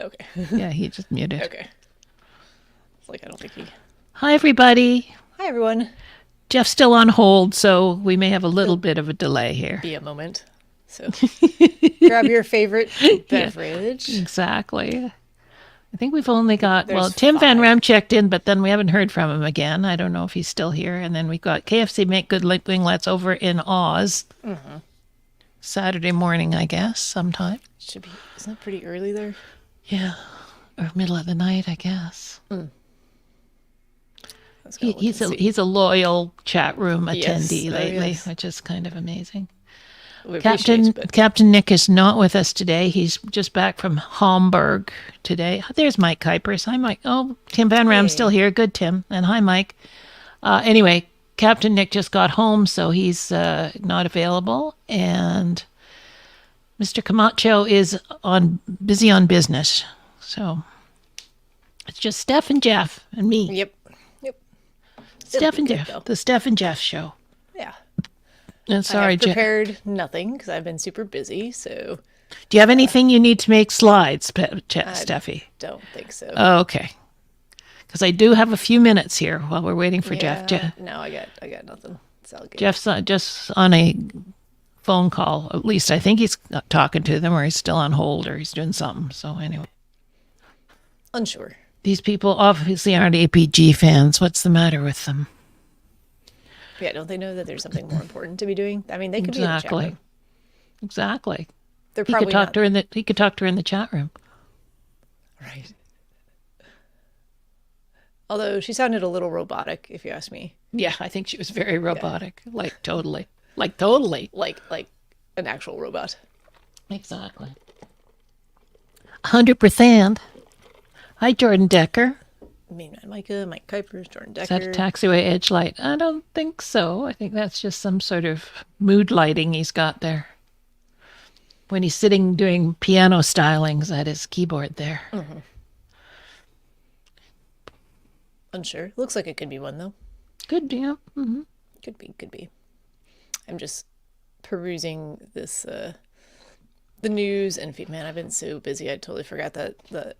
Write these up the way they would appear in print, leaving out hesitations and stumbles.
Okay. Yeah, he just muted. Okay. It's like I don't think he. Hi, everybody. Hi everyone. Jeff's still on hold, so we may have a little There'll bit of a delay here. be a moment. So grab your favorite Yeah, beverage. exactly. I think we've only got, well, There's Tim Van 5. Ram checked in, but then we haven't heard from him again. I don't know if he's still here. And then we've got KFC Make Good Winglets over in Oz. Saturday morning, I guess, sometime. Should be. Isn't that pretty early there? Yeah, or middle of the night, I guess. Let's go look and see. He's a loyal chat room Yes. attendee Oh, lately, yes. which is kind of amazing. We appreciate, but Captain Nick is not with us today. He's just back from Hamburg today. There's Mike Kuipers. Hi, Mike. Oh, Tim Van Ram's still here. Good, Tim. And hi, Mike. Anyway, Captain Nick just got home, so he's not available. And Mr. Camacho is busy on business. So it's just Steph and Jeff and me. yep. Yep. Steph and good, Jeff. though. The Steph and Jeff show. Yeah. And I sorry, have Jeff. prepared nothing because I've been super busy. So Do you have anything you need to make slides, Steffi? don't think so. Oh, okay. Because I do have a few minutes here while we're waiting for Jeff. No, I got nothing. It's all good. Jeff's just on a phone call. At least I think he's talking to them, or he's still on hold, or he's doing something. So anyway, Unsure. these people obviously aren't APG fans. What's the matter with them? Yeah, don't they know that there's something more important to be doing? I mean, they could be in the chat room. Exactly. They're He probably could talk not. to her in the. He could talk to her in the chat room. Right. Although she sounded a little robotic, if you ask me. Yeah, I think she was very robotic. Like totally. Like totally. Like an actual robot. Exactly. 100%. Hi, Jordan Decker. Main Man Micah, Mike Kuipers, Jordan Is that Decker. a taxiway edge light? I don't think so. I think that's just some sort of mood lighting he's got there. When he's sitting doing piano stylings at his keyboard there. Unsure. Looks like it could be one though. Good, yeah. Could be. I'm just perusing this the news and man, I've been so busy I totally forgot that the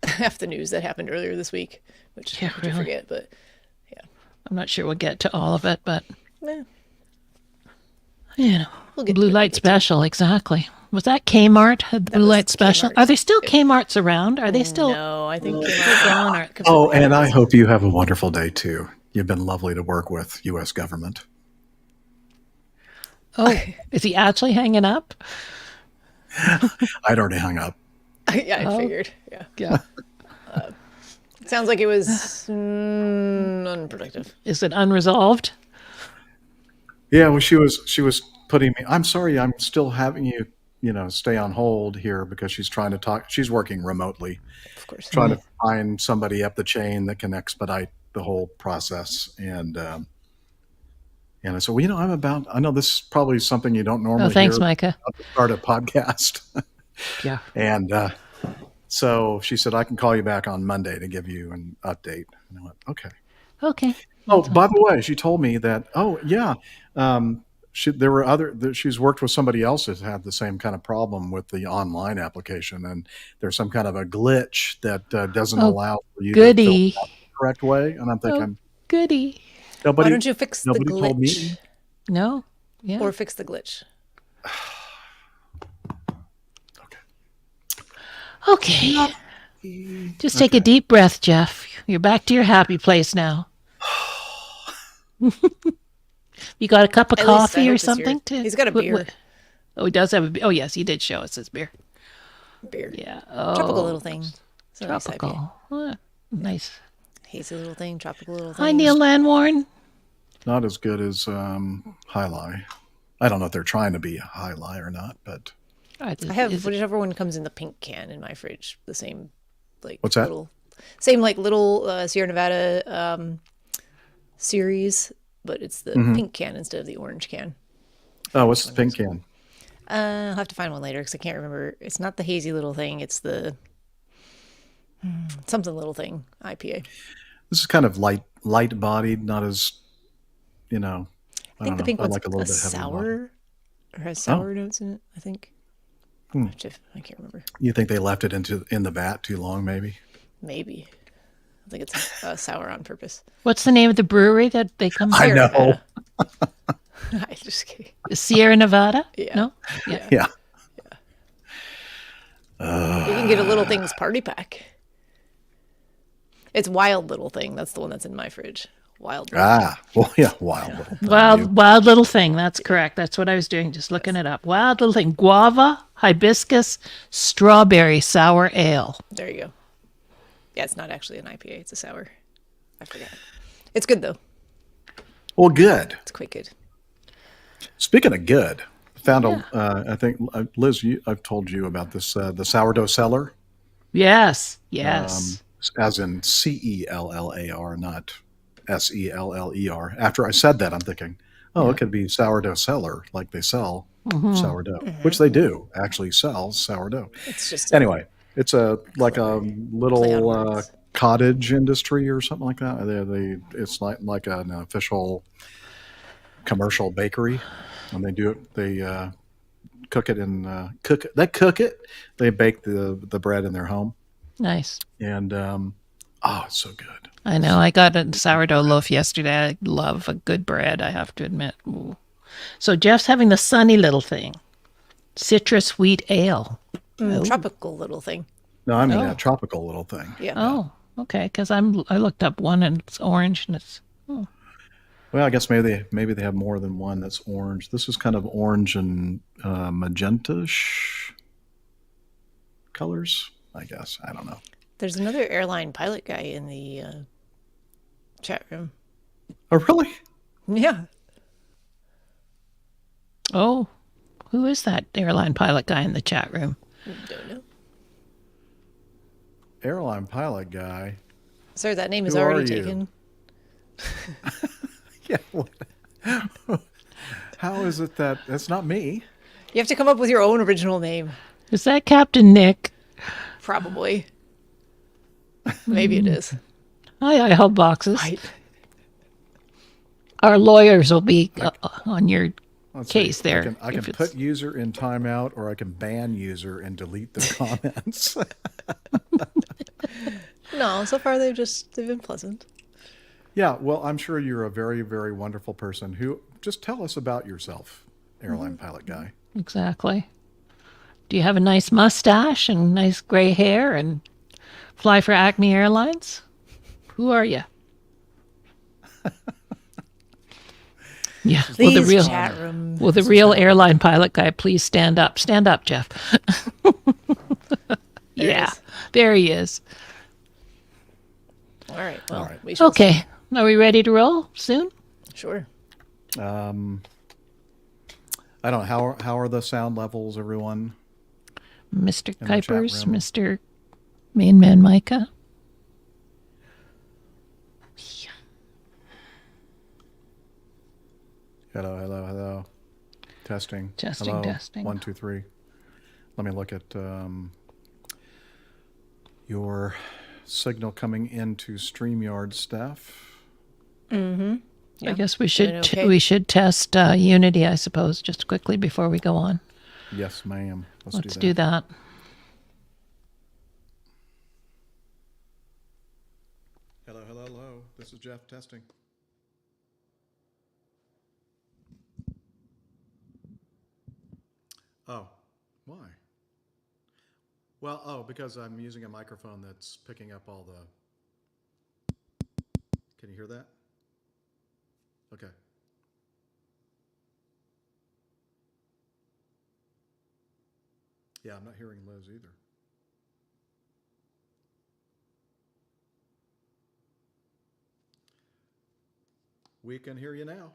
half the news that happened earlier this week, which Yeah, I did really. forget, but I'm not sure we'll get to all of it, but, eh, you know, we'll get blue to it. light special, exactly. Was that Kmart had the blue was light special? Kmart. Are there still Kmarts around? Are they still No, I think gone or Oh, and I hope you have a wonderful day too. You've been lovely to work with, U.S. government. Oh, is he actually hanging up? I'd already hung up. yeah, I figured. Yeah. Yeah. It sounds like it was unproductive. Is it unresolved? Yeah, well, she was putting me. I'm sorry, I'm still having you, stay on hold here because she's trying to talk. She's working remotely, Of course. trying to find somebody up the chain that can expedite the whole process. And I said, well, I know this is probably something you don't normally Oh, thanks, hear Micah. about to start a podcast. Yeah. And so she said, I can call you back on Monday to give you an update. And I went, okay. Okay. Oh, by the way, she told me that, she's worked with somebody else that had the same kind of problem with the online application. And there's some kind of a glitch that doesn't allow for you to fill Goody. it out the correct way. And I'm thinking, Goody. Why don't you fix the nobody told me. glitch? No? Yeah. Or fix the glitch. Okay. Just take a deep breath, Jeff. You're back to your happy place now. You got a cup of At least I coffee hope or this year. something? He's got a beer. Oh, he does have a beer. Oh, yes, he did show us his beer. Beer. Yeah. Tropical Oh, little thing. So nice IPA. tropical. Nice. Hazy little thing, tropical little thing. Hi, Neil Landwarn. Not as good as High Lie. I don't know if they're trying to be a High Lie or not, but I have whichever one comes in the pink can in my fridge. The same, like What's that? little Sierra Nevada series, but it's the pink can instead of the orange can. oh, what's the pink can? I'll have to find one later because I can't remember. It's not the hazy little thing. It's the something little thing IPA. This is kind of light bodied, not as I I think don't the know. pink I one's like a little bit heavy bodied. sour or has sour notes in it. I think. I can't remember. You think they left it in the vat too long, maybe? Maybe. I think it's sour on purpose. What's the name of the brewery that they come I to? know. Nevada. I'm just kidding. Sierra Nevada? Yeah. No? Yeah. Yeah. You can get a Little Things party pack. It's Wild Little Thing. That's the one that's in my fridge. Wild Little Thing. Well, yeah, wild little thing. Wild little thing. That's correct. That's what I was doing, just looking it up. Wild little thing. Guava, hibiscus, strawberry, sour ale. There you go. Yeah, it's not actually an IPA. It's a sour. I forgot. It's good, though. Well, good. It's quite good. Speaking of good, found I think, Liz, I've told you about this, the sourdough cellar, Yes. Yes. as in CELLAR, not SELLER. After I said that, I'm thinking, it could be sourdough cellar, like they sell sourdough, which they do actually sell sourdough. It's just Anyway, it's like a play on little words. cottage industry or something like that. It's like an official commercial bakery, and they do it. They cook it and cook it. They cook it. They bake the bread in their home, Nice. and it's so good. I know. I got a sourdough loaf yesterday. I love a good bread, I have to admit. Ooh. So Jeff's having the sunny little thing. Citrus wheat ale. Tropical Little Thing. No, I mean a tropical little thing. Yeah. Oh, okay. Because I looked up one and it's orange and it's Well, I guess maybe they have more than one that's orange. This is kind of orange and magenta-ish colors, I guess. I don't know. There's another airline pilot guy in the chat room. Oh, really? Yeah. oh, who is that airline pilot guy in the chat room? Don't know. Airline pilot guy. Sir, that name is Who are already you? taken. Yeah. How is it that that's not me? You have to come up with your own original name. Is that Captain Nick? Probably. Maybe it is. I hold boxes. Right. Our lawyers will be on your Let's case see. there. I can if it's- put user in timeout, or I can ban user and delete the comments. No, so far they've been pleasant. Yeah, well, I'm sure you're a very, very wonderful person. Who just tell us about yourself, airline pilot guy. Exactly. Do you have a nice mustache and nice gray hair and fly for Acme Airlines? Who are you? Yeah. Please, chat room. Will the real airline pilot guy please stand up? Stand up, Jeff. Yeah. is. There he is. All right. Well, All right. we shall Okay. Are we ready to roll soon? see. Sure. I don't know how are the sound levels, everyone? Mr. In the chat Kuipers, room. Mr. Main Man Micah. Hello, hello, hello. Testing. Testing, Hello. testing. 1, 2, 3. Let me look at your signal coming into StreamYard stuff. Yeah. I guess we Doing should okay? we should test Unity, I suppose, just quickly before we go on. Yes, ma'am. Let's do that. Hello, hello, hello. This is Jeff testing. Oh, why? Well, because I'm using a microphone that's picking up all the... Can you hear that? Okay. Yeah, I'm not hearing Liz either. We can hear you now.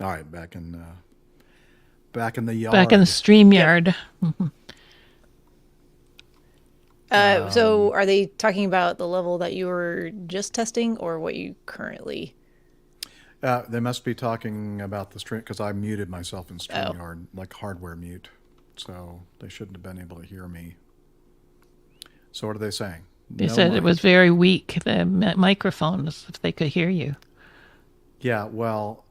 All right, back in the yard. Back in the StreamYard. So are they talking about the level that you were just testing or what you currently... They must be talking about the stream because I muted myself in StreamYard, like hardware mute. So they shouldn't have been able to hear me. So what are they saying? They No said it mic. was very weak, the microphones, if they could hear you. Yeah, well,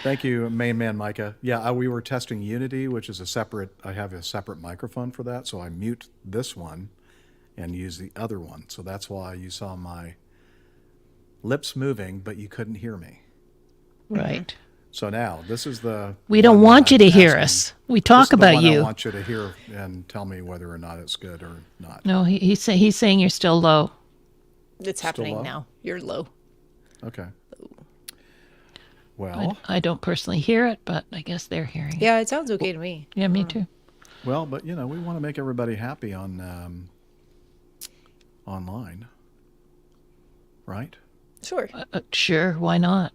Thank you, main man Micah. Yeah, we were testing Unity, which is a separate. I have a separate microphone for that, so I mute this one and use the other one. So that's why you saw my lips moving, but you couldn't hear me. Right. So now this is the. We don't one want that you to I'm hear asking- us. We this talk is the about one I you. want you to hear and tell me whether or not it's good or not. No, he's saying you're still low. It's Still happening low? now. You're low. Okay. Well, I don't personally hear it, but I guess they're hearing it. Yeah, it sounds okay to me. Yeah, me too. but we want to make everybody happy on online, right? Sure. Sure, why not?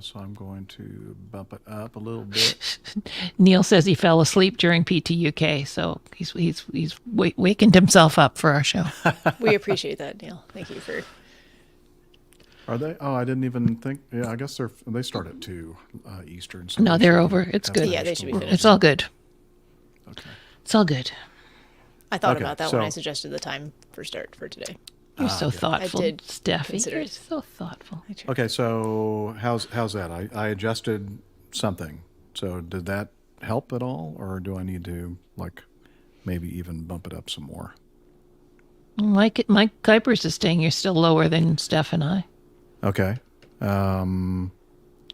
So I'm going to bump it up a little bit. Neil says he fell asleep during PTUK, so he's wakened himself up for our show. We appreciate that, Neil. Thank you for. Are they? Oh, I didn't even think. Yeah, I guess they start at 2 Eastern. So No, they they're should over. It's have good. Yeah, they finished should be a little- finished. It's all good. Okay. It's all good. I thought Okay, about that when I so- suggested the time for start for today. You're so thoughtful, I did Steffi. consider You're it. so thoughtful. Okay, so how's that? I adjusted something. So did that help at all, or do I need to maybe even bump it up some more? Mike Kuipers is saying you're still lower than Steph and I. Okay. Don't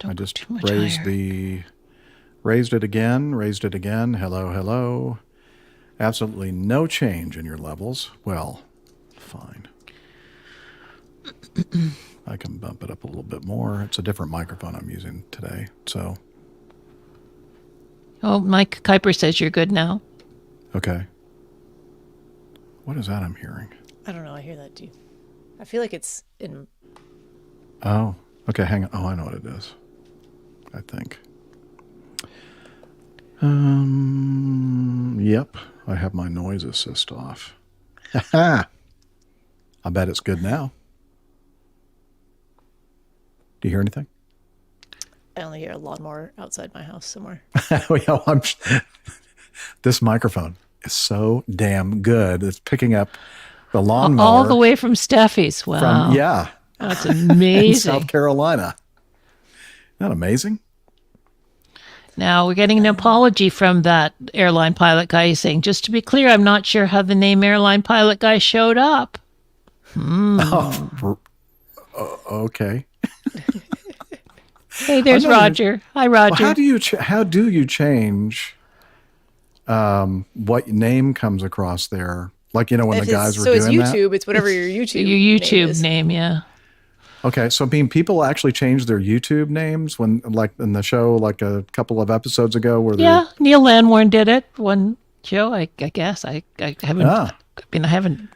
I go just too much raised higher. raised it again. Hello. Absolutely no change in your levels. Well, fine. I can bump it up a little bit more. It's a different microphone I'm using today. So, Oh, Mike Kuiper says you're good now. okay. What is that I'm hearing? I don't know. I hear that too. I feel like it's in. Oh, okay. Hang on. Oh, I know what it is. I think. Yep. I have my noise assist off. I bet it's good now. Do you hear anything? I only hear a lawnmower outside my house somewhere. This microphone is so damn good. It's picking up the lawnmower All the way from Steffi's. Wow. from That's in amazing. South Carolina. Isn't that amazing? Now we're getting an apology from that airline pilot guy. He's saying, just to be clear, I'm not sure how the name airline pilot guy showed up. Okay. Hey, there's I'm not Roger. Hi, Roger. Well, how do you change what name comes across there? When If the guys were so it's doing that. YouTube. It's whatever your YouTube. Your name YouTube is. name, yeah. Okay, so I mean, people actually change their YouTube names when, in the show, a couple of episodes ago, where they Yeah, Neil Landwarn did it one show, I guess. I haven't. Ah. I haven't.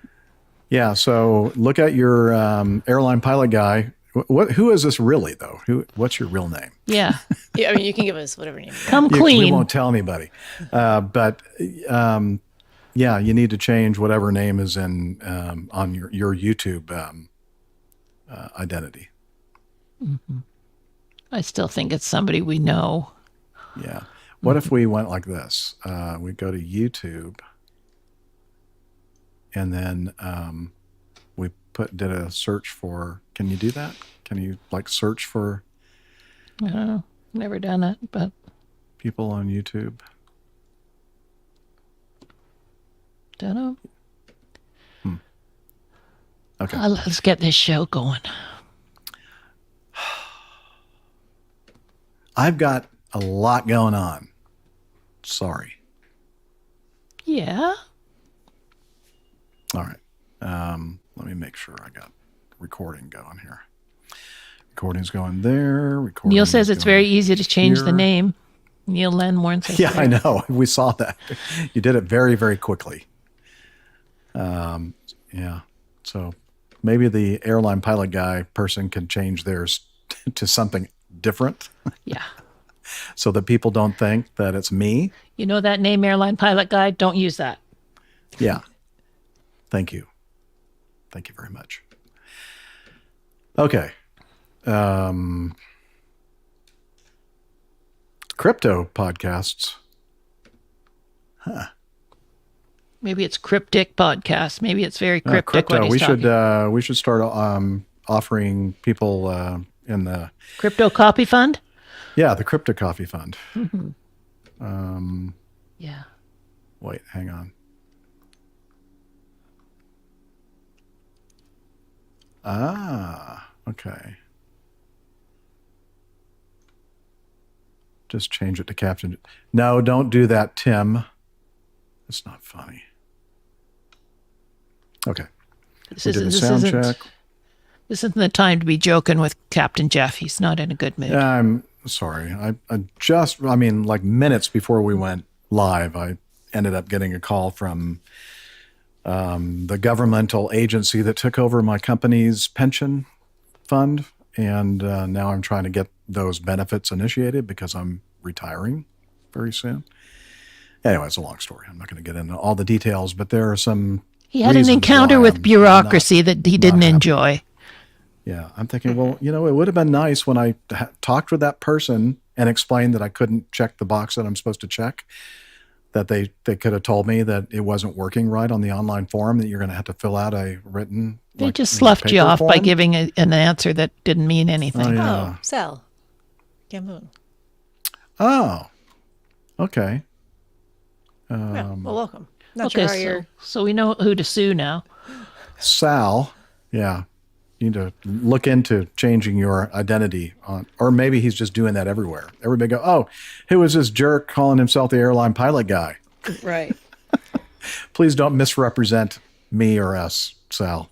Yeah, so look at your airline pilot guy. Who is this really, though? What's your real name? Yeah, Yeah, I mean, you can give us whatever name. You want. come We clean. won't tell anybody. But yeah, you need to change whatever name is in on your YouTube identity. I still think it's somebody we know. Yeah. What if we went like this? We go to YouTube, and then we did a search for. Can you do that? Can you search for I don't know. Never done it, but people on YouTube? don't know. Okay. Let's get this show going. I've got a lot going on. Sorry. Yeah. All right. Let me make sure I got recording going here. Recording's going there. Recording Neil says is it's very going easy to change the here. name. Neil Landwarn says. Yeah, I know. We saw that. You did it very, very quickly. Yeah. So maybe the airline pilot guy person can change theirs to something different Yeah. so that people don't think that it's me. You know that name, airline pilot guy? Don't use that. Yeah. Thank you. Thank you very much. Okay. Crypto podcasts. Maybe it's cryptic podcast. Maybe it's very cryptic. Crypto. What he's We talking. should start offering people in the Crypto Copy Fund? the Crypto Coffee Fund. Yeah. Wait, hang on. Okay. Just change it to Captain. No, don't do that, Tim. It's not funny. Okay. We did a sound check. This isn't the time to be joking with Captain Jeff. He's not in a good mood. I'm sorry. I mean, like minutes before we went live, I ended up getting a call from the governmental agency that took over my company's pension fund. And now I'm trying to get those benefits initiated because I'm retiring very soon. Anyway, it's a long story. I'm not going to get into all the details, but there are some. He had an encounter with bureaucracy that he didn't enjoy. Yeah, I'm thinking, well, it would have been nice when I talked with that person and explained that I couldn't check the box that I'm supposed to check, that they could have told me that it wasn't working right on the online form, that you're going to have to fill out a written. They just sloughed you off by giving an answer that didn't mean anything. Oh, Sal. Gamboon. Oh, okay. Yeah, well, welcome. Not Okay, sure how you're... so we know who to sue now. Sal, yeah. You need to look into changing your identity on, or maybe he's just doing that everywhere. Everybody go, oh, who is this jerk calling himself the airline pilot guy? Right. Please don't misrepresent me or us, Sal.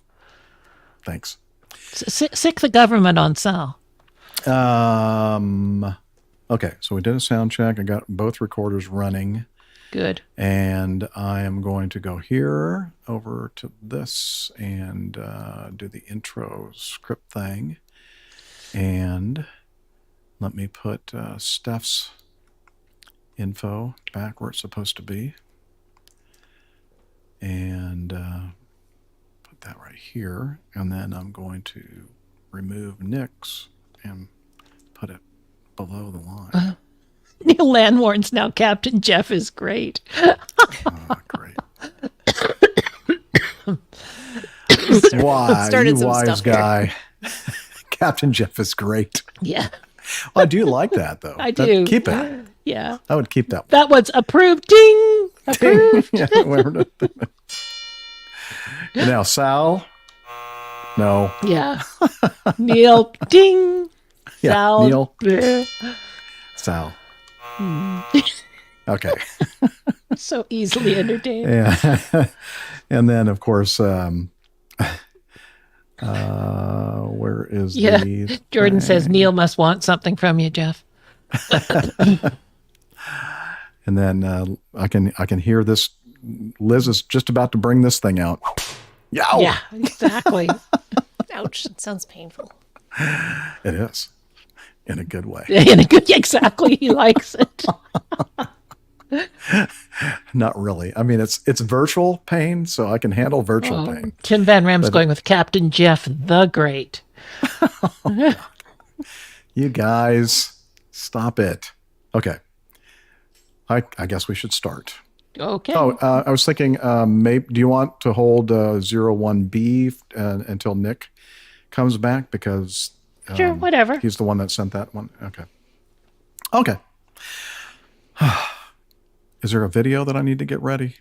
Thanks. Sick the government on Sal. Okay, so we did a sound check. I got both recorders running. Good. And I am going to go here over to this and do the intro script thing. And let me put Steph's info back where it's supposed to be. And put that right here. And then I'm going to remove Nick's and put it below the line. Neil Landwarn's now Captain Jeff is great. Great. Why, started you some wise stuff guy. Captain Jeff is great. Yeah. Well, I do like that, though. I do. Keep it. Yeah. I would keep that. That one's approved. Ding! Approved. Yeah, now, Sal. No. Yeah. Neil. Ding. Yeah, Sal. Neil. Bleh. Sal. Okay. So easily entertained. Yeah. And then, of course, where is the Jordan says Neil must want something from you, Jeff. And then I can hear this. Liz is just about to bring this thing out. Yow! Yeah, exactly. Ouch. It sounds painful. It is. In a good way. Exactly. He likes it. Not really. I mean, it's virtual pain, so I can handle virtual pain. Tim Van Ram's going with Captain Jeff the Great. You guys, stop it. Okay. I guess we should start. Okay. Oh, I was thinking, maybe, do you want to hold 01B until Nick comes back? Because Sure, whatever. he's the one that sent that one. Okay. Is there a video that I need to get ready?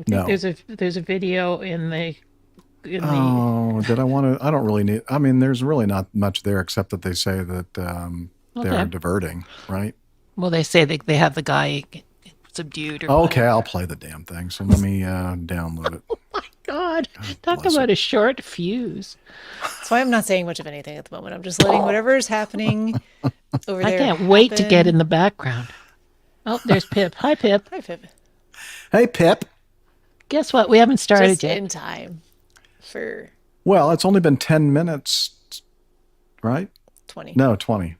No. There's a video in the Oh, did I want to? I don't really need. I mean, there's really not much there except that they say that they're diverting, right? Well, they say they have the guy subdued. Or Okay, I'll play the damn thing. So let me download it. God, talk about a short fuse. That's why I'm not saying much of anything at the moment. I'm just letting whatever is happening over there. I can't wait to get in the background. Oh, there's Pip. Hi, Pip. Hi, Pip. Hey, Pip. Guess what? We haven't started Just yet. in time for Well, it's only been 10 minutes, right? 20. No, 20.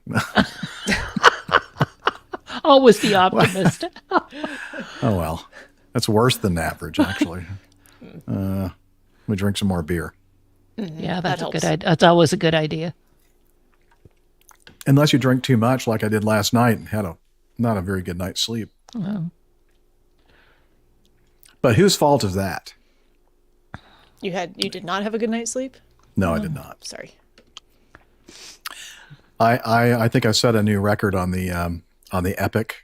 Always the optimist. Oh, well. That's worse than average, actually. We drink some more beer. Yeah, that's That a good helps. idea. That's always a good idea. Unless you drink too much like I did last night and had not a very good night's sleep. Oh. But whose fault is that? You did not have a good night's sleep? No, I did not. Sorry. I think I set a new record on the Epic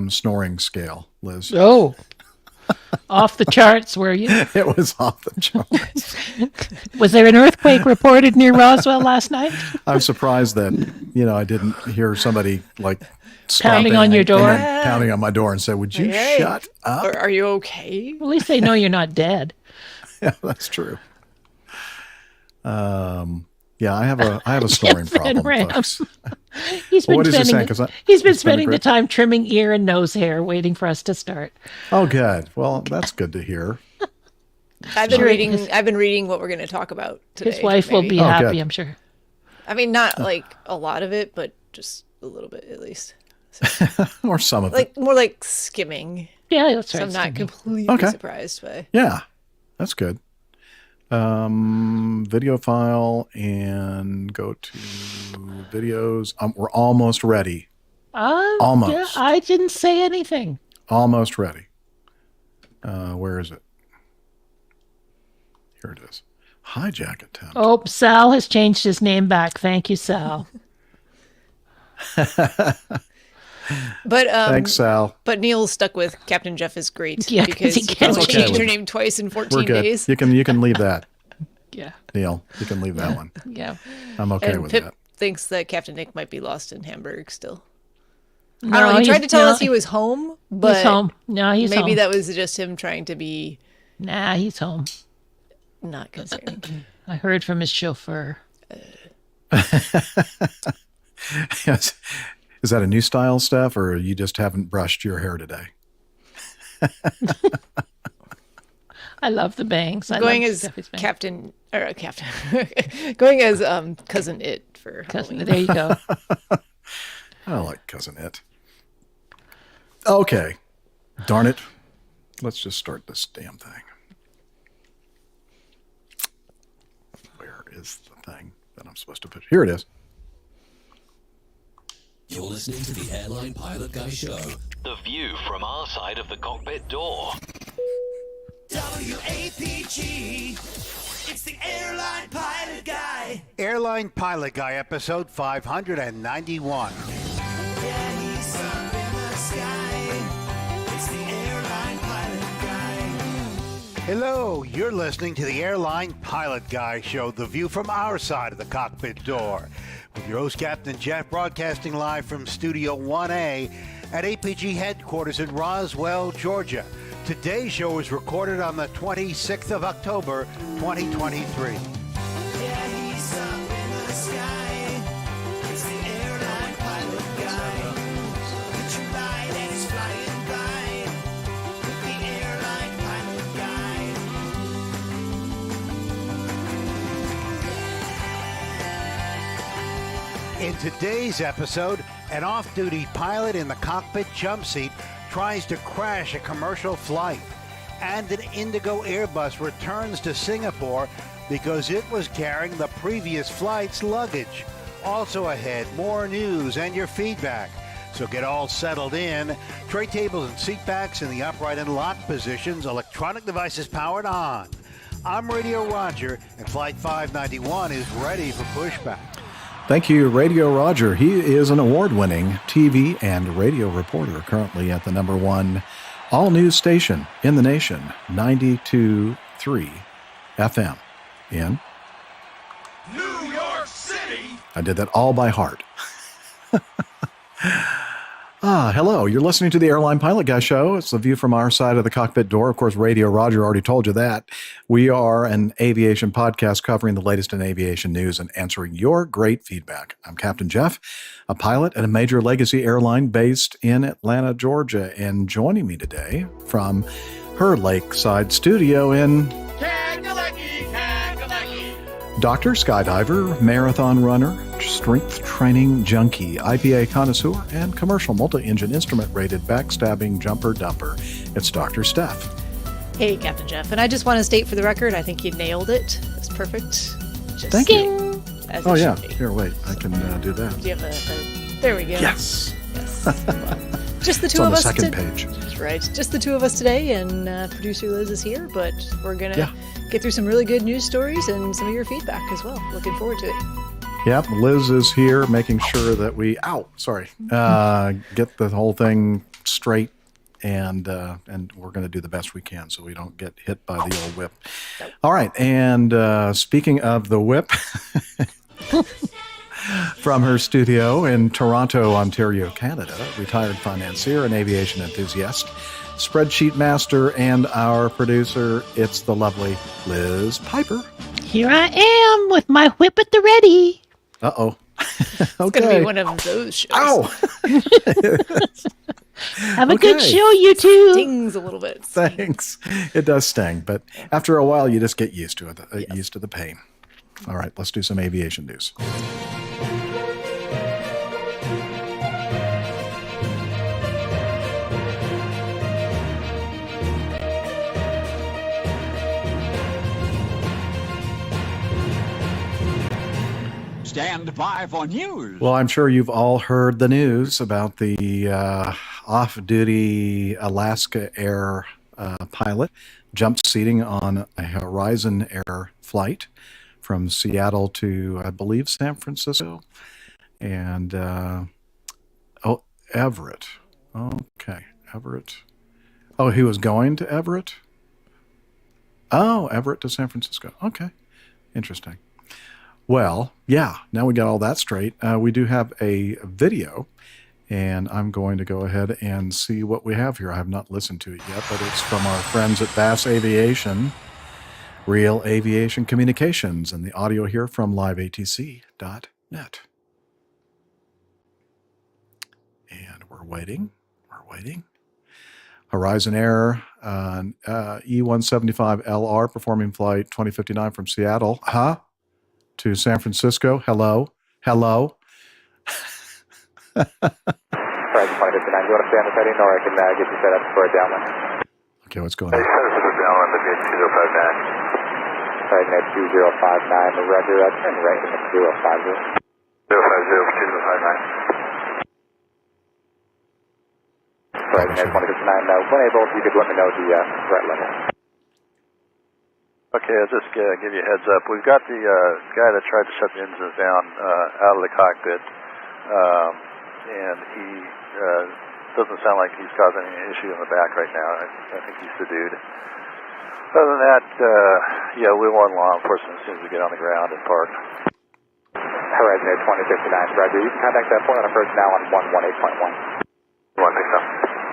snoring scale, Liz. Oh, off the charts, were you? It was off the charts. Was there an earthquake reported near Roswell last night? I'm surprised that I didn't hear somebody like Pounding stopping on your and door? then pounding on my door and said, "Would you Hey. shut up?" Are you okay? At least they know you're not dead. Yeah, that's true. Yeah, I have a snoring problem, Ram. folks. He's been What is he saying? spending 'Cause I- he's been it's been a spending the great- time trimming ear and nose hair, waiting for us to start. Oh, good. Well, that's good to hear. I've been Sure, reading. his- I've been reading what we're going to talk about today. His wife will maybe. be Oh, happy, good. I'm sure. I mean, not like a lot of it, but just a little bit at least. Or some of it. Like more like skimming. Yeah, that's So right. I'm not Stevie. completely Okay. surprised by. Yeah, that's good. Video file and go to videos. We're almost ready. Almost. Yeah, I didn't say anything. Almost ready. Where is it? Here it is. Hijack attempt. Oh, Sal has changed his name back. Thank you, Sal. But Thanks, Sal. But Neil's stuck with Captain Jeff is great Yeah, 'cause because he you can't can change change it. her name twice in We're 14 good. days. You can leave that, Yeah, Neil. You can leave that one. yeah. I'm okay And with Pip that. thinks that Captain Nick might be lost in Hamburg still. I No, don't know. He tried he's- to tell no, us he was home, but he's home. No, he's maybe home. that was just him trying to be Nah, he's home. not concerning. I heard from his chauffeur. Yes. Is that a new style, Steph, or you just haven't brushed your hair today? I love the bangs. I Going love as Steffi's bangs. Captain or Captain, going as cousin It for Cousin, Halloween. there you go. I like Cousin It. Okay. Darn it. Let's just start this damn thing. Where is the thing that I'm supposed to put? Here it is. You're listening to the Airline Pilot Guy Show. The view from our side of the cockpit door. WAPG. It's the Airline Pilot Guy. Airline Pilot Guy, episode 591. Yeah, he's up in the sky. It's the Airline Pilot Guy. Hello, you're listening to the Airline Pilot Guy Show, the view from our side of the cockpit door. With your host, Captain Jeff, broadcasting live from Studio 1A at APG headquarters in Roswell, Georgia. Today's show was recorded on the 26th of October, 2023. Yeah, he's up in the sky. It's the Airline Pilot Guy. Put your light and it's flying by. With the Airline Pilot Guy. In today's episode, an off-duty pilot in the cockpit jump seat tries to crash a commercial flight, and an Indigo Airbus returns to Singapore because it was carrying the previous flight's luggage. Also ahead, more news and your feedback. So get all settled in. Tray tables and seat backs in the upright and locked positions. Electronic devices powered on. I'm Radio Roger, and Flight 591 is ready for pushback. Thank you, Radio Roger. He is an award-winning TV and radio reporter, currently at the #1 all-news station in the nation, 92.3 FM in New York City. I did that all by heart. Hello. You're listening to the Airline Pilot Guy Show. It's the view from our side of the cockpit door. Of course, Radio Roger already told you that. We are an aviation podcast covering the latest in aviation news and answering your great feedback. I'm Captain Jeff, a pilot at a major legacy airline based in Atlanta, Georgia. And joining me today from her lakeside studio in Doctor, skydiver, marathon runner, strength training junkie, IPA connoisseur, and commercial multi-engine instrument-rated backstabbing jumper dumper. It's Dr. Steph. Hey, Captain Jeff, and I just want to state for the record, I think you nailed it. It's perfect. Just Thank you. as Oh, it yeah. should be. Here, wait. I can do that. Do you have a there we go. Yes. Yes. Just the It's two on of the us. second to- page. That's right. Just the two of us today, and producer Liz is here, but we're going to Yeah. get through some really good news stories and some of your feedback as well. Looking forward to it. Yep, Liz is here making sure that we get the whole thing straight, and we're going to do the best we can so we don't get hit by the old whip. All right, and speaking of the whip, from her studio in Toronto, Ontario, Canada, retired financier and aviation enthusiast, spreadsheet master, and our producer, it's the lovely Liz Piper. Here I am with my whip at the ready. Uh-oh. It's going to be one of those shows. Ow! Have a good show, you two. Stings a little bit. Thanks. It does sting, but after a while, you just get used to it, used to the pain. All right, let's do some aviation news. Stand by for news. Well, I'm sure you've all heard the news about the off-duty Alaska Air pilot jump seating on a Horizon Air flight from Seattle to, I believe, San Francisco. And, Everett. Okay, Everett. Oh, he was going to Everett? Oh, Everett to San Francisco. Okay, interesting. Well, yeah, now we got all that straight. We do have a video, and I'm going to go ahead and see what we have here. I have not listened to it yet, but it's from our friends at Bass Aviation, Real Aviation Communications, and the audio here from liveatc.net. And we're waiting. Horizon Air, E175LR, performing flight 2059 from Seattle. To San Francisco. Hello. Right, 2059. You want to stay on the heading, or I can get you set up for a downwind? Okay, what's going on? Downwind, the 2059. Right, net 2059. Roger, turn right at 050. 050, 2059. Right, net 2059. When able, if you could let me know the threat level. Okay, I'll just give you a heads up. We've got the guy that tried to shut the engines down out of the cockpit, and he doesn't sound like he's causing any issue in the back right now. I think he's subdued. Other than that, yeah, we want law enforcement as soon as we get on the ground and park. Horizon Air 2059, Roger. You can contact that point on approach now on 118.1. 167.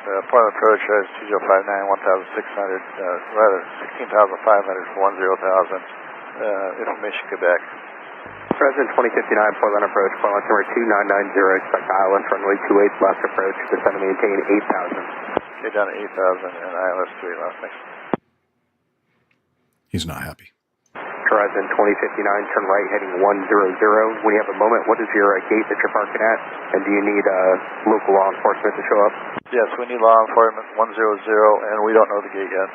Point of approach is 2059, 1,600, rather 16,500 for 10,000. Information Quebec. President 2059, Portland approach, Portland number 2990, expect ILS runway 28 left approach, descend and maintain 8,000. Okay, down to 8,000 and ILS 3 left, thanks. He's not happy. Horizon 2059, turn right heading 100. When you have a moment, what is your gate that you're parking at? And do you need local law enforcement to show up? Yes, we need law enforcement 100, and we don't know the gate yet.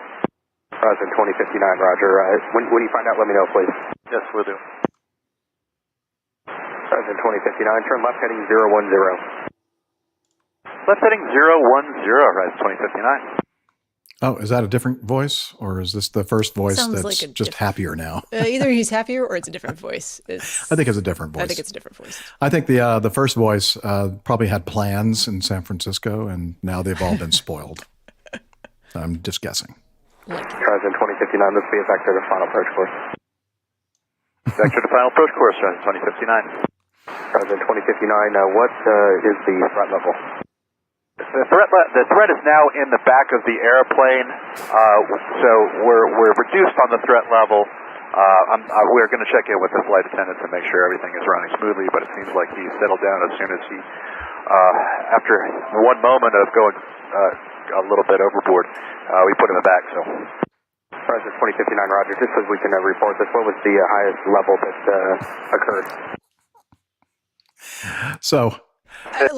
Horizon 2059, Roger. When you find out, let me know, please. Yes, we'll do. Horizon 2059, turn left heading 010. Left heading 010, Horizon 2059. Oh, is that a different voice, or is this the first voice Sounds that's like just happier now? Either he's happier or it's a different voice. I think it's a different voice. I think it's a different voice. I think the first voice probably had plans in San Francisco, and now they've all been spoiled. I'm just guessing. Horizon 2059, let's be back to the final approach course. Vector to final approach course, Horizon 2059. Horizon 2059, what is the threat level? The threat is now in the back of the airplane, so we're reduced on the threat level. We're going to check in with the flight attendant to make sure everything is running smoothly, but it seems like he settled down as soon as he, after one moment of going a little bit overboard, we put him back. So. President 2059, Roger. Just as we can report this, what was the highest level that occurred? So.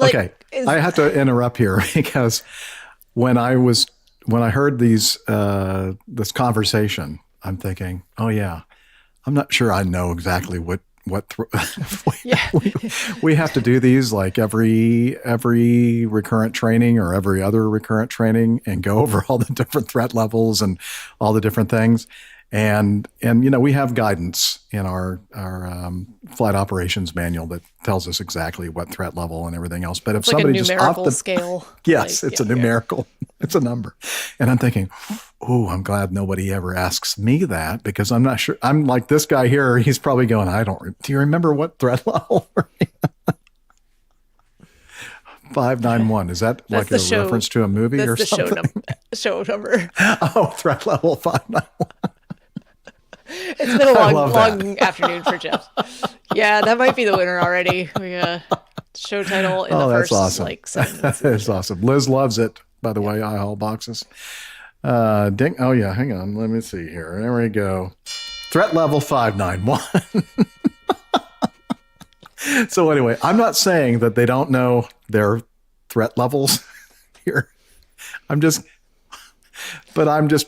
Okay, I have to interrupt here because when I heard this conversation, I'm thinking, oh yeah, I'm not sure I know exactly what Yeah. we have to do these like every recurrent training or every other recurrent training and go over all the different threat levels and all the different things. And we have guidance in our flight operations manual that tells us exactly what threat level and everything else. But if It's like somebody a just numerical scale. yes, like, it's a numerical, it's a number. And I'm thinking, oh, I'm glad nobody ever asks me that because I'm not sure. I'm like this guy here. He's probably going, do you remember what threat level? 591. Is that That's like a reference to a movie or the something? show number. Oh, threat level 591. It's been a long afternoon for Jeff. Yeah, that might be the winner already. We show title in the first awesome. 7 minutes. That is awesome. Liz loves it, by the way, I haul boxes. Ding. Oh yeah, hang on. Let me see here. There we go. Threat level 591. So anyway, I'm not saying that they don't know their threat levels here. I'm just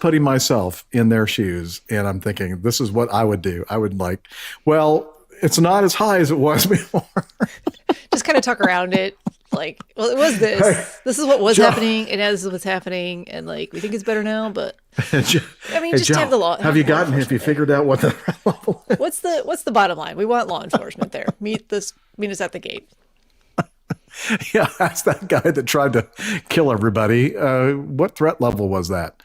putting myself in their shoes and I'm thinking, this is what I would do. I would it's not as high as it was before. Just kind of talk around it. Like, well, it was this. Hey, this is what was Joe. happening. And this is what's happening. And like, we think it's better now, but I mean, Hey, just Joe, have the law. have you figured out what the threat level is? What's the bottom line? We want law enforcement there. Meet us at the gate. Yeah, that's that guy that tried to kill everybody. What threat level was that?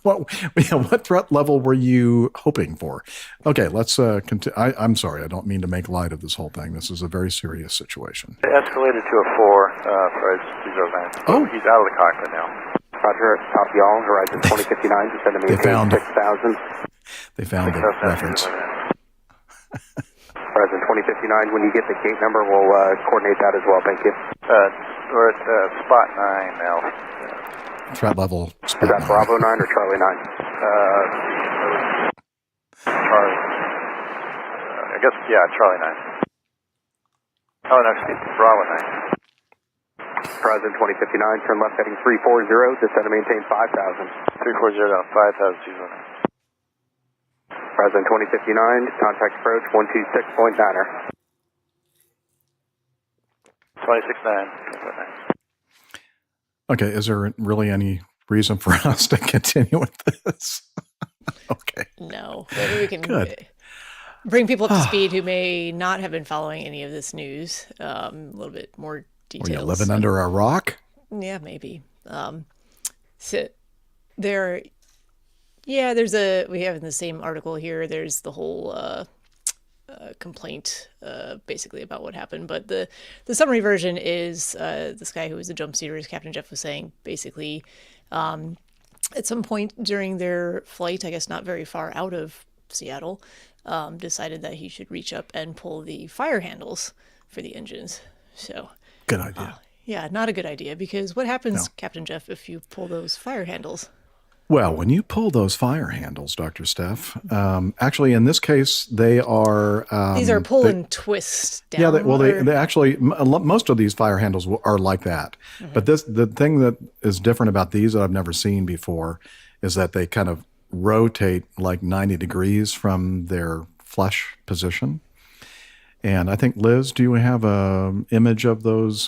What threat level were you hoping for? Okay, let's continue. I'm sorry, I don't mean to make light of this whole thing. This is a very serious situation. It escalated to a 4 for 309. Oh. He's out of the cockpit now. Roger, top y'all, Horizon 2059, descend to They found maintain it. 6,000. They found the reference. Horizon 2059, when you get the gate number, we'll coordinate that as well. Thank you. We're at spot 9 now. Threat level. Is that Bravo 9 or Charlie 9? Charlie. I guess, yeah, Charlie 9. Oh, no, excuse me, Bravo 9. Horizon 2059, turn left heading 340, descend to maintain 5,000. 340 down 5,000. Horizon 2059, contact approach 126.9er. 26.9. Okay, is there really any reason for us to continue with this? Okay. No, maybe we can Good. bring people up to speed who may not have been following any of this news. A little bit more details. Were you living under a rock? Yeah, maybe. So there, yeah, we have in the same article here, there's the whole complaint basically about what happened. But the summary version is this guy who was a jump seater, as Captain Jeff was saying, basically at some point during their flight, I guess not very far out of Seattle, decided that he should reach up and pull the fire handles for the engines. So Good idea. yeah, not a good idea, because what happens, Captain Jeff, if you pull those fire handles? Well, when you pull those fire handles, Dr. Steph, actually in this case, they are... These are pull and twist down. Yeah, they actually, most of these fire handles are like that. Mm-hmm. But the thing that is different about these that I've never seen before is that they kind of rotate like 90 degrees from their flush position. And I think, Liz, do you have an image of those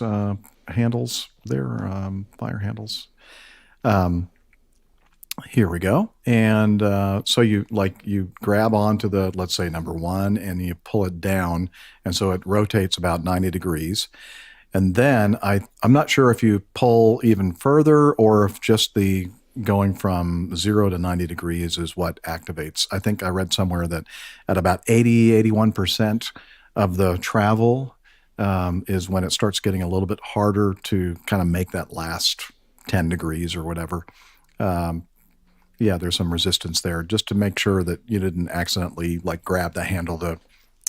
handles there, fire handles? Here we go. And so you grab onto the, let's say, number one, and you pull it down. And so it rotates about 90 degrees. And then I'm not sure if you pull even further or if just the going from 0 to 90 degrees is what activates. I think I read somewhere that at about 81% of the travel is when it starts getting a little bit harder to kind of make that last 10 degrees or whatever. Yeah, there's some resistance there, just to make sure that you didn't accidentally grab the handle to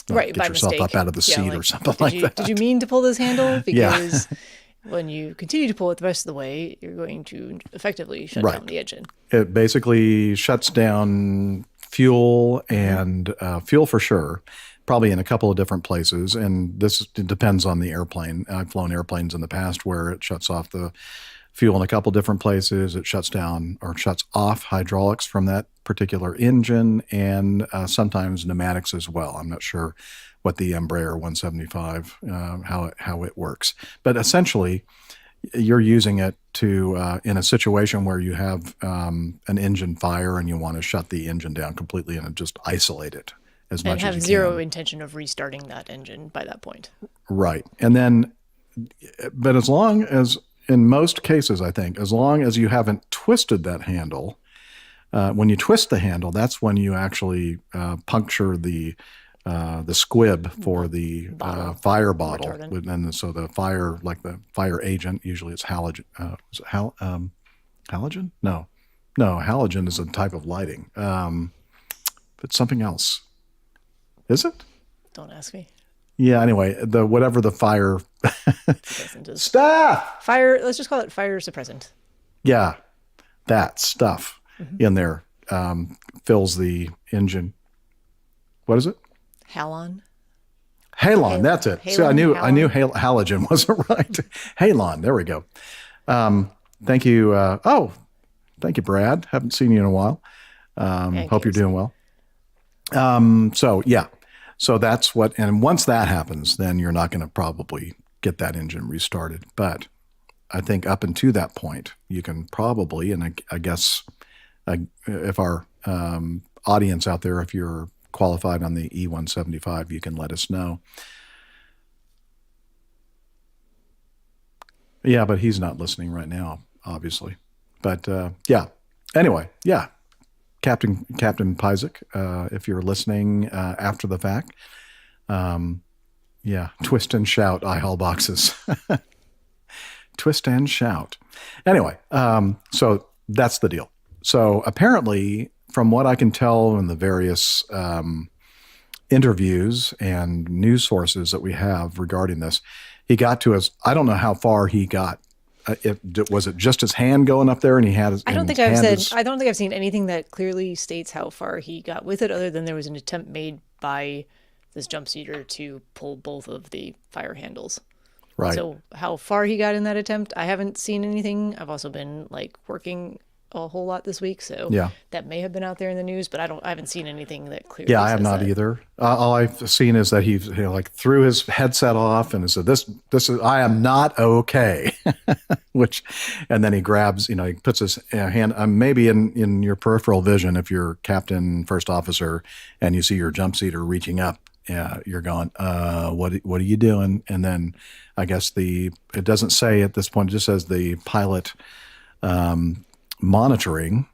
right, get yourself mistake. up out of the seat or something that. Did you mean to pull this handle? Yeah. Because when you continue to pull it the rest of the way, you're going to effectively shut down the engine. It basically shuts down fuel and fuel for sure, probably in a couple of different places. And it depends on the airplane. I've flown airplanes in the past where it shuts off the fuel in a couple different places. It shuts down or shuts off hydraulics from that particular engine, and sometimes pneumatics as well. I'm not sure what the Embraer 175 how it works, but essentially, you're using it to in a situation where you have an engine fire and you want to shut the engine down completely and just isolate it as much as you can. And have zero intention of restarting that engine by that point. Right. And then, but as long as, in most cases, I think, as long as you haven't twisted that handle, when you twist the handle, that's when you actually puncture the squib for the fire bottle. And so the fire, like the fire agent, usually it's halogen. Is it halogen? No, halogen is a type of lighting. But something else. Is it? Don't ask me. Yeah, anyway, whatever the fire stuff. Fire, let's just call it fire suppressant. Yeah, that stuff in there fills the engine. What is it? Halon. Halon, that's it. Halon, See, I knew halogen wasn't right. Halon, there we go. Thank you. Thank you, Brad. Haven't seen you in a while. Hope you're doing well. So that's what, and once that happens, then you're not going to probably get that engine restarted. But I think up until that point, you can probably, and I guess if our audience out there, if you're qualified on the E175, you can let us know. Yeah, but he's not listening right now, obviously. But anyway, Captain Pyzik, if you're listening after the fact, twist and shout, IHAL boxes. Twist and shout. Anyway, so that's the deal. So apparently, from what I can tell in the various interviews and news sources that we have regarding this, he got to us. I don't know how far he got. Was it just his hand going up there and he had his I don't think I've seen anything that clearly states how far he got with it, other than there was an attempt made by this jump seater to pull both of the fire handles. Right. So how far he got in that attempt, I haven't seen anything. I've also been working a whole lot this week, so that may have been out there in the news, but I haven't seen anything that clearly. Yeah, I have not either. All I've seen is that he threw his headset off and said, "This is I am not okay," and then he grabs, he puts his hand maybe in your peripheral vision. If you're captain, first officer, and you see your jump seater reaching up, you're going, "What are you doing?" And then I guess it doesn't say at this point; it just says the pilot. Monitoring,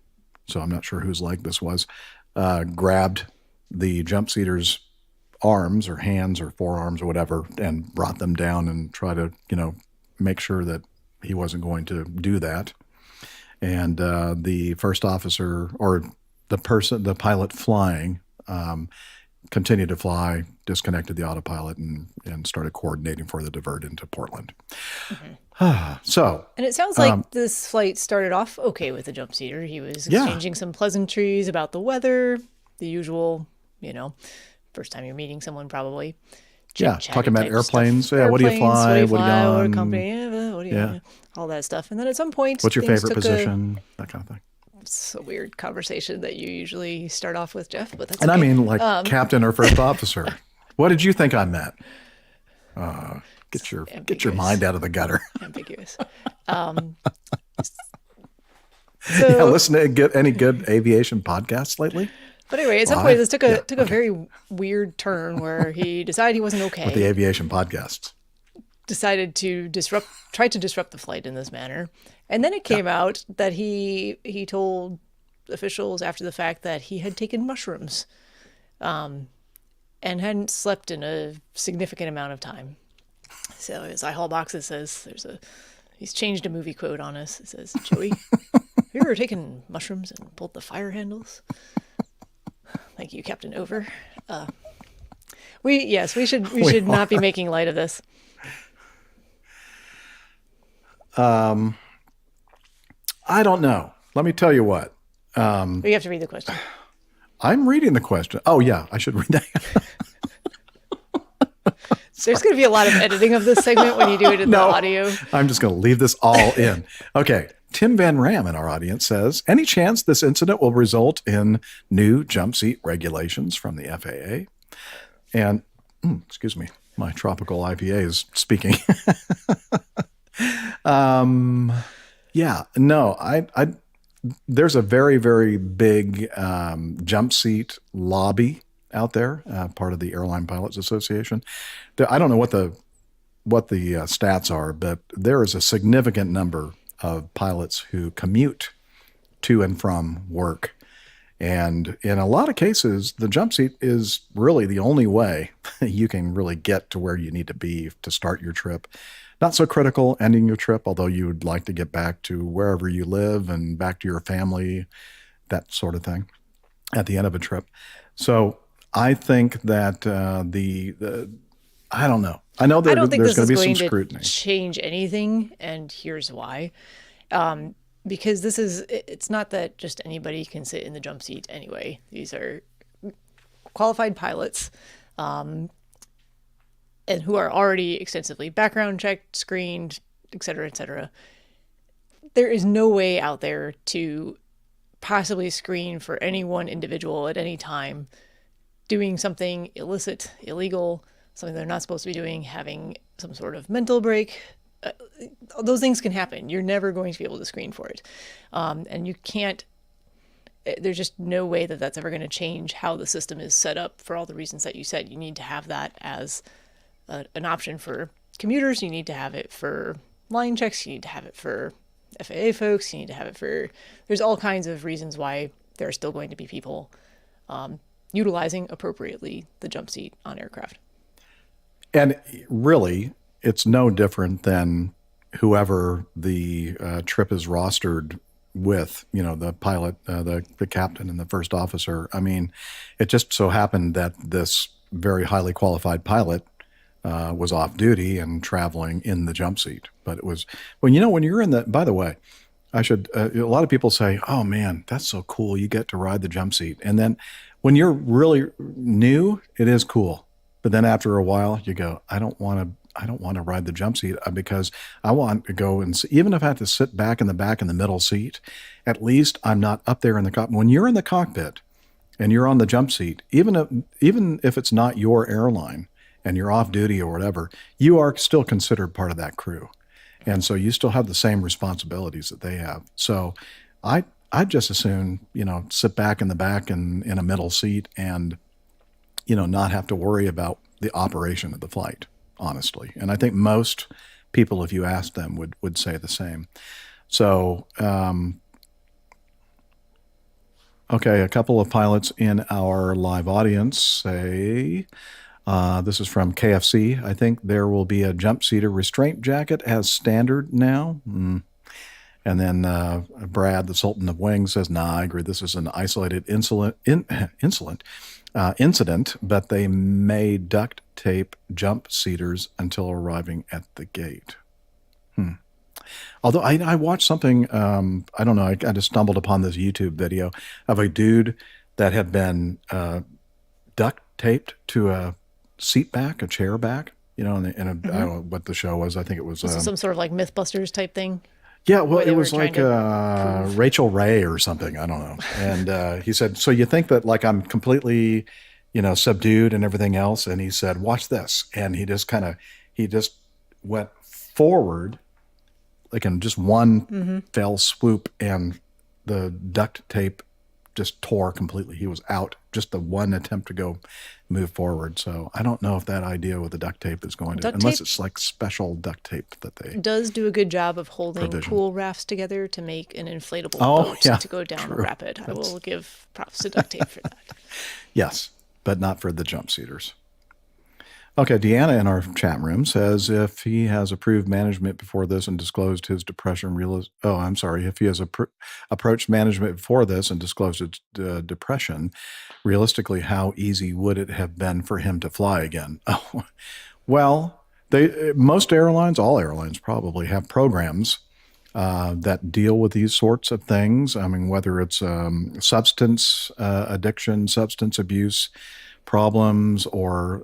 so I'm not sure whose leg this was, grabbed the jump seater's arms or hands or forearms or whatever and brought them down and try to, make sure that he wasn't going to do that. And the first officer or the pilot flying, continued to fly, disconnected the autopilot and started coordinating for the divert into Portland. Mm-hmm. And it sounds like this flight started off okay with the jump seater. He was exchanging some pleasantries about the weather, the usual, first time you're meeting someone probably. Talking about airplanes. Yeah, what do you fly? What do you on? What company? What do you all that stuff. And then at some point, what's your favorite position? That kind of thing. It's a weird conversation that you usually start off with, Jeff, but that's and okay. I mean captain or first officer. What did you think I meant? Get your mind out of the gutter. Ambiguous. Listen to any good aviation podcasts lately? But anyway, at some point, this took a very weird turn where he decided he wasn't okay. With the aviation podcasts. Decided to try to disrupt the flight in this manner. And then it came out that he told officials after the fact that he had taken mushrooms and hadn't slept in a significant amount of time. So his iHaul box, it says he's changed a movie quote on us. It says, "Joey, have you ever taken mushrooms and pulled the fire handles?" Thank you, Captain Over. We should not be making light of this. I don't know. Let me tell you what. You have to read the question. I'm reading the question. Oh yeah, I should read that. There's going to be a lot of editing of this segment when you do it in the audio. I'm just going to leave this all in. Okay. Tim Van Ram in our audience says, any chance this incident will result in new jump seat regulations from the FAA? And, excuse me, my tropical IPA is speaking. There's a very, very big jump seat lobby out there, part of the Airline Pilots Association. I don't know what the stats are, but there is a significant number of pilots who commute to and from work. And in a lot of cases, the jump seat is really the only way you can really get to where you need to be to start your trip. Not so critical ending your trip, although you would like to get back to wherever you live and back to your family, that sort of thing, at the end of a trip. So I think that I don't know. I know there's going to be some scrutiny. Change anything, and here's why. Because it's not that just anybody can sit in the jump seat anyway. These are qualified pilots, and who are already extensively background checked, screened, et cetera, et cetera. There is no way out there to possibly screen for any one individual at any time doing something illicit, illegal, something they're not supposed to be doing, having some sort of mental break. Those things can happen. You're never going to be able to screen for it. And you can't, there's just no way that that's ever going to change how the system is set up for all the reasons that you said. You need to have that as an option for commuters. You need to have it for line checks. You need to have it for FAA folks. You need to have it for, there's all kinds of reasons why there are still going to be people utilizing appropriately the jump seat on aircraft. And really, it's no different than whoever the trip is rostered with, the pilot, the captain and the first officer. I mean, it just so happened that this very highly qualified pilot was off duty and traveling in the jump seat. But it was, when you're in the, by the way, a lot of people say, oh man, that's so cool. You get to ride the jump seat. And then when you're really new, it is cool. But then after a while you go, I don't want to ride the jump seat because I want to go and see, even if I have to sit back in the middle seat, at least I'm not up there in the cockpit. When you're in the cockpit and you're on the jump seat, even if it's not your airline and you're off duty or whatever, you are still considered part of that crew. And so you still have the same responsibilities that they have. So I'd just as soon, sit back in the back and in a middle seat and, not have to worry about the operation of the flight, honestly. And I think most people, if you asked them, would say the same. So, okay, a couple of pilots in our live audience say, this is from KFC, I think there will be a jump seater restraint jacket as standard now. And then Brad, the Sultan of Wings, says, nah, I agree. This is an isolated incident, but they may duct tape jump seaters until arriving at the gate. Although I watched something, I don't know, I just stumbled upon this YouTube video of a dude that had been duct taped to a seat back, a chair back, I don't know what the show was. I think it was some sort of like Mythbusters type thing. Yeah, well, it was like Rachel Ray or something. I don't know. And he said, so you think that like I'm completely, subdued and everything else? And he said, watch this. And he just went forward, like in just one fell swoop, and the duct tape just tore completely. He was out, just the one attempt to move forward. So I don't know if that idea with the duct tape is going to, unless it's like special duct tape that they does do a good job of holding pool rafts together to make an inflatable boat to go down a rapid. I will give props to duct tape for that. Yes, but not for the jump seaters. Okay, Deanna in our chat room says if he has approved management before this and disclosed his depression, if he has approached management before this and disclosed his depression, realistically, how easy would it have been for him to fly again? Oh, well, most airlines, all airlines probably have programs that deal with these sorts of things. I mean, whether it's substance addiction, substance abuse problems or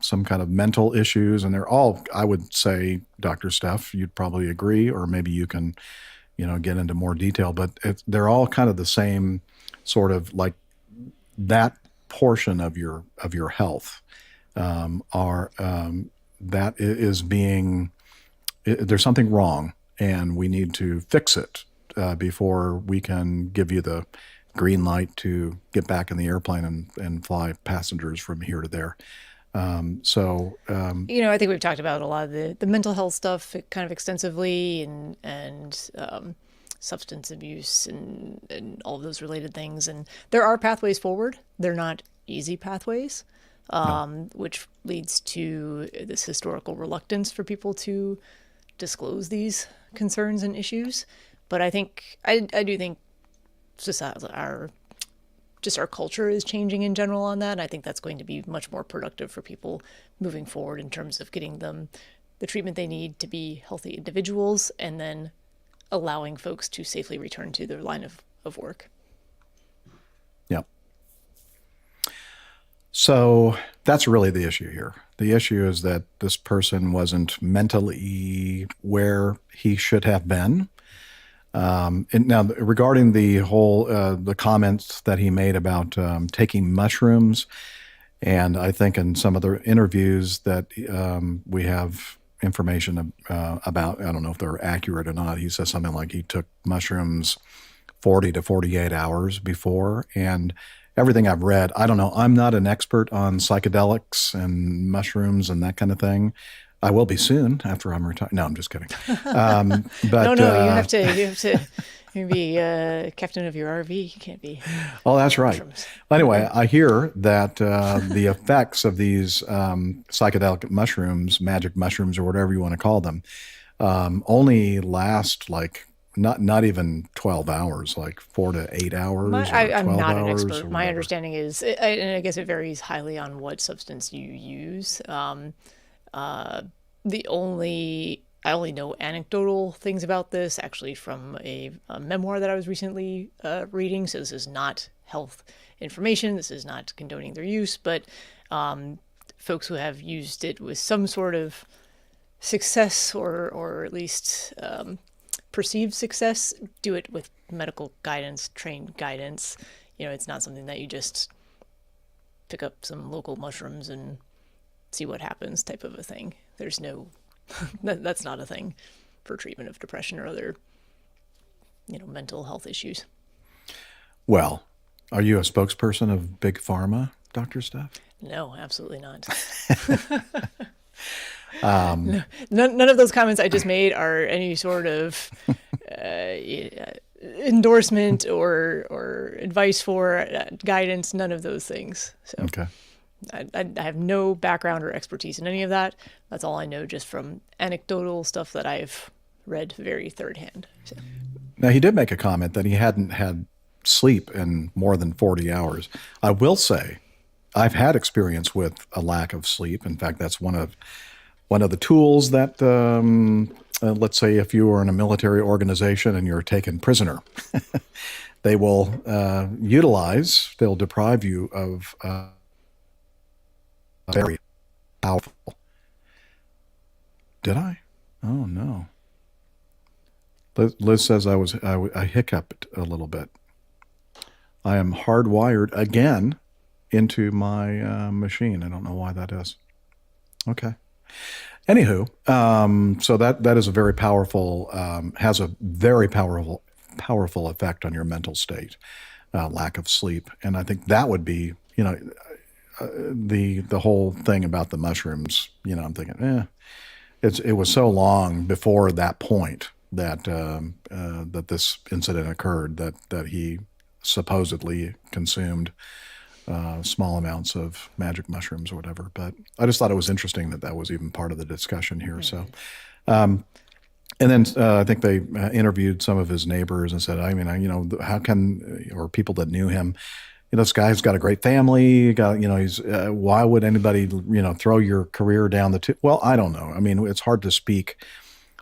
some kind of mental issues, and they're all, I would say, Dr. Steph, you'd probably agree, or maybe you can, get into more detail, but they're all kind of the same sort of like that portion of your health that is being, there's something wrong, and we need to fix it before we can give you the green light to get back in the airplane and fly passengers from here to there. I think we've talked about a lot of the mental health stuff kind of extensively, and substance abuse and all of those related things. And there are pathways forward. They're not easy pathways, which leads to this historical reluctance for people to disclose these concerns and issues. But I do think our culture is changing in general on that. And I think that's going to be much more productive for people moving forward in terms of getting them the treatment they need to be healthy individuals, and then allowing folks to safely return to their line of work. Yeah. So that's really the issue here. The issue is that this person wasn't mentally where he should have been. And now, regarding the whole the comments that he made about taking mushrooms, and I think in some other interviews that we have information about, I don't know if they're accurate or not. He says something like he took mushrooms 40 to 48 hours before, and everything I've read, I don't know. I'm not an expert on psychedelics and mushrooms and that kind of thing. I will be soon after I'm retired. No, I'm just kidding. But no, you have to be captain of your RV. You can't be. Oh, that's right. Anyway, I hear that the effects of these psychedelic mushrooms, magic mushrooms, or whatever you want to call them, only last like not even 12 hours, like 4 to 8 hours. I'm not an expert. My whatever. understanding is, and I guess it varies highly on what substance you use. I only know anecdotal things about this, actually, from a memoir that I was recently reading. So this is not health information. This is not condoning their use, but folks who have used it with some sort of success, or at least perceived success, do it with medical guidance, trained guidance. It's not something that you just pick up some local mushrooms and see what happens type of a thing. There's no, that's not a thing for treatment of depression or other, mental health issues. Well, are you a spokesperson of Big Pharma, Dr. Steph? No, absolutely not. None of those comments I just made are any sort of endorsement or advice for guidance, none of those things. So. Okay. I have no background or expertise in any of that. That's all I know, just from anecdotal stuff that I've read very third hand. So. Now, he did make a comment that he hadn't had sleep in more than 40 hours. I will say I've had experience with a lack of sleep. In fact, that's one of the tools that, let's say if you were in a military organization and you're taken prisoner, they will utilize, they'll deprive you of very powerful. Did I? Oh no. Liz says I hiccuped a little bit. I am hardwired again into my machine. I don't know why that is. Okay. Anywho, so that is a very powerful, has a very powerful effect on your mental state, lack of sleep, and I think that would be, the whole thing about the mushrooms. I'm thinking, it was so long before that point that that this incident occurred that he supposedly consumed small amounts of magic mushrooms or whatever. But I just thought it was interesting that was even part of the discussion here. So, and then I think they interviewed some of his neighbors and said, how can, or people that knew him, this guy's got a great family, he's, why would anybody, throw your career down the tube? Well, I don't know. I mean, it's hard to speak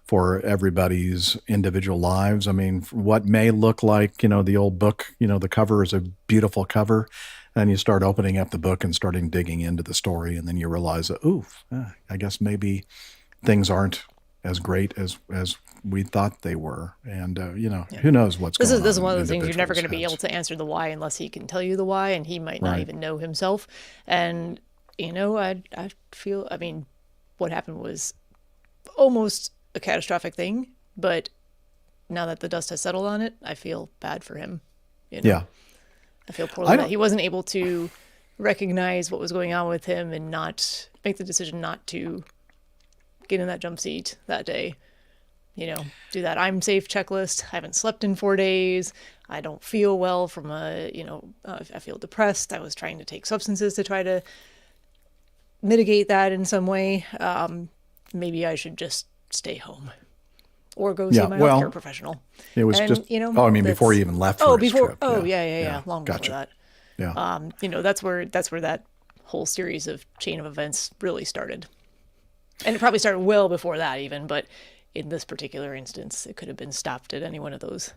for everybody's individual lives. I mean, what may look like, the old book, the cover is a beautiful cover. And you start opening up the book and starting digging into the story, and then you realize that, I guess maybe things aren't as great as we thought they were. And who knows what's This going on. is one of in those things you're never going to be individuals' able to answer the why unless he can tell you the why, and he might not Right. even know himself. And I feel, I mean, what happened was almost a catastrophic thing, but now that the dust has settled on it, I feel bad for him. Yeah. I feel poorly that he wasn't able to recognize what was going on with him and not make the decision not to get in that jump seat that day. Do that I'm safe checklist. I haven't slept in 4 days. I don't feel well from I feel depressed. I was trying to take substances to try to mitigate that in some way. Maybe I should just stay home or go see my healthcare professional. It was before he even left for his trip. Long Gotcha. before that. Yeah. That's where that whole series of chain of events really started. And it probably started well before that even, but in this particular instance, it could have been stopped at any one of those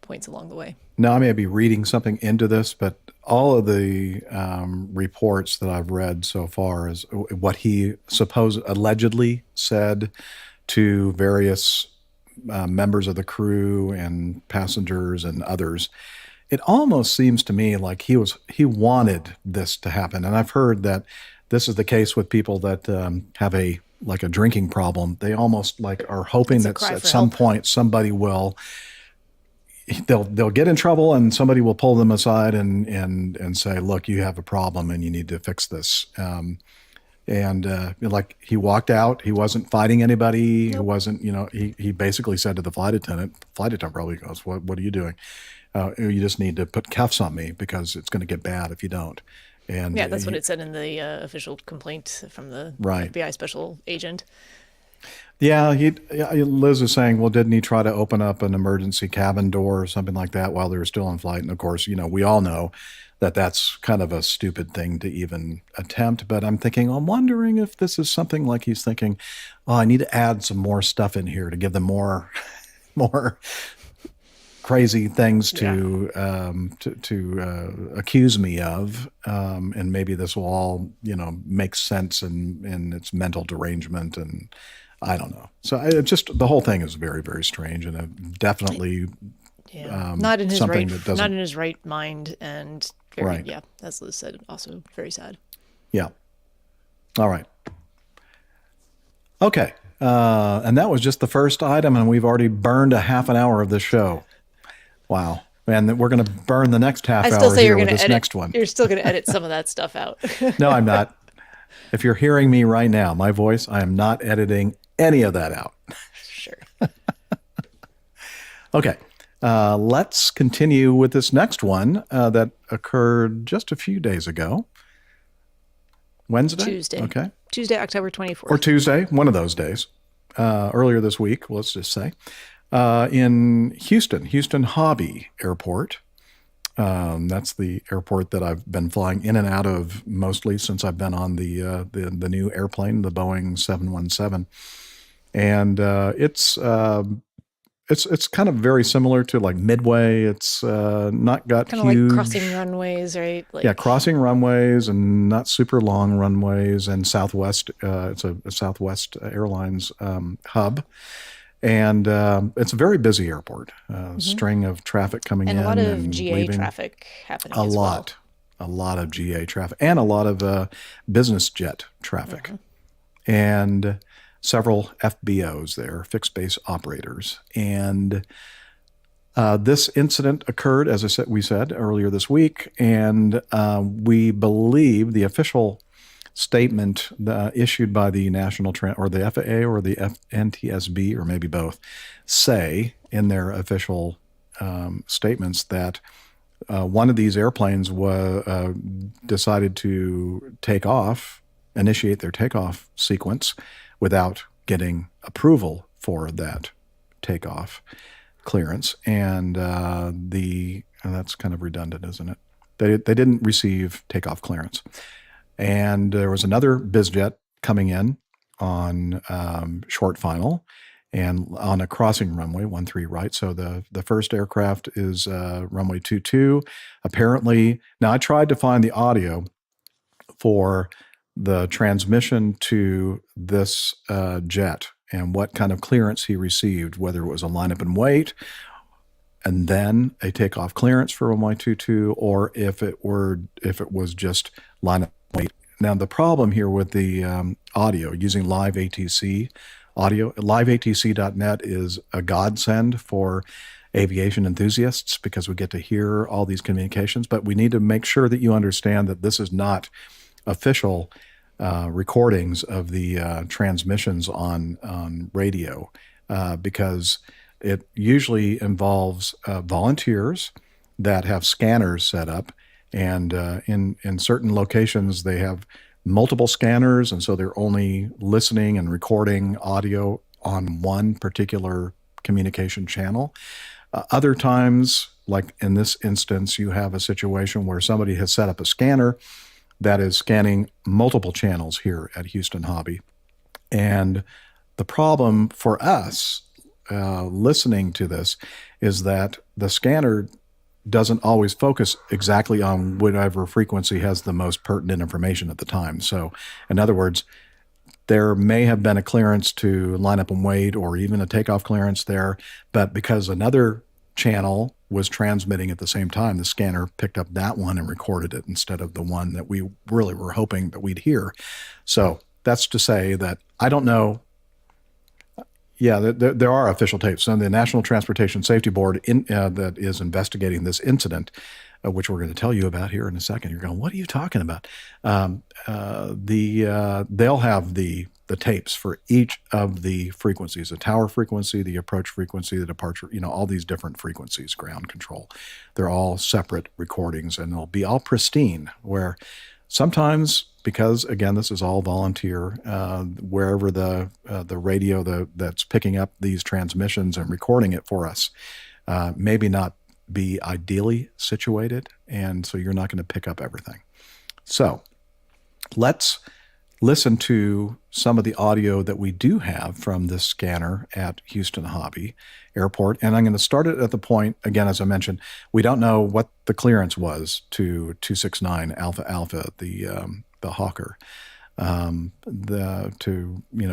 points along the way. Now, I may be reading something into this, but all of the reports that I've read so far is what he allegedly said to various members of the crew and passengers and others. It almost seems to me like he wanted this to happen. And I've heard that this is the case with people that have a drinking problem. They almost are hoping that at some point somebody they'll get in trouble and somebody will pull them aside and say, look, you have a problem and you need to fix this. He walked out, he wasn't fighting anybody. Nope. He wasn't, he basically said to the flight attendant probably goes, what are you doing? You just need to put cuffs on me because it's going to get bad if you don't. And that's what it said in the official complaint from the FBI special agent. Yeah, Liz is saying, well, didn't he try to open up an emergency cabin door or something like that while they were still in flight? And of course, we all know that that's kind of a stupid thing to even attempt. But I'm wondering if this is something like he's thinking, oh, I need to add some more stuff in here to give them more crazy things to accuse me of, and maybe this will all make sense in its mental derangement, and I don't know. So the whole thing is very, very strange, and definitely not in his right mind, and as Liz said, also very sad. Yeah. All right. Okay. And that was just the first item, and we've already burned a half an hour of the show. Wow. And we're going to burn the next half hour here with this next one. You're still going to edit some of that stuff out. No, I'm not. If you're hearing me right now, my voice, I am not editing any of that out. Sure. Okay. Let's continue with this next one that occurred just a few days ago. Wednesday? Tuesday. Okay. Tuesday, October 24th. Or Tuesday, one of those days. Earlier this week, let's just say. In Houston Hobby Airport. That's the airport that I've been flying in and out of mostly since I've been on the new airplane, the Boeing 717, and it's kind of very similar to like Midway. It's not got kind of huge like crossing runways, right? Crossing runways and not super long runways. And Southwest, it's a Southwest Airlines hub. And it's a very busy airport. String of traffic coming in. And a lot of and GA leaving. traffic happening A as lot. well. A lot of GA traffic. And a lot of business jet traffic. And several FBOs there, fixed base operators. And this incident occurred, as we said earlier this week. And we believe the official statement issued by the National or the FAA or the NTSB, or maybe both, say in their official statements that one of these airplanes decided to initiate their takeoff sequence without getting approval for that takeoff clearance, and that's kind of redundant, isn't it? They didn't receive takeoff clearance. And there was another BizJet coming in on short final, and on a crossing runway, 13 right. So the first aircraft is runway 22. Apparently, now I tried to find the audio for the transmission to this jet and what kind of clearance he received, whether it was a lineup and wait and then a takeoff clearance for runway 22, or if it was just lineup and wait. Now the problem here with the audio using live ATC audio, liveatc.net is a godsend for aviation enthusiasts because we get to hear all these communications, but we need to make sure that you understand that this is not official recordings of the transmissions on radio because it usually involves volunteers that have scanners set up, and in certain locations they have multiple scanners, and so they're only listening and recording audio on one particular communication channel. Other times, like in this instance, you have a situation where somebody has set up a scanner that is scanning multiple channels here at Houston Hobby. And the problem for us listening to this is that the scanner doesn't always focus exactly on whatever frequency has the most pertinent information at the time. So, in other words, there may have been a clearance to line up and wait or even a takeoff clearance there, but because another channel was transmitting at the same time, the scanner picked up that one and recorded it instead of the one that we really were hoping that we'd hear. So that's to say that I don't know. Yeah, there are official tapes. So the National Transportation Safety Board that is investigating this incident, which we're going to tell you about here in a second. You're going, what are you talking about? They'll have the tapes for each of the frequencies: the tower frequency, the approach frequency, the departure. All these different frequencies, ground control. They're all separate recordings, and they'll be all pristine. Where sometimes, because again, this is all volunteer, wherever the radio that's picking up these transmissions and recording it for us, maybe not be ideally situated, and so you're not going to pick up everything. So let's listen to some of the audio that we do have from this scanner at Houston Hobby Airport. And I'm going to start it at the point, again, as I mentioned, we don't know what the clearance was to 269 Alpha Alpha, the Hawker,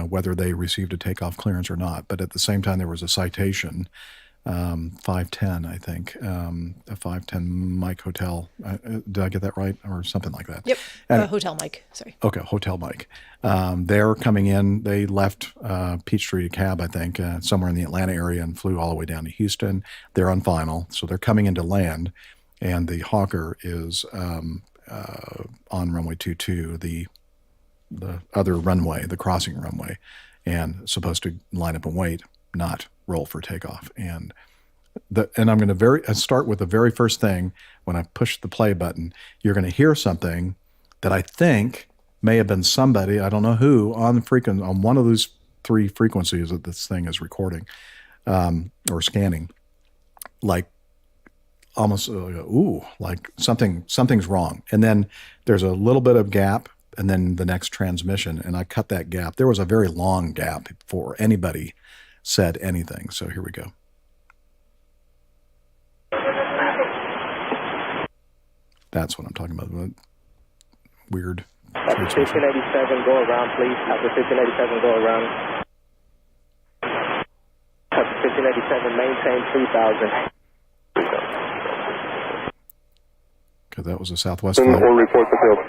whether they received a takeoff clearance or not. But at the same time, there was a citation, 510, I think, a 510 Mike Hotel. Did I get that right? Or something like that. Yep. Hotel Mike. Sorry. Okay. Hotel Mike. They're coming in. They left Peachtree cab, I think, somewhere in the Atlanta area and flew all the way down to Houston. They're on final. So they're coming into land, and the Hawker is on runway 22, the other runway, the crossing runway, and supposed to line up and wait, not roll for takeoff. And I'm going to start with the very first thing. When I push the play button, you're going to hear something that I think may have been somebody, I don't know who, on one of those three frequencies that this thing is recording or scanning, like almost like something's wrong. And then there's a little bit of gap, and then the next transmission, and I cut that gap. There was a very long gap before anybody said anything. So here we go. That's what I'm talking about. Weird. After 1587, go around, please. After 1587, go around. After 1587, maintain 3000. Okay, that was a Southwest flight. Report the field.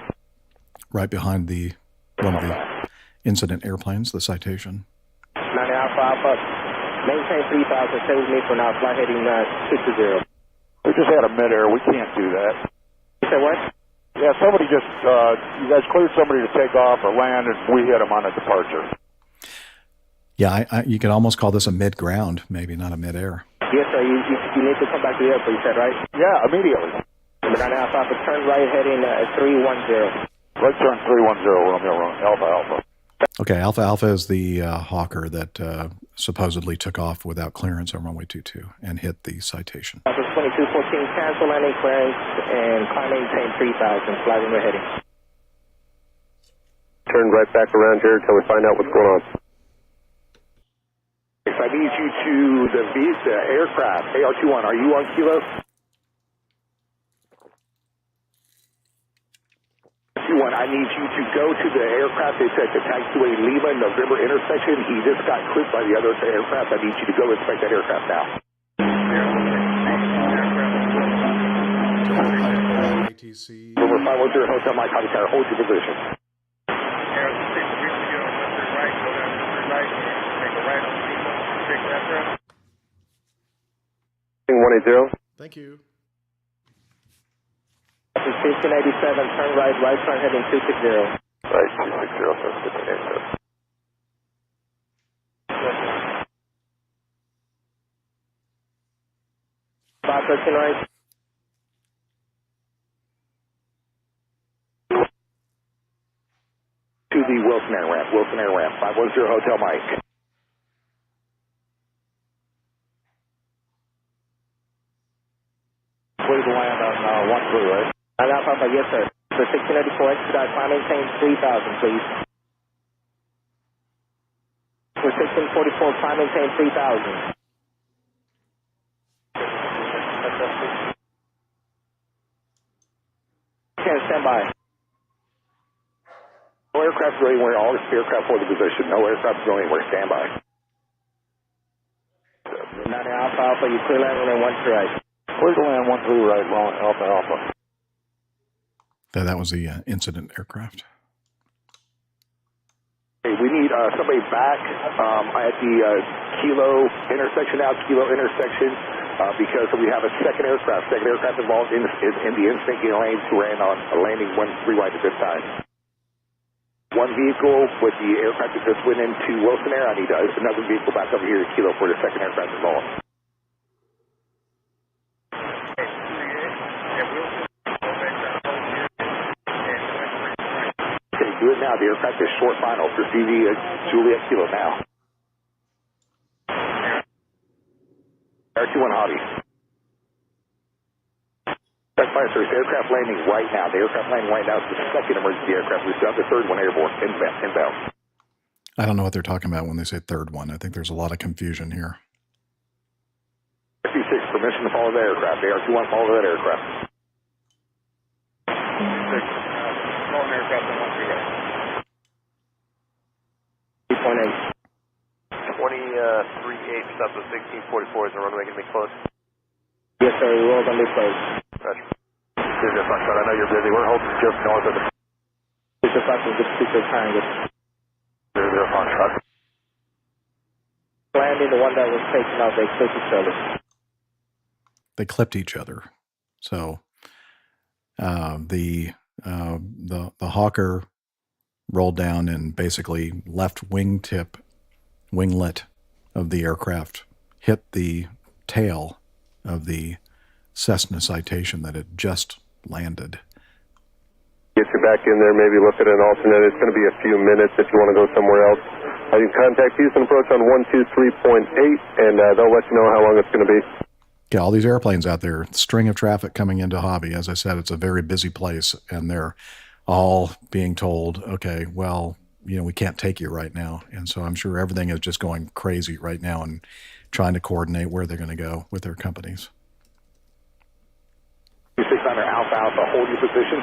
Right behind one of the incident airplanes, the citation. 90 Alpha Alpha, maintain 3000, stay with me for now, fly heading 6-0. We just had a midair. We can't do that. You said what? Yeah, somebody just, you guys cleared somebody to take off or land, and we hit them on a departure. Yeah, you could almost call this a mid-ground, maybe not a mid-air. Yes, sir. You need to come back to the airport, you said, right? Yeah, immediately. 90 Alpha Alpha, turn right heading 310. Right turn 310, Romeo Alpha Alpha. Okay, Alpha Alpha is the Hawker that supposedly took off without clearance on runway 22 and hit the citation. Alpha 2214, cancel landing clearance and climb maintain 3000, fly when we're heading. Turn right back around here until we find out what's going on. I need you to the aircraft, AR-21, are you on kilo? 21, I need you to go to the aircraft. It's at the taxiway Lima November intersection. He just got clipped by the other aircraft. I need you to go inspect that aircraft now. ATC. Over 510 Hotel Mike, copy tower, hold your position. 180. Thank you. 1587, turn right turn heading 260. Right, 260, so 1587. Five 13 right. To the Wilson Air Ramp, 510 Hotel Mike. Clear the land on 1 blue, right? Alpha, yes sir. So 1684 expedite, climb maintain 3000 please. For 1644, climb maintain 3000. Okay, stand by. No aircraft going anywhere, all aircraft for the position. No aircraft going anywhere, stand by. 90 Alpha, you clear land runway 13 right. Clear the land 13 right, Alpha. That was the incident aircraft. Hey, we need somebody back at the Kilo intersection because we have a second aircraft involved in the incident getting lanes who ran on a landing 13 right at this time. One vehicle with the aircraft that just went into Wilson Air, I need another vehicle back over here to Kilo for the second aircraft involved. Do it now. The aircraft is short final. Proceed to Juliet Kilo now. R21 Hobby. That's fire service. Aircraft landing right now. The aircraft landing right now is the second emergency aircraft. We still have the third one airborne. Inbound. I don't know what they're talking about when they say third one. I think there's a lot of confusion here. 56, permission to follow the aircraft. AR-21, follow that aircraft. 8.8. 23H, stop at 1644. Is the runway going to be closed? Yes, sir. We're all going to be closed. Roger. I know you're busy. We're holding just north of the... It's just like the particular triangle. 00 Foxtrot. Landing, the one that was taken out, they clipped each other. They clipped each other. So the Hawker rolled down and basically left winglet of the aircraft hit the tail of the Cessna Citation that had just landed. Get you back in there, maybe look at an alternate. It's going to be a few minutes if you want to go somewhere else. You can contact Houston Approach on 123.8 and they'll let you know how long it's going to be. Yeah, all these airplanes out there, string of traffic coming into Hobby. As I said, it's a very busy place, and they're all being told, okay, well, we can't take you right now. And so I'm sure everything is just going crazy right now and trying to coordinate where they're going to go with their companies. 600 Alpha, hold your position.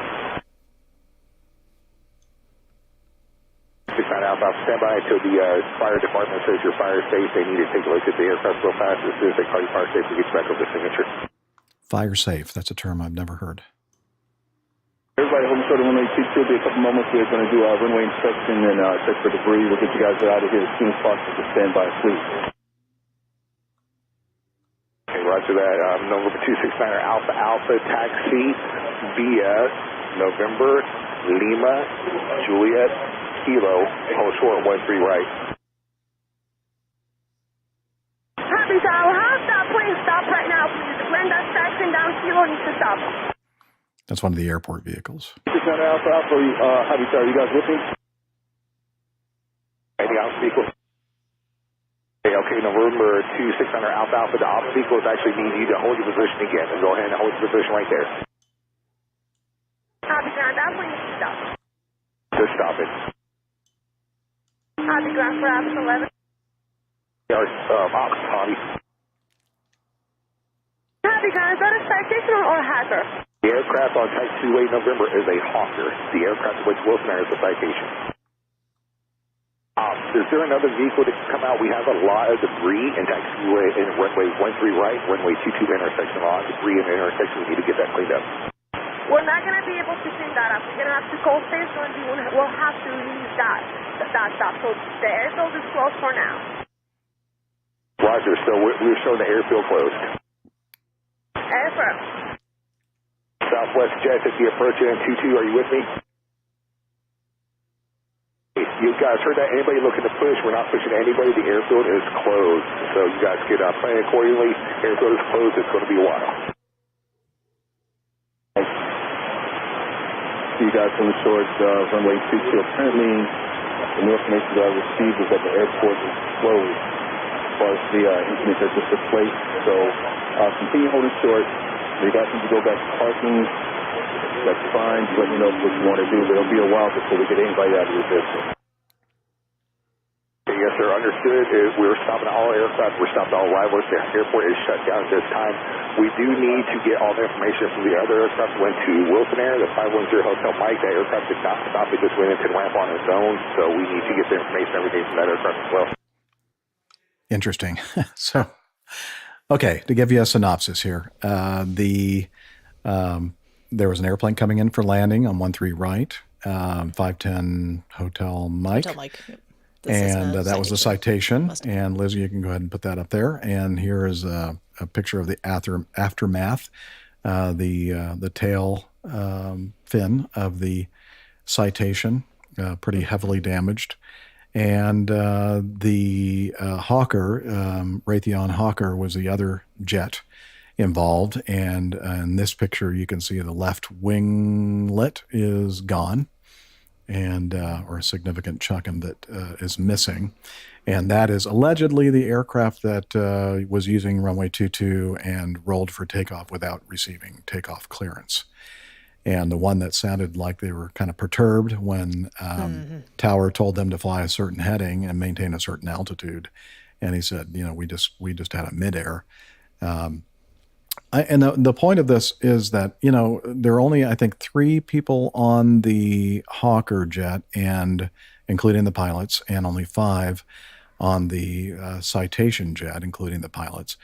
600 Alpha, stand by until the fire department says your fire is safe. They need to take a look at the aircraft real fast. As soon as they call you fire safe, we get you back over the signature. Fire safe, that's a term I've never heard. Everybody, home short of runway 22. It'll be a couple moments. We're going to do our runway inspection and check for debris. We'll get you guys out of here as soon as possible. Just stand by, please. Okay, roger that. Number 269 Alpha taxi via November, Lima, Juliet, Kilo, hold short 13 right. Happy Tower, stop, please stop right now, please. Land us taxiing down Kilo needs to stop. That's one of the airport vehicles. 600 Alpha, Happy Tower, you guys with me? Any Alpha vehicle? Okay, November 2600 Alpha, the Alpha vehicles actually need you to hold your position again. And go ahead and hold your position right there. Happy Tower, that please stop. Just stop it. Happy Ground for Alpha 11. Ox, Tommy. Copy, guys. Is that a citation or a hacker? The aircraft on Type 28 November is a Hawker. The aircraft which Wilson Air is a citation. Is there another vehicle that can come out? We have a lot of debris in taxiway in runway 13 right, runway 22 intersection. A lot of debris in the intersection. We need to get that cleaned up. We're not going to be able to clean that up. We're going to have to call station and we'll have to leave that stop. So the airfield is closed for now. Roger. So we're showing the airfield closed. Airfield. Southwest Jet 50 approaching 22. Are you with me? You guys heard that? Anybody looking to push? We're not pushing anybody. The airfield is closed. So you guys get plan accordingly. Airfield is closed. It's going to be a while. You guys from the short runway 22. Apparently, the new information that I received is that the airport is closed as far as the incident that just took place. So continue holding short. You guys need to go back to parking. That's fine. Just let me know what you want to do. But it'll be a while before we get anybody out of your business. Yes, sir. Understood. We're stopping all aircraft. We're stopping all arrivals. The airport is shut down at this time. We do need to get all the information from the other aircraft. Went to Wilson Air, the 510 Hotel Mike. That aircraft did not stop. It just went into ramp on its own. So we need to get the information, everything from that aircraft as well. Interesting. So, okay, to give you a synopsis here, there was an airplane coming in for landing on 13 right, 510 Hotel Mike. Hotel Mike. Yep. And that was the citation. And Liz, you can go ahead and put that up there. And here is a picture of the aftermath, the tail fin of the citation, pretty heavily damaged. And the Hawker, Raytheon Hawker, was the other jet involved. And in this picture, you can see the left winglet is gone, and or a significant chunk of that is missing. And that is allegedly the aircraft that was using runway 22 and rolled for takeoff without receiving takeoff clearance. And the one that sounded like they were kind of perturbed when Tower told them to fly a certain heading and maintain a certain altitude. And he said, we just had a midair. And the point of this is that, there are only, I think, 3 people on the Hawker jet, and including the pilots, and only 5 on the Citation jet, including the pilots.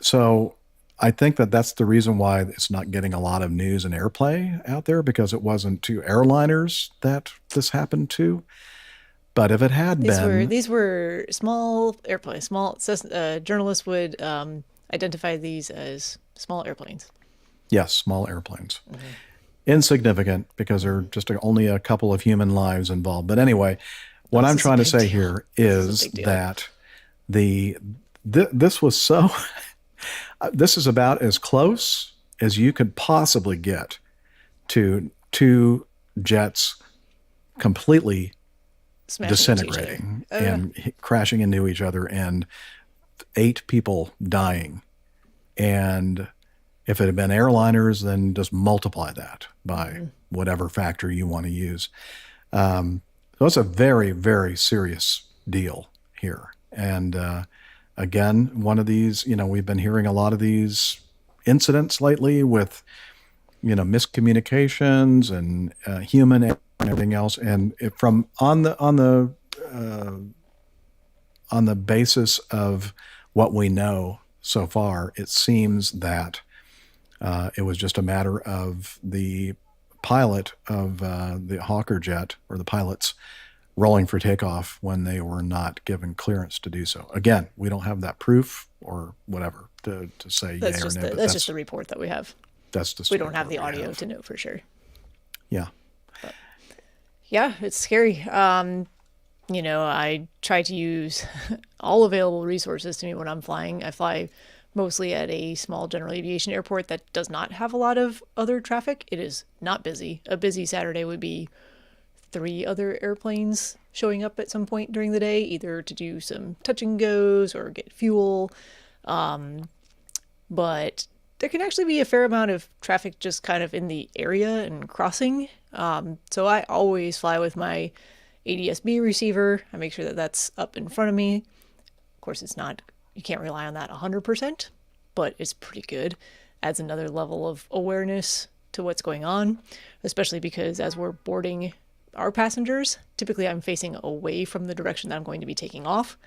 So I think that's the reason why it's not getting a lot of news and airplay out there, because it wasn't 2 airliners that this happened to. But if it had these were small airplanes. Journalists would identify these as small airplanes. Yes, small airplanes. Mm-hmm. Insignificant, because there are just only a couple of human lives involved. But anyway, what I'm trying to say here is that this was so... this is about as close as you could possibly get to 2 jets completely disintegrating and crashing into each other, and 8 people dying. And if it had been airliners, then just multiply that by whatever factor you want to use. So it's a very, very serious deal here. And again, one of these, we've been hearing a lot of these incidents lately with, miscommunications and human and everything else. And from on the basis of what we know so far, it seems that it was just a matter of the pilot of the Hawker jet, or the pilots, rolling for takeoff when they were not given clearance to do so. Again, we don't have that proof or whatever to say yay or nay. That's just the report that we have. That's just we don't have the audio to know for sure. Yeah. But, yeah, it's scary. I try to use all available resources to me when I'm flying. I fly mostly at a small general aviation airport that does not have a lot of other traffic. It is not busy. A busy Saturday would be 3 other airplanes showing up at some point during the day, either to do some touch and goes or get fuel. But there can actually be a fair amount of traffic just kind of in the area and crossing. So I always fly with my ADS-B receiver. I make sure that that's up in front of me. Of course, you can't rely on that 100%, but it's pretty good. Adds another level of awareness to what's going on, especially because as we're boarding our passengers, typically I'm facing away from the direction that I'm going to be taking off,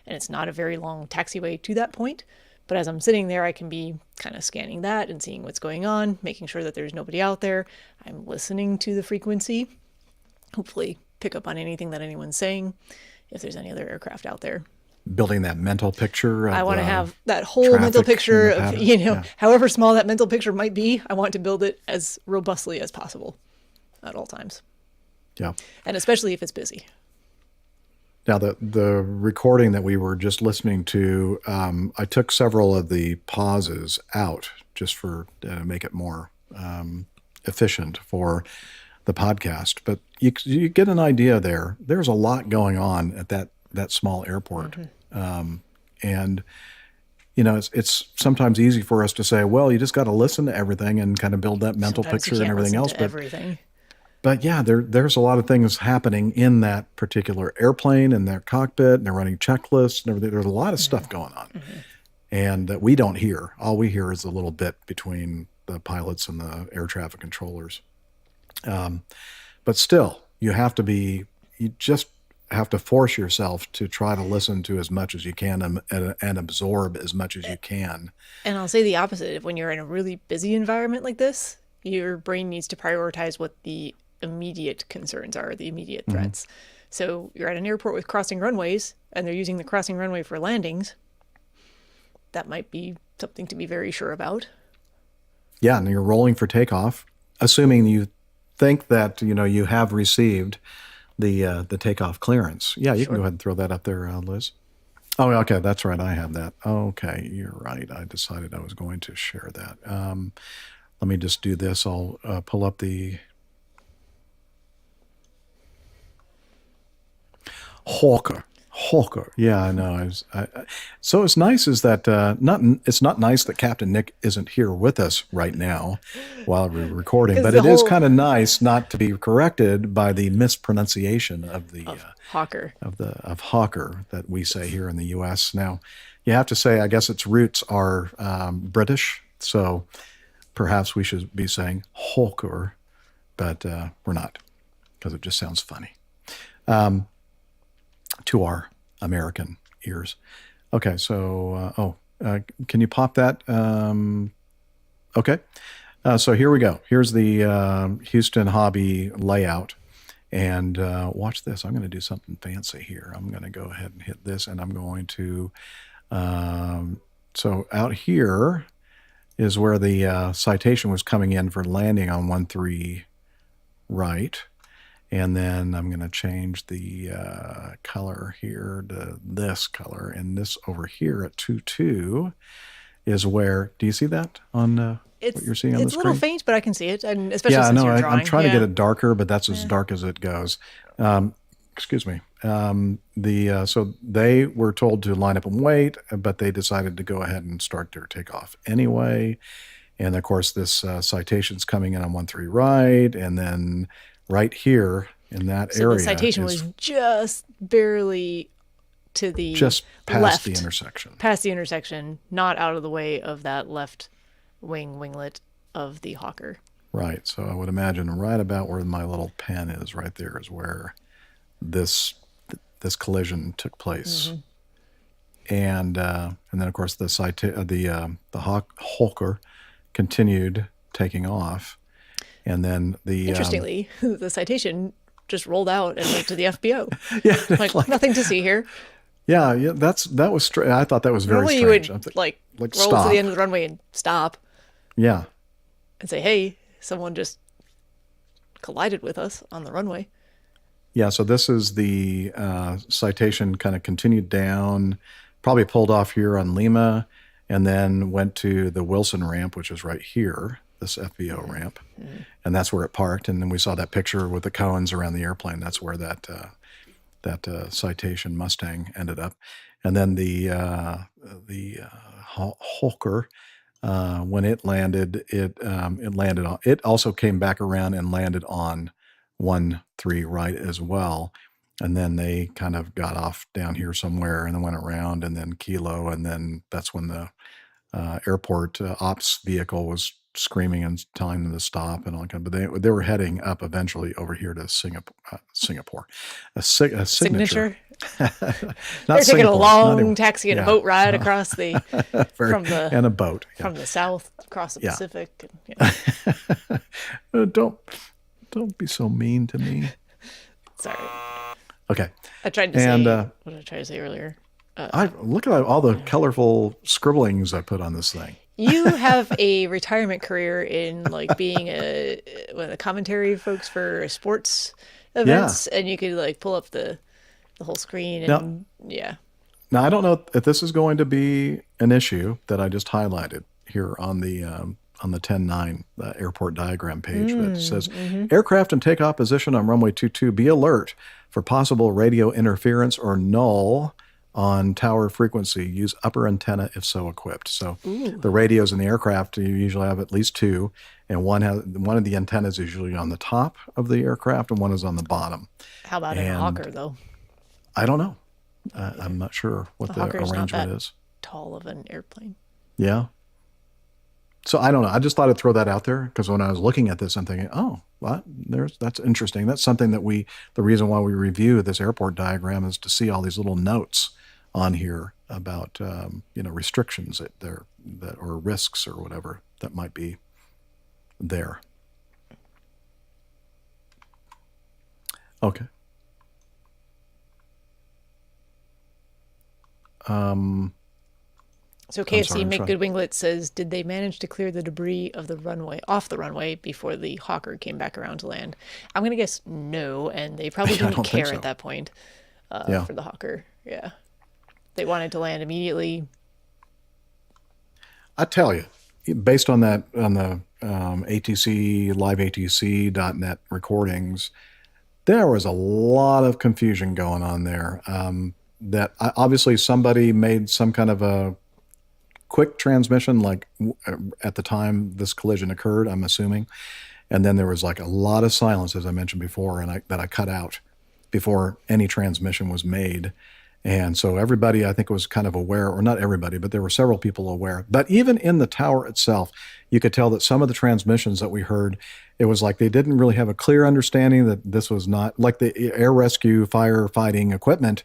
and it's not a very long taxiway to that point. But as I'm sitting there, I can be kind of scanning that and seeing what's going on, making sure that there's nobody out there. I'm listening to the frequency, hopefully pick up on anything that anyone's saying, if there's any other aircraft out there. Building that mental picture. I want to have that whole mental picture of, however small that mental picture might be, I want to build it as robustly as possible at all times. Yeah. And especially if it's busy. Now, the recording that we were just listening to, I took several of the pauses out just for make it more efficient for the podcast. But you get an idea there. There's a lot going on at that small airport. And, it's sometimes easy for us to say, well, you just got to listen to everything and kind of build that mental picture and everything else. But yeah, there's a lot of things happening in that particular airplane and their cockpit, and they're running checklists and everything. There's a lot of stuff going on, and that we don't hear. All we hear is a little bit between the pilots and the air traffic controllers. But still, you just have to force yourself to try to listen to as much as you can and absorb as much as you can. And I'll say the opposite. When you're in a really busy environment like this, your brain needs to prioritize what the immediate concerns are, the immediate threats. So you're at an airport with crossing runways and they're using the crossing runway for landings. That might be something to be very sure about. Yeah, and you're rolling for takeoff, assuming you think that you have received the takeoff clearance. Yeah, you can go ahead and throw that up there, Liz. Oh, okay, that's right. I have that. Okay, you're right. I decided I was going to share that. Let me just do this. I'll pull up the Hawker. Yeah, I know. So it's nice is that it's not nice that Captain Nick isn't here with us right now while we're recording, but it is kind of nice not to be corrected by the mispronunciation of the Hawker of Hawker that we say here in the U.S. Now, you have to say, I guess its roots are British, so perhaps we should be saying Hawker, but we're not, because it just sounds funny to our American ears. Okay, so, can you pop that? Okay, so here we go. Here's the Houston Hobby layout. And watch this. I'm going to do something fancy here. I'm going to go ahead and hit this, and I'm going to, so out here is where the citation was coming in for landing on 13 right. And then I'm going to change the color here to this color. And this over here at 22 is where, do you see that on what you're seeing on the screen? It's a little faint, but I can see it. And especially since you're drawing. I'm trying to get it darker, but that's as dark as it goes. Excuse me. So they were told to line up and wait, but they decided to go ahead and start their takeoff anyway. And of course, this citation's coming in on 13 right, and then right here in that area. So the citation was just barely to the just past left, the intersection. Past the intersection, not out of the way of that left winglet of the Hawker. Right. So I would imagine right about where my little pen is, right there is where this collision took place. And then of course the Hawker continued taking off. And then interestingly, the citation just rolled out and went to the FBO. Yeah, like nothing to see here. Yeah, that was strange. I thought that was very Normally strange. You would like roll stop to the end of the runway and stop. Yeah. And say, hey, someone just collided with us on the runway. Yeah, so this is the citation kind of continued down, probably pulled off here on Lima, and then went to the Wilson ramp, which is right here, this FBO ramp. And that's where it parked. And then we saw that picture with the cones around the airplane. That's where that citation Mustang ended up. And then the Hawker, when it landed, it also came back around and landed on 13 right as well. And then they kind of got off down here somewhere and then went around and then Kilo. And then that's when the airport ops vehicle was screaming and telling them to stop and all that. But they were heading up eventually over here to Singapore. A signature. They're taking a long taxi and a boat ride across the and a boat from the south across the Pacific. Don't be so mean to me. Sorry. Okay. I tried to say what did I try to say earlier? I look at all the colorful scribblings I put on this thing. You have a retirement career in like being one of the commentary folks for sports events, and you could like pull up the whole screen and Now I don't know if this is going to be an issue that I just highlighted here on the 10-9 airport diagram page that says aircraft in takeoff position on runway 22. Be alert for possible radio interference or null on tower frequency. Use upper antenna if so equipped. So the radios in the aircraft, you usually have at least two, and one of the antennas is usually on the top of the aircraft and one is on the bottom. How about in a Hawker though? I don't know. I'm not sure what the arrangement not that is. Tall of an airplane. Yeah. So I don't know. I just thought I'd throw that out there because when I was looking at this, I'm thinking, oh, well, that's interesting. That's something that the reason why we review this airport diagram is to see all these little notes on here about, restrictions that or risks or whatever that might be there. Okay. So KFC Make Good Winglet says, did they manage to clear the debris of the runway off the runway before the Hawker came back around to land? I'm going to guess no, and they probably didn't care at that point for the Hawker. Yeah. They wanted to land immediately. I tell you, based on that, on the ATC, liveatc.net recordings, there was a lot of confusion going on there. That obviously somebody made some kind of a quick transmission, like at the time this collision occurred, I'm assuming. And then there was like a lot of silence, as I mentioned before, and that I cut out before any transmission was made. And so everybody, I think, was kind of aware, or not everybody, but there were several people aware. But even in the tower itself, you could tell that some of the transmissions that we heard, it was like they didn't really have a clear understanding that this was not, like the air rescue firefighting equipment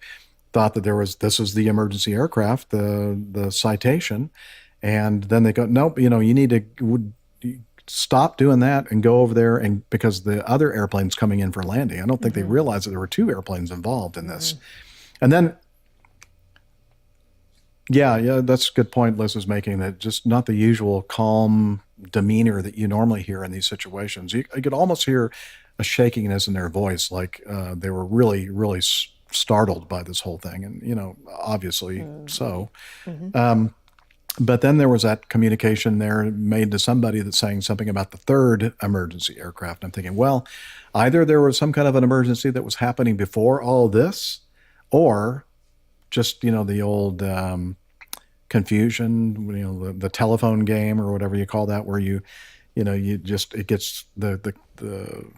thought that this was the emergency aircraft, the citation. And then they go, nope, you need to stop doing that and go over there, and because the other airplane's coming in for landing. I don't think they realized that there were two airplanes involved in this. And then, yeah, that's a good point Liz was making, that just not the usual calm demeanor that you normally hear in these situations. You could almost hear a shakiness in their voice, like they were really, really startled by this whole thing. And, obviously so. But then there was that communication there made to somebody that's saying something about the third emergency aircraft. I'm thinking, well, either there was some kind of an emergency that was happening before all this, or just, the old confusion, the telephone game or whatever you call that, where it gets the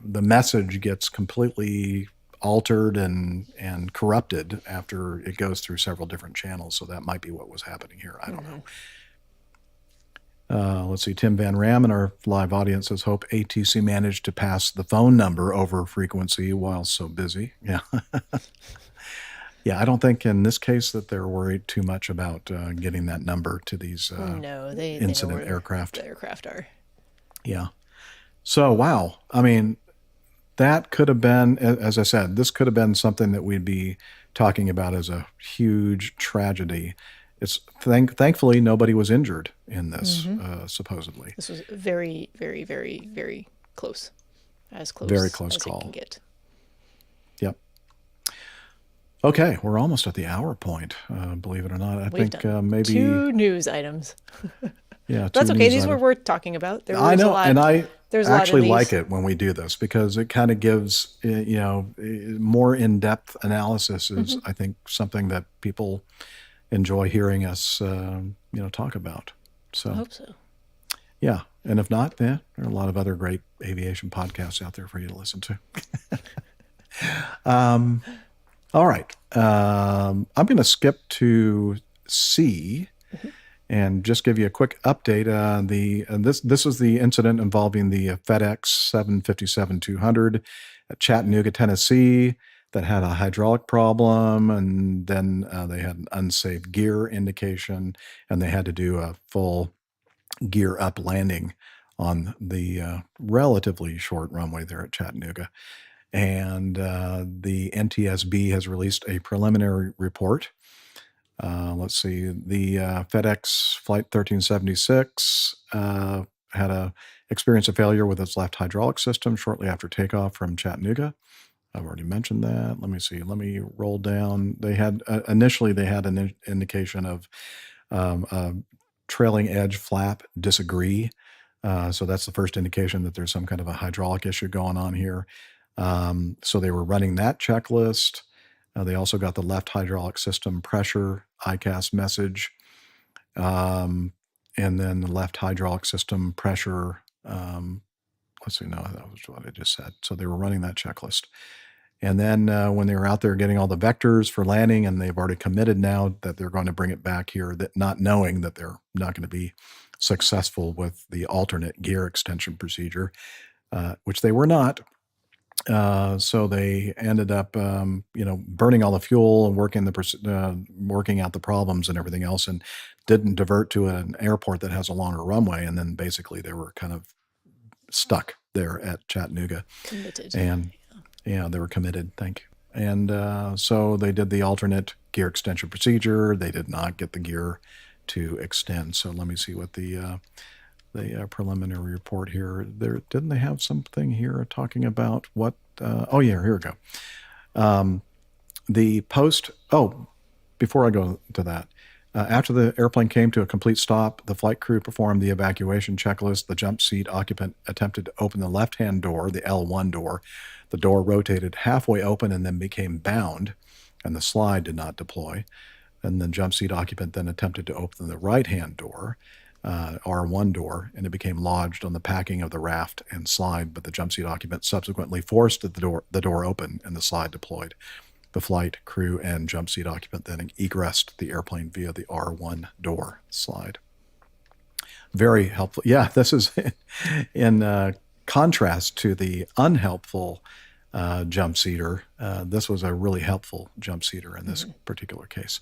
message gets completely altered and corrupted after it goes through several different channels. So that might be what was happening here. I don't know. Let's see. Tim Van Ram in our live audience says, hope ATC managed to pass the phone number over frequency while so busy. Yeah. Yeah, I don't think in this case that they're worried too much about getting that number to these incident aircraft. The aircraft are. Yeah. So, wow. I mean, that could have been, as I said, this could have been something that we'd be talking about as a huge tragedy. It's thankfully nobody was injured in this, supposedly. This was very, very, very, very close. As close very close as call. It can get. Yep. Okay, we're almost at the hour point, believe it or not. I think maybe 2 news items. Yeah, that's okay. These were worth talking about. I know, and I actually like it when we do this because it kind of gives, more in-depth analysis is, I think, something that people enjoy hearing us, talk about. So I hope so. Yeah, and if not, there are a lot of other great aviation podcasts out there for you to listen to. All right. I'm going to skip to C and just give you a quick update. This was the incident involving the FedEx 757-200 at Chattanooga, Tennessee, that had a hydraulic problem, and then they had an unsafe gear indication, and they had to do a full gear up landing on the relatively short runway there at Chattanooga. And the NTSB has released a preliminary report. Let's see, the FedEx Flight 1376 had experienced a failure with its left hydraulic system shortly after takeoff from Chattanooga. I've already mentioned that. Let me see. Let me roll down. They had initially they had an indication of a trailing edge flap disagree. So that's the first indication that there's some kind of a hydraulic issue going on here. So they were running that checklist. They also got the left hydraulic system pressure ICAS message, and then the left hydraulic system pressure. Let's see, no, that was what I just said. So they were running that checklist. And then when they were out there getting all the vectors for landing, and they've already committed now that they're going to bring it back here, that not knowing that they're not going to be successful with the alternate gear extension procedure, which they were not. So they ended up, burning all the fuel and working out the problems and everything else, and didn't divert to an airport that has a longer runway. And then basically they were kind of stuck there at Chattanooga. Committed. And yeah, they were committed. Thank you. And so they did the alternate gear extension procedure. They did not get the gear to extend. So let me see what the preliminary report here. Didn't they have something here talking about what? Oh yeah, here we go. The post. Oh, before I go to that, after the airplane came to a complete stop, the flight crew performed the evacuation checklist. The jump seat occupant attempted to open the left-hand door, the L1 door. The door rotated halfway open and then became bound, and the slide did not deploy. And the jump seat occupant then attempted to open the right-hand door, R1 door, and it became lodged on the packing of the raft and slide, but the jump seat occupant subsequently forced the door open and the slide deployed. The flight crew and jump seat occupant then egressed the airplane via the R1 door slide. Very helpful. Yeah, this is in contrast to the unhelpful jump seater. This was a really helpful jump seater in this particular case.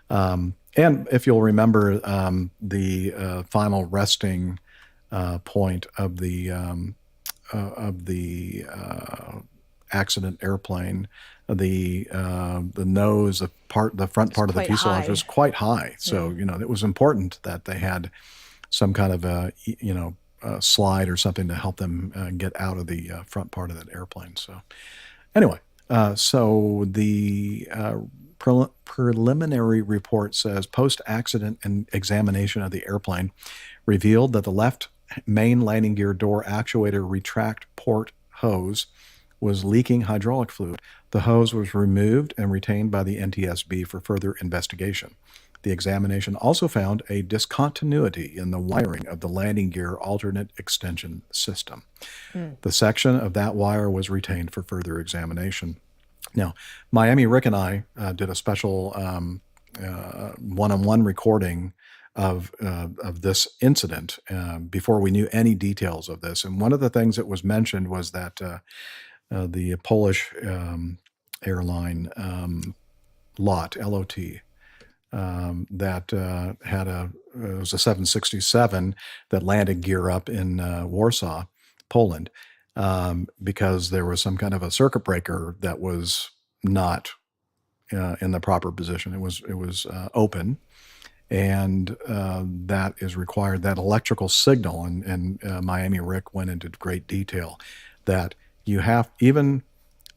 And if you'll remember, the final resting point of the accident airplane, the nose, the front part of the fuselage was quite high. So it was important that they had some kind of a slide or something to help them get out of the front part of that airplane. So anyway, so the preliminary report says post-accident and examination of the airplane revealed that the left main landing gear door actuator retract port hose was leaking hydraulic fluid. The hose was removed and retained by the NTSB for further investigation. The examination also found a discontinuity in the wiring of the landing gear alternate extension system. The section of that wire was retained for further examination. Now, Miami Rick and I did a special one-on-one recording of this incident before we knew any details of this. And one of the things that was mentioned was that the Polish airline LOT, L-O-T, that had it was a 767 that landed gear up in Warsaw, Poland, because there was some kind of a circuit breaker that was not in the proper position. It was open, and that is required. That electrical signal, and Miami Rick went into great detail that you have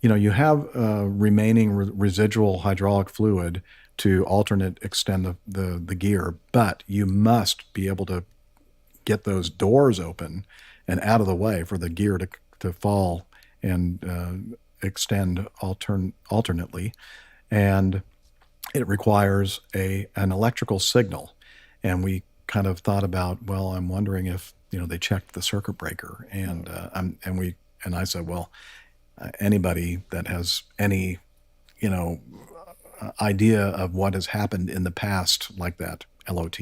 remaining residual hydraulic fluid to alternate extend the gear, but you must be able to get those doors open and out of the way for the gear to fall and extend alternately. And it requires an electrical signal. And we kind of thought about, well, I'm wondering if they checked the circuit breaker, and I said, well, anybody that has any idea of what has happened in the past, like that LOT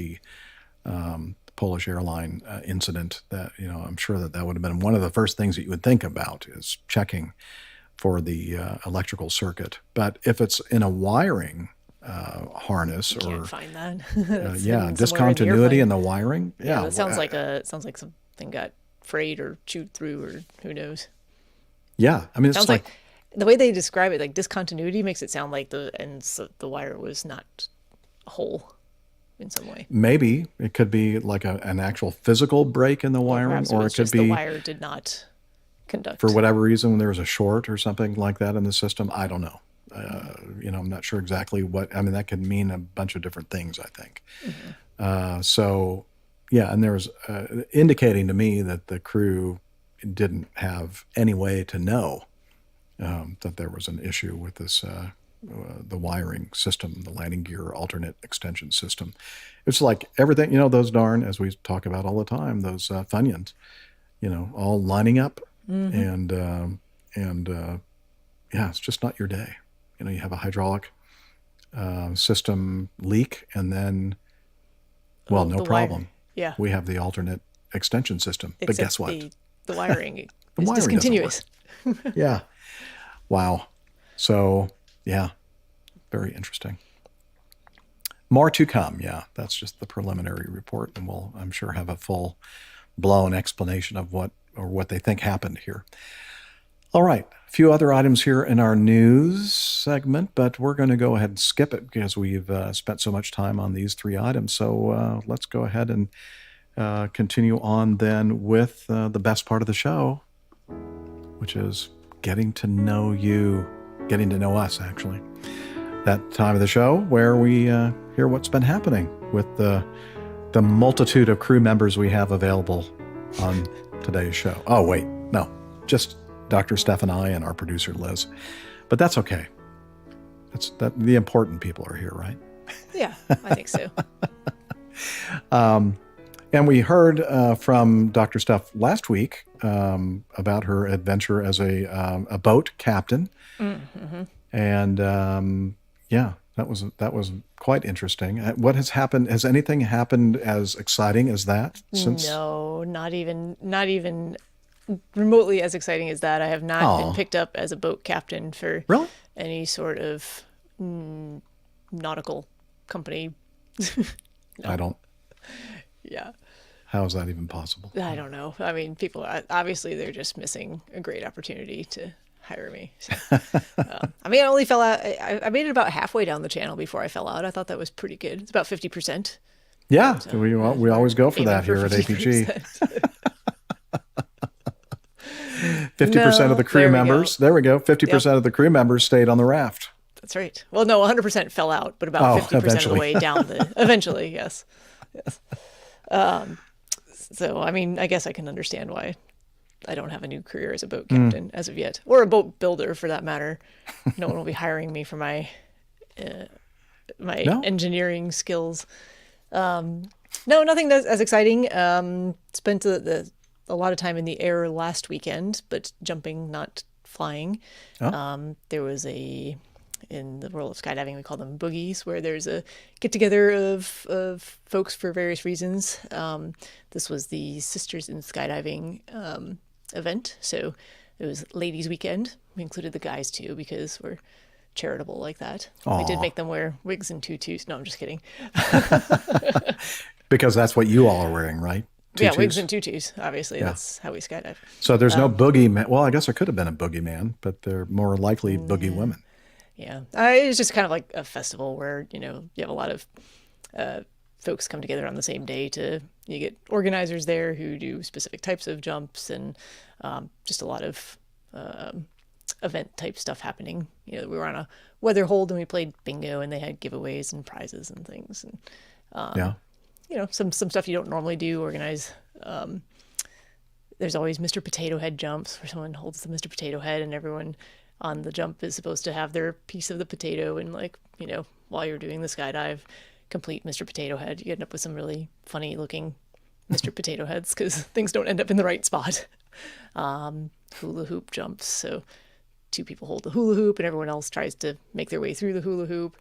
Polish airline incident, that I'm sure that would have been one of the first things that you would think about, is checking for the electrical circuit. But if it's in a wiring harness, You or can't find that. That's hidden somewhere in the discontinuity in airplane. the wiring, It sounds like something got frayed or chewed through, or who knows. yeah. I mean, it's Sounds like, like the way they describe it, like discontinuity, makes it sound like the wire was not whole in some way. maybe it could be like an actual physical break in the wiring, Perhaps or was it could just be the wire did not conduct. for whatever reason there was a short or something like that in the system. I don't know. I'm not sure exactly what. I mean, that could mean a bunch of different things, I think. So, yeah, and there was indicating to me that the crew didn't have any way to know that there was an issue with this, the wiring system, the landing gear alternate extension system. It's like everything, those as we talk about all the time, those Funyuns, all lining up, and yeah, it's just not your day. You have a hydraulic system leak, and then, well, no the problem. wire. Yeah. We have the alternate extension system. But guess what? The wiring The is wiring doesn't discontinuous. Yeah. Wow. So, yeah, very interesting. More to come. Yeah, that's just the preliminary report, and we'll, I'm sure, have a full blown explanation of what they think happened here. All right, a few other items here in our news segment, but we're going to go ahead and skip it because we've spent so much time on these three items. So let's go ahead and continue on then with the best part of the show, which is getting to know you, getting to know us, actually. That time of the show where we hear what's been happening with the multitude of crew members we have available on today's show. Oh, wait, no, just Dr. Steph and I and our producer, Liz. But that's okay. The important people are here, right? Yeah, I think so. And we heard from Dr. Steph last week about her adventure as a boat captain. Mm-hmm. And yeah, that was quite interesting. What has happened? Has anything happened as exciting as that since? No, not even remotely as exciting as that. I have not been picked up as a boat captain for any sort of nautical company. No. I don't. Yeah. How is that even possible? I don't know. I mean, people, obviously, they're just missing a great opportunity to hire me. So, I mean, I only fell out. I made it about halfway down the channel before I fell out. I thought that was pretty good. It's about 50%. Yeah, So, we always go for that for here at 50%. APG. 50% of the crew members. There we go. 50% of the crew members stayed on the raft. That's right. Well, no, 100% fell out, but about 50% of the way down eventually, yes. So, I mean, I guess I can understand why I don't have a new career as a boat captain as of yet, or a boat builder for that matter. No one will be hiring me for my engineering skills. No, nothing as exciting. Spent a lot of time in the air last weekend, but jumping, not flying. There was in the world of skydiving, we call them boogies, where there's a get-together of folks for various reasons. This was the Sisters in Skydiving event, so it was ladies' weekend. We included the guys too because we're charitable like that. Aww. We did make them wear wigs and tutus. No, I'm just kidding. Because that's what you all are wearing, right? Tutus? Yeah, wigs and tutus. Obviously, that's how we skydive. So there's no boogie man. Well, I guess there could have been a boogie man, but they're more likely boogie women. Yeah, it was just kind of like a festival where, you have a lot of folks come together on the same day you get organizers there who do specific types of jumps and just a lot of event type stuff happening. We were on a weather hold and we played bingo and they had giveaways and prizes and things. And, some stuff you don't normally do, organize. There's always Mr. Potato Head jumps where someone holds the Mr. Potato Head and everyone on the jump is supposed to have their piece of the potato and while you're doing the skydive, complete Mr. Potato Head. You end up with some really funny looking Mr. Potato Heads because things don't end up in the right spot. Hula hoop jumps. So 2 people hold the hula hoop and everyone else tries to make their way through the hula hoop.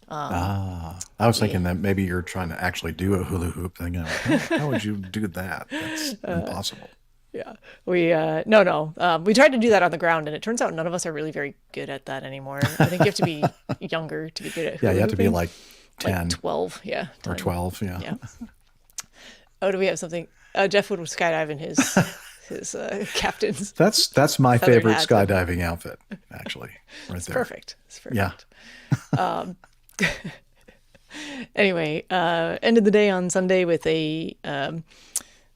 I was thinking that maybe you're trying to actually do a hula hoop thing. How would you do that? That's impossible. Yeah, we no. We tried to do that on the ground, and it turns out none of us are really very good at that anymore. I think you have to be younger to be good at hula Yeah, you have to be hooping. like 10 like 12, yeah, or 10. 12. Yeah. Yeah. Oh, do we have something? Jeff Wood was skydiving his captain's. That's my feathered favorite hat. skydiving outfit, actually. Right It's there. perfect. It's perfect. Yeah. Anyway, ended the day on Sunday with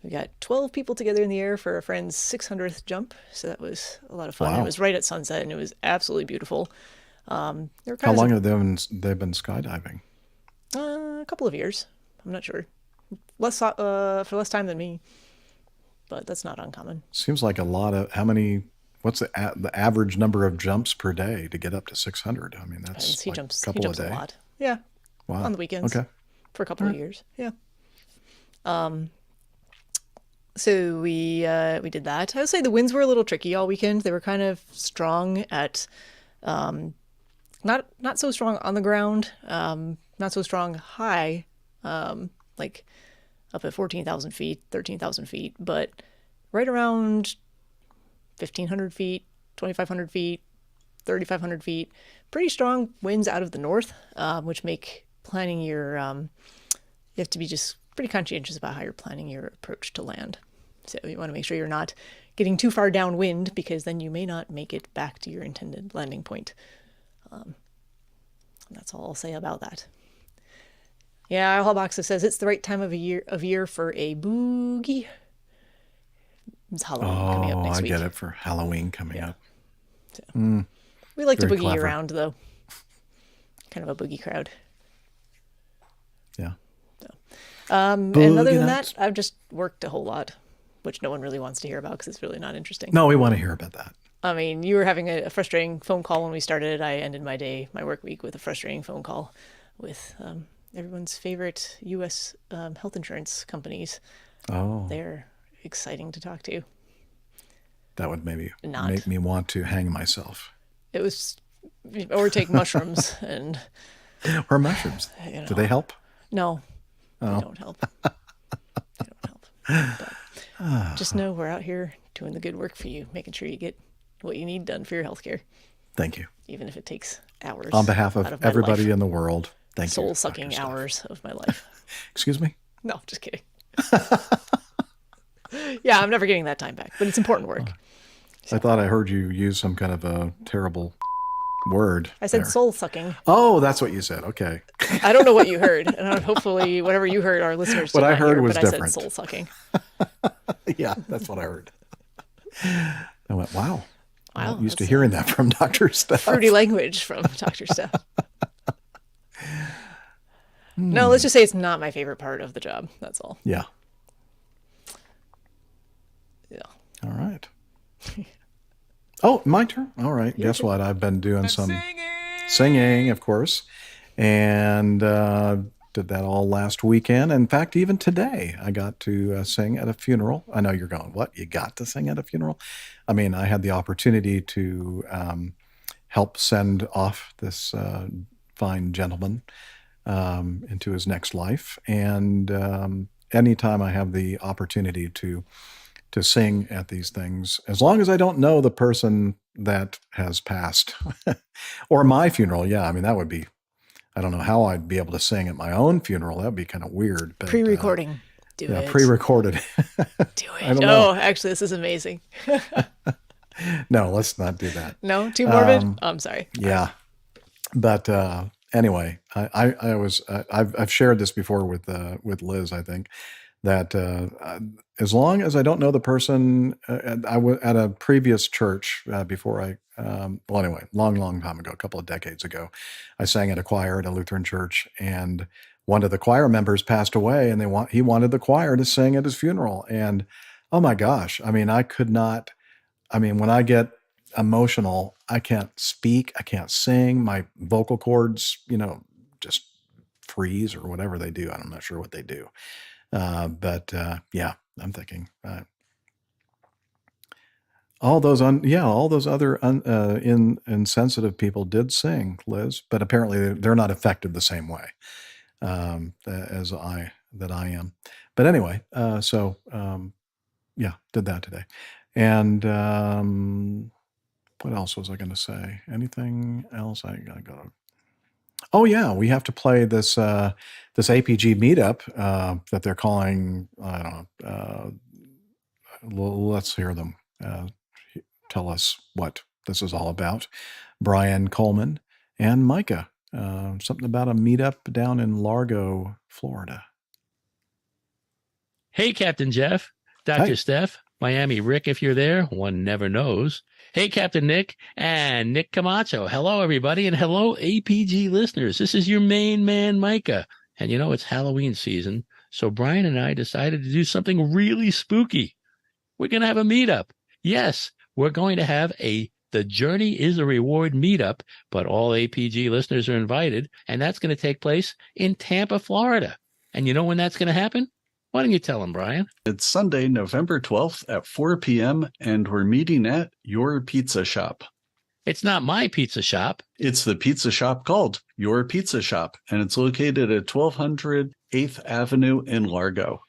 we got 12 people together in the air for a friend's 600th jump. So that was a lot of fun. Wow. It was right at sunset and it was absolutely beautiful. There were How kinds long of, have they been skydiving? a couple of years. I'm not sure. For less time than me, but that's not uncommon. Seems like a lot of what's the average number of jumps per day to get up to 600? I mean, that's He like jumps. a couple He jumps a day. a lot. Yeah. Wow. On the weekends. Okay. For a couple of years. Yeah. So we did that. I would say the winds were a little tricky all weekend. They were kind of strong at not so strong on the ground, not so strong high, like up at 14,000 feet, 13,000 feet, but right around 1,500 feet, 2,500 feet, 3,500 feet. Pretty strong winds out of the north, which make planning your you have to be just pretty conscientious about how you're planning your approach to land. So you want to make sure you're not getting too far downwind, because then you may not make it back to your intended landing point. And that's all I'll say about that. Yeah, our Hallbox says it's the right time of year for a boogie. It's Halloween coming up next week. I get it, for Halloween coming up. So, we like to very boogie clever. around, though. Kind of a boogie crowd. Yeah. And other than nights. that, I've just worked a whole lot, which no one really wants to hear about because it's really not interesting. No, we want to hear about that. I mean, you were having a frustrating phone call when we started. I ended my work week with a frustrating phone call with everyone's favorite U.S. Health insurance companies. Oh, They're exciting to talk to. that would maybe Not. make me want to hang myself. It was, or take mushrooms and, Or mushrooms. you know. Do they help? No, Oh. they don't help. They don't help. But just know we're out here doing the good work for you, making sure you get what you need done for your healthcare, Thank you. even if it takes hours. On behalf out of my everybody life. in the world, thank you. Soul-sucking Dr. Steph. hours of my life. Excuse me? No, just kidding. Yeah, I'm never getting that time back, but it's important work. I thought I heard you use some kind of a terrible word. I said there. soul-sucking. Oh, that's what you said. Okay. I don't know what you heard, and hopefully whatever you heard, our listeners did What I not heard hear, was but different. I said soul-sucking. Yeah, that's what I heard. I went, wow. I'm Wow, not used to that's hearing that from Dr. Steph. Fruity language from Dr. Steph. No, let's just say it's not my favorite part of the job. That's all. Yeah. Yeah. All right. Oh, my turn. All right. Guess what? I've been doing some singing, of course, and did that all last weekend. In fact, even today, I got to sing at a funeral. I know you're going, what? You got to sing at a funeral? I mean, I had the opportunity to help send off this fine gentleman into his next life, and anytime I have the opportunity to sing at these things, as long as I don't know the person that has passed, or my funeral. Yeah, I mean, that would be, I don't know how I'd be able to sing at my own funeral. That'd be kind of weird. But, Pre-recording. Do yeah, it. pre-recorded. Do I it. don't know. Oh, actually, this is amazing. No, let's not do that. No, too morbid? Oh, I'm sorry. Yeah. But anyway, I've shared this before with Liz, I think, that as long as I don't know the person, I was at a previous church before I, well, anyway, long time ago, a couple of decades ago, I sang at a choir at a Lutheran church, and one of the choir members passed away, and he wanted the choir to sing at his funeral. And oh my gosh, I mean, I could not, I mean, when I get emotional, I can't speak, I can't sing, my vocal cords, just freeze or whatever they do. I'm not sure what they do. But yeah, I'm thinking all those other insensitive people did sing, Liz, but apparently they're not affected the same way as I am. But anyway, did that today. And what else was I going to say? Anything else? I gotta go. Oh yeah, we have to play this this APG meetup that they're calling. I don't know. Let's hear them tell us what this is all about. Brian Coleman and Micah. Something about a meetup down in Largo, Florida. Hey, Captain Jeff, Dr. Hey. Steph, Miami Rick, if you're there, one never knows. Hey, Captain Nick and Nick Camacho. Hello, everybody, and hello, APG listeners. This is your main man, Micah. And it's Halloween season, so Brian and I decided to do something really spooky. We're going to have a meetup. Yes, we're going to have The Journey is a Reward meetup, but all APG listeners are invited, and that's going to take place in Tampa, Florida. And you know when that's going to happen? Why don't you tell them, Brian? It's Sunday, November 12th at 4 p.m., and we're meeting at Your Pizza Shop. It's not my pizza shop. It's the pizza shop called Your Pizza Shop, and it's located at 1200 8th Avenue in Largo.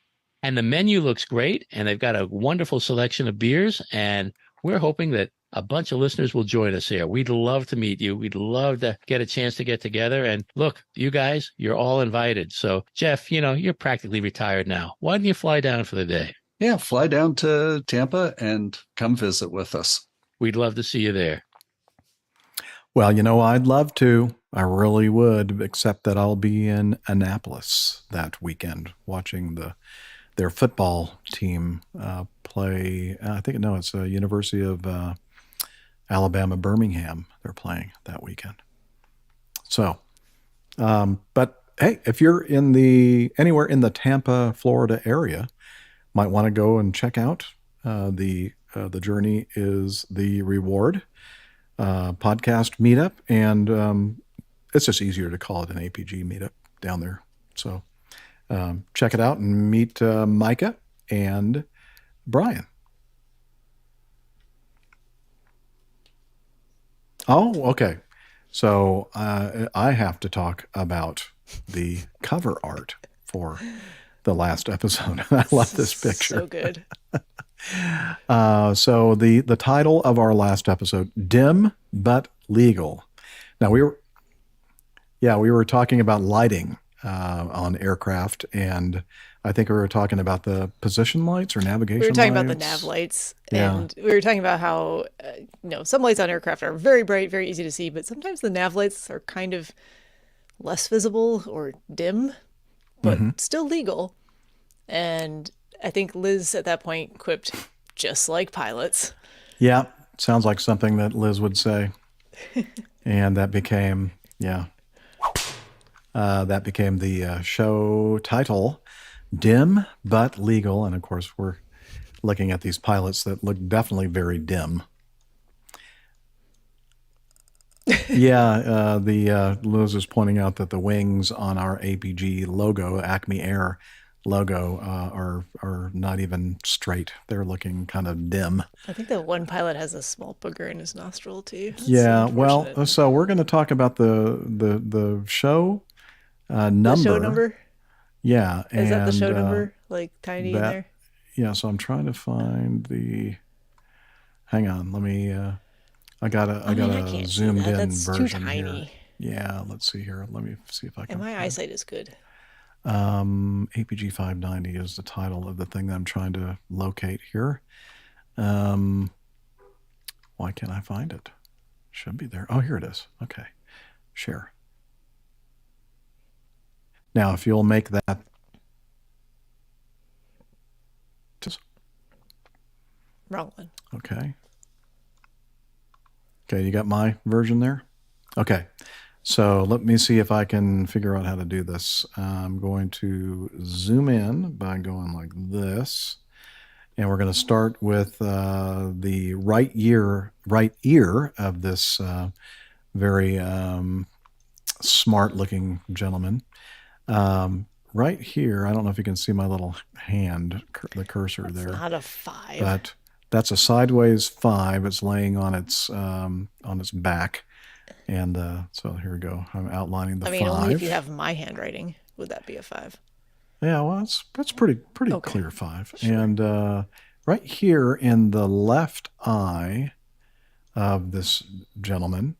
And the menu looks great, and they've got a wonderful selection of beers, and we're hoping that a bunch of listeners will join us here. We'd love to meet you. We'd love to get a chance to get together. And look, you guys, you're all invited. So, Jeff, you're practically retired now. Why don't you fly down for the day? Yeah, fly down to Tampa and come visit with us. We'd love to see you there. Well, I'd love to. I really would, except that I'll be in Annapolis that weekend watching their football team play. It's the University of Alabama, Birmingham. They're playing that weekend. So, but hey, if you're anywhere in the Tampa, Florida area, might want to go and check out the Journey is the Reward podcast meetup, and it's just easier to call it an APG meetup down there. So check it out and meet Micah and Brian. Oh, okay. So I have to talk about the cover art for the last episode. I love this picture. So good. So the title of our last episode, Dim But Legal. Now we were talking about lighting on aircraft, and I think we were talking about the position lights or navigation lights. We were talking about the nav lights, and we were talking about how some lights on aircraft are very bright, very easy to see, but sometimes the nav lights are kind of less visible or dim, but still legal. And I think Liz at that point quipped, just like pilots. Yeah, sounds like something that Liz would say. And that became, the show title, Dim But Legal. And of course, we're looking at these pilots that look definitely very dim. Liz is pointing out that the wings on our APG logo, Acme Air logo, are not even straight. They're looking kind of dim. I think that one pilot has a small booger in his nostril too. That's so we're going to talk about the show number. The show number? Yeah. Is that the show number? Like tiny in there? Yeah, so I'm trying to find hang on, let me I got a zoomed in That's version too tiny. here. Yeah, let's see here. Let me see if I can. And my eyesight is good. APG 590 is the title of the thing that I'm trying to locate here. Why can't I find it? Should be there. Oh, here it is. Okay. Share. Now, if you'll make that. Wrong one. Okay. Okay, you got my version there? Okay. So let me see if I can figure out how to do this. I'm going to zoom in by going like this. And we're going to start with the right ear of this very smart looking gentleman. Right here, I don't know if you can see my little hand, the cursor there. Not a 5. But that's a sideways 5. It's laying on its back. And so here we go. I'm outlining the 5. Only if you have my handwriting would that be a 5. Yeah, well, that's pretty Okay. clear 5. Sure. And right here in the left eye of this gentleman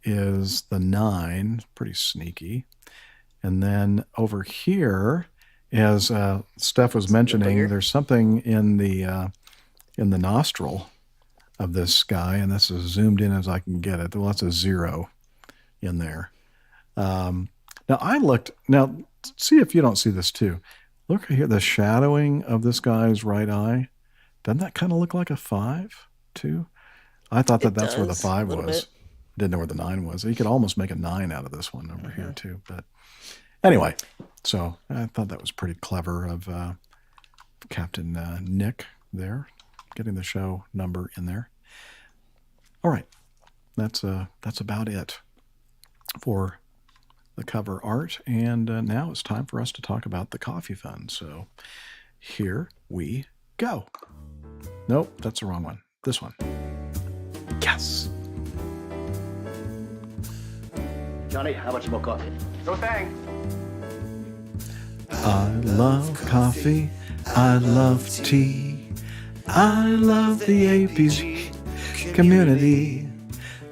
is the 9. Pretty sneaky. And then over here, as Steph was mentioning, there's something in the nostril of this guy, and this is zoomed in as I can get it. Well, that's a 0 in there. Now, see if you don't see this too. Look here, the shadowing of this guy's right eye. Doesn't that kind of look like a 5 too? I thought that's where the 5 was. Didn't know where the 9 was. You could almost make a 9 out of this one over here too. But anyway, so I thought that was pretty clever of Captain Nick there, getting the show number in there. All right, that's about it for the cover art, and now it's time for us to talk about the coffee fund. So here we go. Nope, that's the wrong one. This one. Yes. Johnny, how much more coffee? No thanks. I love coffee. I love tea. I love the APG community.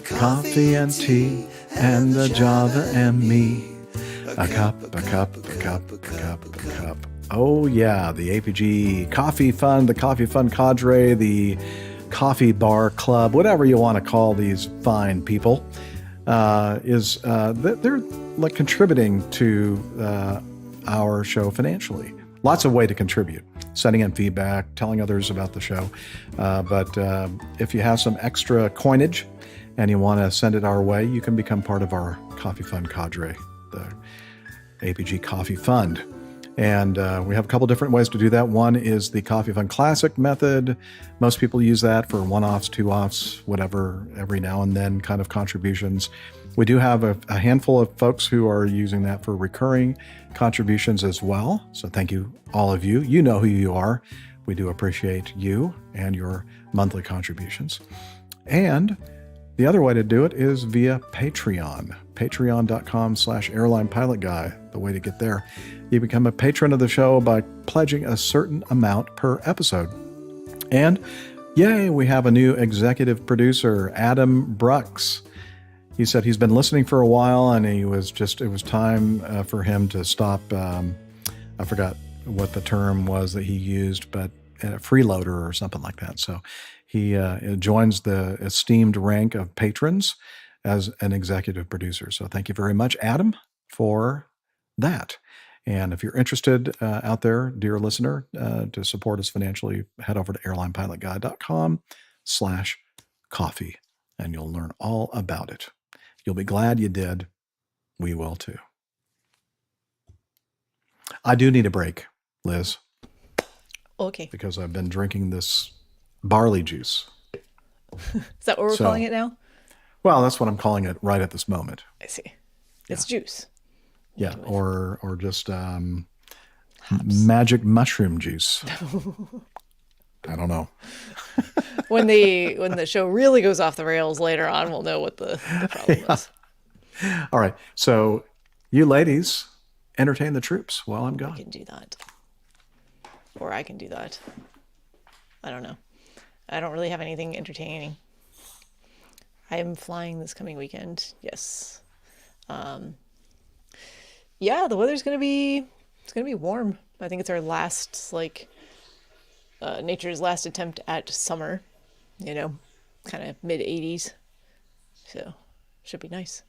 Coffee and tea and the Java and me. A cup, a cup, a cup, a cup, a cup. Oh yeah, the APG Coffee Fund, the Coffee Fund cadre, the Coffee Bar Club, whatever you want to call these fine people, they're like contributing to our show financially. Lots of way to contribute. Sending in feedback, telling others about the show. But if you have some extra coinage and you want to send it our way, you can become part of our Coffee Fund cadre, the APG Coffee Fund. And we have a couple different ways to do that. One is the Coffee Fund Classic method. Most people use that for one-offs, two-offs, whatever, every now and then kind of contributions. We do have a handful of folks who are using that for recurring contributions as well. So thank you, all of you. You know who you are. We do appreciate you and your monthly contributions. And the other way to do it is via Patreon. Patreon.com/airlinepilotguy, the way to get there. You become a patron of the show by pledging a certain amount per episode. And yay, we have a new executive producer, Adam Brooks. He said he's been listening for a while, and it was time for him to stop. I forgot what the term was that he used, but a freeloader or something like that. So he joins the esteemed rank of patrons as an executive producer. So thank you very much, Adam, for that. And if you're interested out there, dear listener, to support us financially, head over to airlinepilotguy.com/coffee, and you'll learn all about it. You'll be glad you did. We will too. I do need a break, Liz. Okay. Because I've been drinking this barley juice. Is that what we're calling it now? Well, that's what I'm calling it right at this moment. I see. It's juice. Yeah, or just magic mushroom juice. I don't know. When the show really goes off the rails later on, we'll know what the problem is. All right. So you ladies entertain the troops while I'm gone. I can do that. Or I can do that. I don't know. I don't really have anything entertaining. I am flying this coming weekend. Yes. Yeah, the weather's gonna be warm. I think it's our last nature's last attempt at summer, kind of mid-80s. So should be nice.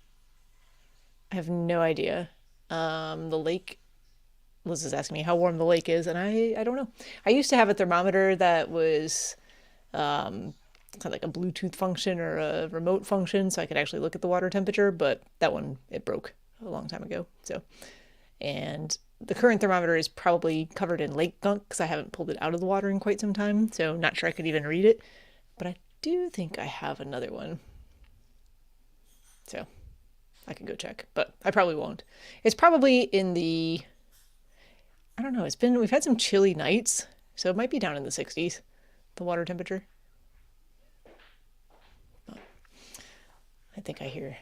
I have no idea. The lake, Liz is asking me how warm the lake is, and I don't know. I used to have a thermometer that was kind of like a Bluetooth function or a remote function, so I could actually look at the water temperature, but that one, it broke a long time ago. So, and the current thermometer is probably covered in lake gunk because I haven't pulled it out of the water in quite some time, so not sure I could even read it, but I do think I have another one. So I can go check, but I probably won't. It's probably in the, I don't know, we've had some chilly nights, so it might be down in the 60s, the water temperature. I think I hear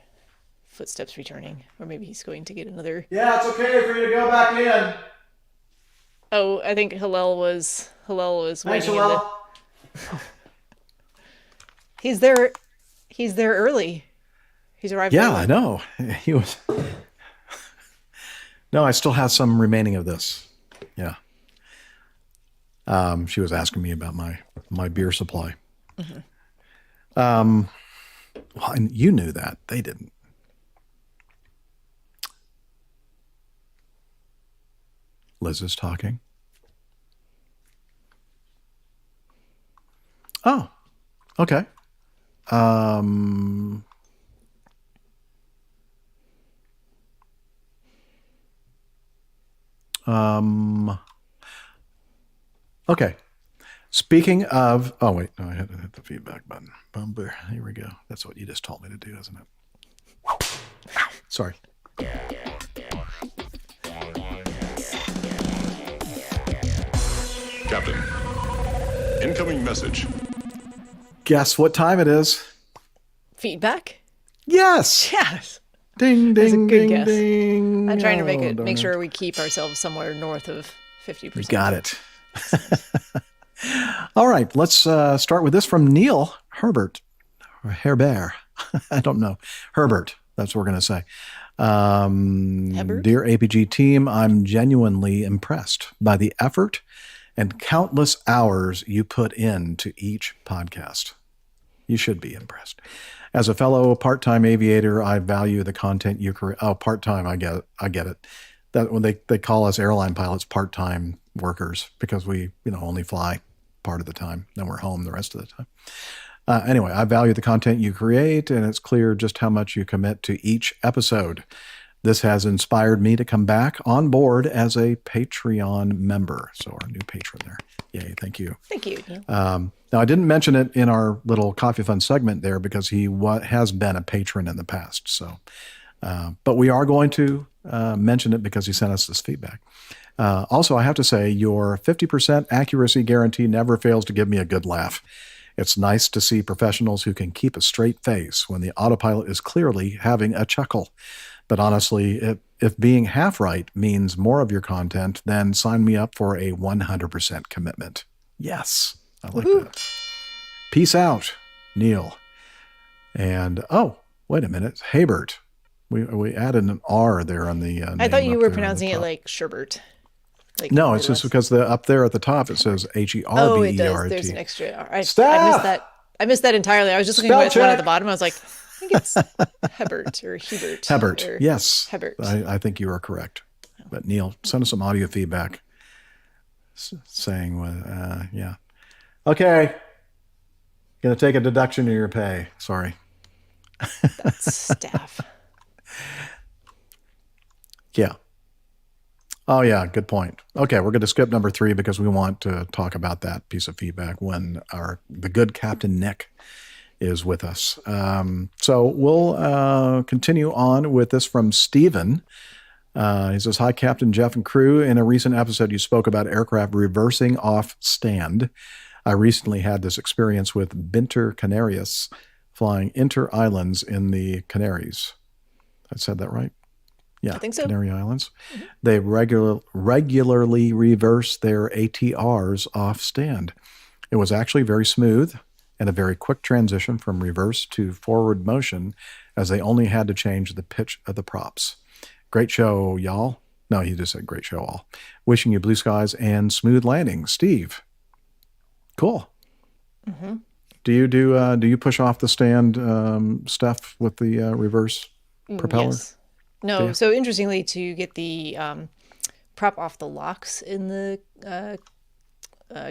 footsteps returning, or maybe he's going to get another. Yeah, it's okay for you to go back in. Oh, I think Hillel was Thanks, waiting Hillel. He's there. He's there early. He's arrived. Yeah, early. I know. He was. No, I still have some remaining of this. Yeah. She was asking me about my beer supply. Mm-hmm. Well, and you knew that. They didn't. Liz is talking. Oh, okay. Okay. Speaking of, oh wait, no, I had to hit the feedback button. Bumper. Here we go. That's what you just told me to do, isn't it? Ow, sorry. Captain, incoming message. Guess what time it is? Feedback? Yes. Yes. Ding, That's a ding, good ding, guess. ding. I'm trying to make Oh, it darn make sure we keep ourselves somewhere north of 50%. You got it. All right, let's start with this from Neil Herbert. Or Herbert. I don't know. Herbert. That's what we're going to say. Dear APG team, I'm genuinely impressed by the effort and countless hours you put into each podcast. You should be impressed. As a fellow part-time aviator, I value the content you create. Oh, part-time, I get it. That when they call us airline pilots part-time workers because we, only fly part of the time, then we're home the rest of the time. Anyway, I value the content you create, and it's clear just how much you commit to each episode. This has inspired me to come back on board as a Patreon member. So our new patron there. Yay, thank you. Thank you, Neil. Now, I didn't mention it in our little Coffee Fun segment there because he has been a patron in the past. So, but we are going to mention it because he sent us this feedback. Also, I have to say, your 50% accuracy guarantee never fails to give me a good laugh. It's nice to see professionals who can keep a straight face when the autopilot is clearly having a chuckle. But honestly, if being half right means more of your content, then sign me up for a 100% commitment. Yes, I like that. Peace out, Neil. And, oh, wait a minute. Habert. We added an R there on the I thought you were pronouncing it like Sherbert. Like no, it's just because up there at the top it says Herbert. Oh, it does. There's an extra R. I missed that. I missed that entirely. I was just looking at the one at the bottom. I was like, I think it's Hebert or Hebert. Hebert. Or Yes. Hebert. I think you are correct. But Neil, send us some audio feedback saying, yeah. Okay. Going to take a deduction of your pay. Sorry. That's staff. Yeah. Oh, yeah. Good point. Okay. We're going to skip number 3 because we want to talk about that piece of feedback when the good Captain Nick is with us. So we'll continue on with this from Steven. He says, hi, Captain Jeff and crew. In a recent episode, you spoke about aircraft reversing off stand. I recently had this experience with Binter Canarius flying inter-islands in the Canaries. I said that right? Yeah, I think so. Canary Islands. Mm-hmm. They regularly reverse their ATRs off stand. It was actually very smooth and a very quick transition from reverse to forward motion as they only had to change the pitch of the props. Great show, y'all. No, he just said great show, all. Wishing you blue skies and smooth landings. Steve. Cool. Mm-hmm. Do you push off the stand stuff with the reverse propeller? Yes. No. So interestingly, to get the prop off the locks in the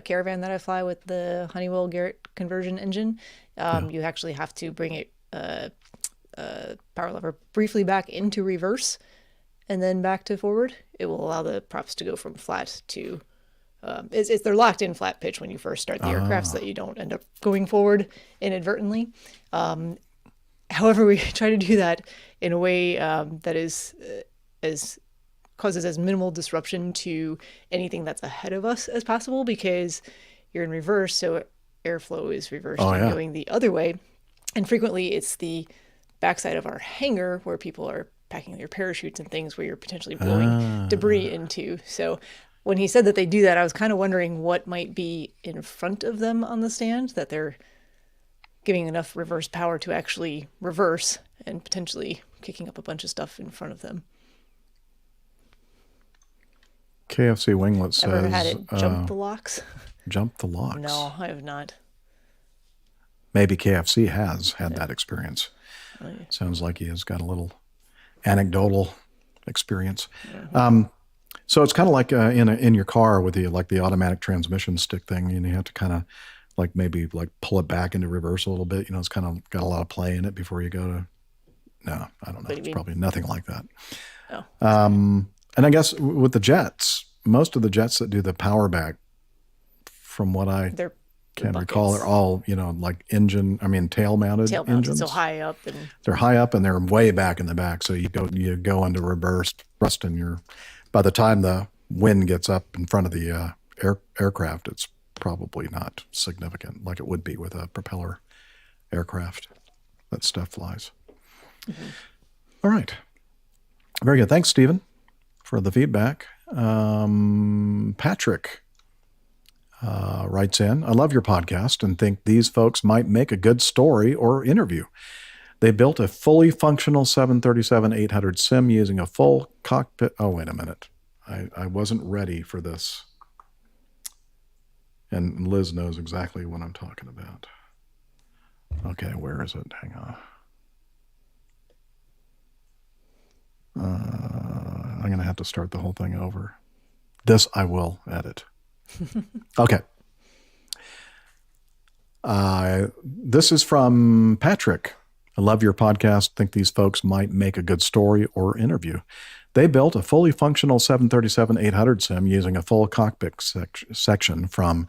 Caravan that I fly with the Honeywell Garrett conversion engine, you actually have to bring it power lever briefly back into reverse and then back to forward. It will allow the props to go from flat to they're locked in flat pitch when you first start the aircraft so that you don't end up going forward inadvertently. However, we try to do that in a way that is causes as minimal disruption to anything that's ahead of us as possible, because you're in reverse, so airflow is reversed and going the other way. And frequently it's the backside of our hangar where people are packing their parachutes and things where you're potentially blowing debris into. So when he said that they do that, I was kind of wondering what might be in front of them on the stand, that they're giving enough reverse power to actually reverse and potentially kicking up a bunch of stuff in front of them. KFC Winglet says... Ever had it jump the locks? Jump the locks? No, I have not. Maybe KFC has had that experience. Oh, yeah. Sounds like he has got a little anecdotal experience. So it's kind of like in your car with the automatic transmission stick thing, and you have to kind of maybe pull it back into reverse a little bit. It's kind of got a lot of play in it before you go to. No, I don't know. It's probably nothing like that. Oh. And I guess with the jets, most of the jets that do the power back, from what I can recall, are all tail mounted engines. So high up, and they're high up and they're way back in the back. So you go into reverse thrust, and by the time the wind gets up in front of the aircraft, it's probably not significant like it would be with a propeller aircraft. That stuff flies. Mm-hmm. All right. Very good. Thanks, Stephen, for the feedback. Patrick writes in, I love your podcast and think these folks might make a good story or interview. They built a fully functional 737-800 sim using a full cockpit. Oh, wait a minute. I wasn't ready for this. And Liz knows exactly what I'm talking about. Okay, where is it? Hang on. I'm going to have to start the whole thing over. This I will edit. Okay. This is from Patrick. I love your podcast. Think these folks might make a good story or interview. They built a fully functional 737-800 sim using a full cockpit section from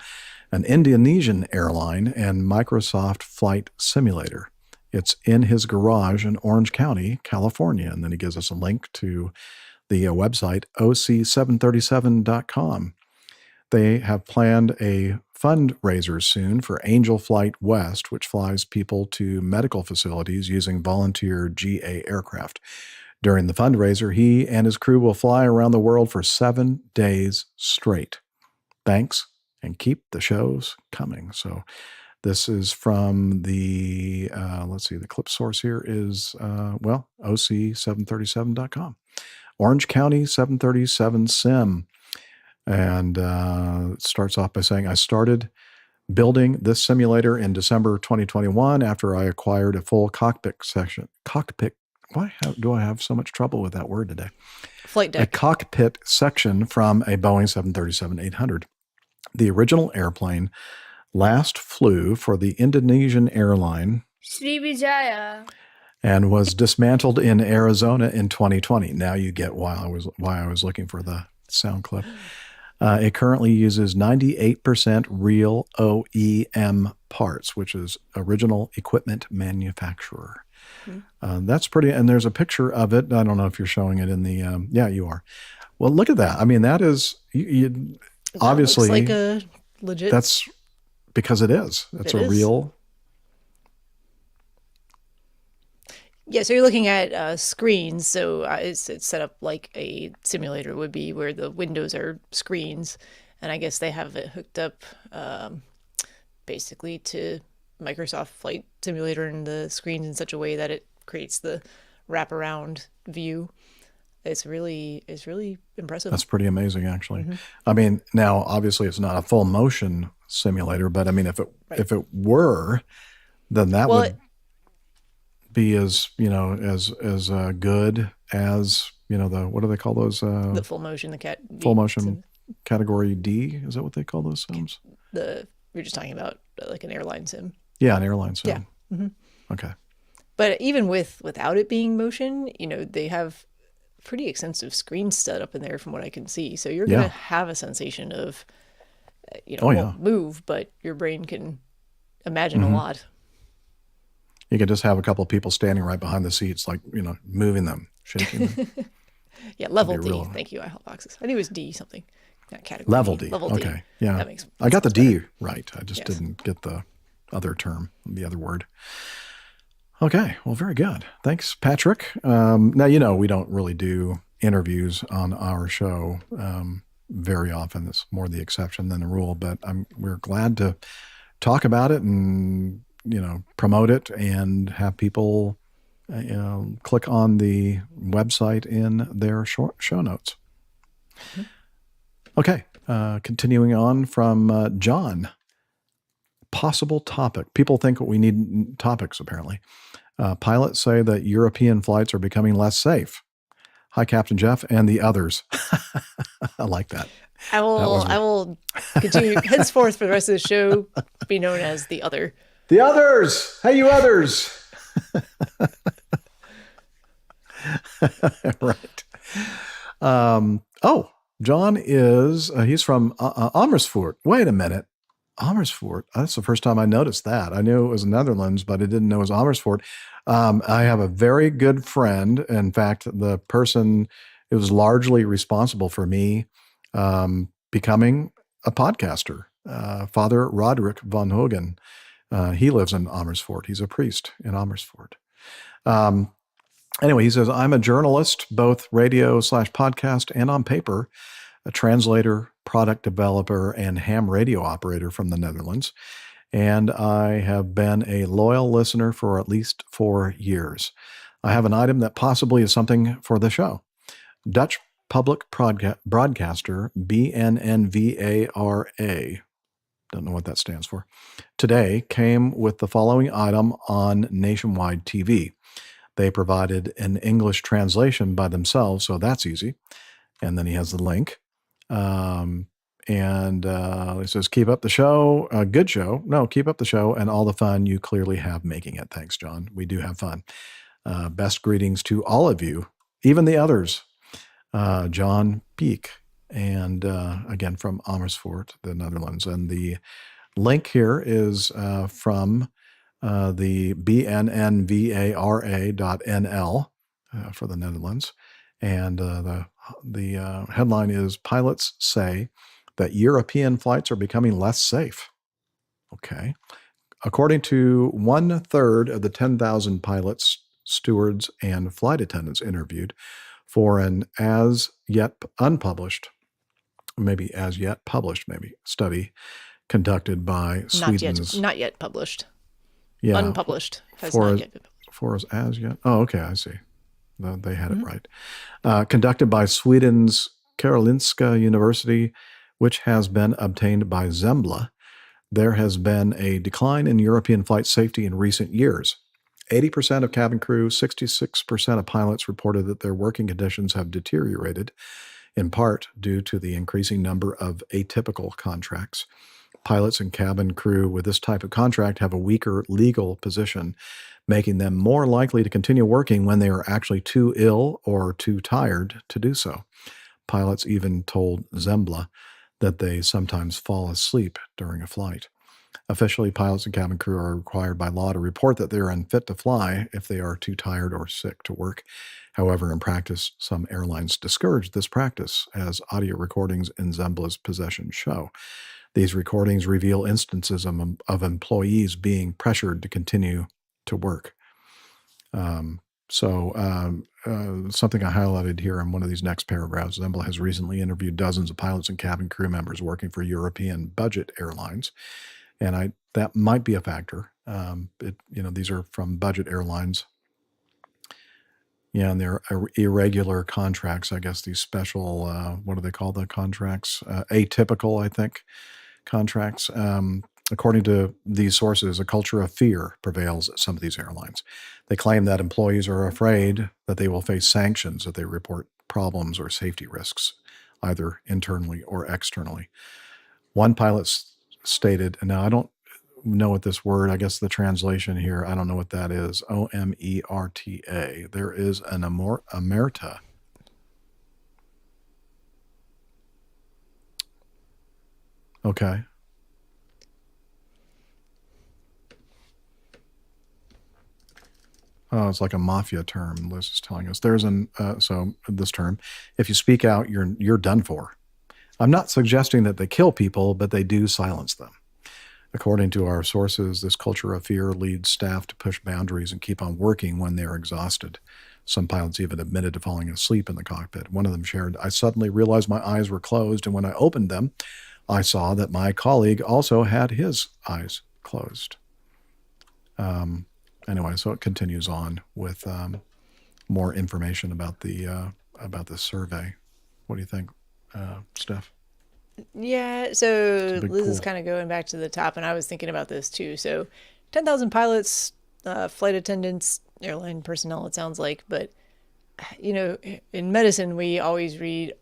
an Indonesian airline and Microsoft Flight Simulator. It's in his garage in Orange County, California. And then he gives us a link to the website, oc737.com. They have planned a fundraiser soon for Angel Flight West, which flies people to medical facilities using volunteer GA aircraft. During the fundraiser, he and his crew will fly around the world for 7 days straight. Thanks, and keep the shows coming. So this is from the, the clip source here is, oc737.com. Orange County 737 Sim. And it starts off by saying, I started building this simulator in December 2021 after I acquired a full cockpit section. Why do I have so much trouble with that word today? Flight deck. A cockpit section from a Boeing 737-800. The original airplane last flew for the Indonesian airline Sriwijaya and was dismantled in Arizona in 2020. Now you get why I was looking for the sound clip. It currently uses 98% real OEM parts, which is original equipment manufacturer. That's pretty, and there's a picture of it. I don't know if you're showing it in the, yeah, you are. Well, look at that. I mean, that is, obviously. Looks like a legit. That's because it is. It's a real. Yeah, so you're looking at screens. So it's set up like a simulator would be, where the windows are screens. And I guess they have it hooked up basically to Microsoft Flight Simulator and the screens in such a way that it creates the wraparound view. It's really impressive. That's pretty amazing, actually. Mm-hmm. I mean, now obviously it's not a full motion simulator, but I mean, if it were, then that would be as good as the, what do they call those? The full motion, full motion category D. Is that what they call those sims? You're just talking about like an airline sim. Yeah, an airline sim. Yeah. Mm-hmm. Okay. But even without it being motion, they have pretty extensive screens set up in there from what I can see. So you're going to have a sensation of, won't move, but your brain can imagine a lot. You could just have a couple of people standing right behind the seats, like, moving them, shaking them. Yeah, level D. Thank you, iHotboxes. I think it was D something. Not category. Level D. Level D. Okay. Yeah. That makes I got the D right. I just didn't get the other term, the other word. Okay, well, very good. Thanks, Patrick. Now, we don't really do interviews on our show very often. It's more the exception than the rule, but we're glad to talk about it and, promote it and have people click on the website in their show notes. Mm-hmm. Okay, continuing on from John. Possible topic. People think we need topics, apparently. Pilots say that European flights are becoming less safe. Hi, Captain Jeff and the others. I like that. I will continue henceforth for the rest of the show be known as the other. The others. Hey, you others. Right. John is, he's from Amersfoort. Wait a minute. Amersfoort. That's the first time I noticed that. I knew it was Netherlands, but I didn't know it was Amersfoort. I have a very good friend. In fact, the person who was largely responsible for me becoming a podcaster, Father Roderick von Hogen. He lives in Amersfoort. He's a priest in Amersfoort. Anyway, he says, I'm a journalist, both radio/podcast and on paper, a translator, product developer, and ham radio operator from the Netherlands. And I have been a loyal listener for at least 4 years. I have an item that possibly is something for the show. Dutch public broadcaster BNNVARA, don't know what that stands for, today came with the following item on nationwide TV. They provided an English translation by themselves, so that's easy. And then he has the link. He says, keep up the show. Good show. No, keep up the show and all the fun you clearly have making it. Thanks, John. We do have fun. Best greetings to all of you, even the others. John Peek. And again, from Amersfoort, the Netherlands. And the link here is from the bnnvara.nl for the Netherlands. And the headline is, pilots say that European flights are becoming less safe. Okay. According to 1/3 of the 10,000 pilots, stewards, and flight attendants interviewed for an as yet unpublished, study conducted by Sweden's... Not yet published. Yeah. Unpublished. Not yet. For as yet. Oh, okay, I see. They had it right. Conducted by Sweden's Karolinska University, which has been obtained by Zembla. There has been a decline in European flight safety in recent years. 80% of cabin crew, 66% of pilots reported that their working conditions have deteriorated, in part due to the increasing number of atypical contracts. Pilots and cabin crew with this type of contract have a weaker legal position, making them more likely to continue working when they are actually too ill or too tired to do so. Pilots even told Zembla that they sometimes fall asleep during a flight. Officially, pilots and cabin crew are required by law to report that they are unfit to fly if they are too tired or sick to work. However, in practice, some airlines discourage this practice, as audio recordings in Zembla's possession show. These recordings reveal instances of employees being pressured to continue to work. Something I highlighted here in one of these next paragraphs, Zembla has recently interviewed dozens of pilots and cabin crew members working for European budget airlines. And that might be a factor. These are from budget airlines. Yeah, and they're irregular contracts, I guess, these special, what do they call the contracts? Atypical, I think, contracts. According to these sources, a culture of fear prevails at some of these airlines. They claim that employees are afraid that they will face sanctions if they report problems or safety risks, either internally or externally. One pilot stated, and now I don't know what this word, I guess the translation here, I don't know what that is, OMERTA. There is an omerta. Okay. Oh, it's like a mafia term, Liz is telling us. There's this term, if you speak out, you're done for. I'm not suggesting that they kill people, but they do silence them. According to our sources, this culture of fear leads staff to push boundaries and keep on working when they're exhausted. Some pilots even admitted to falling asleep in the cockpit. One of them shared, I suddenly realized my eyes were closed, and when I opened them, I saw that my colleague also had his eyes closed. Anyway, so it continues on with more information about this survey. What do you think, Steph? Yeah, so big Liz is pool. kind of going back to the top, and I was thinking about this too. So 10,000 pilots, flight attendants, airline personnel, it sounds like. But, in medicine, we always read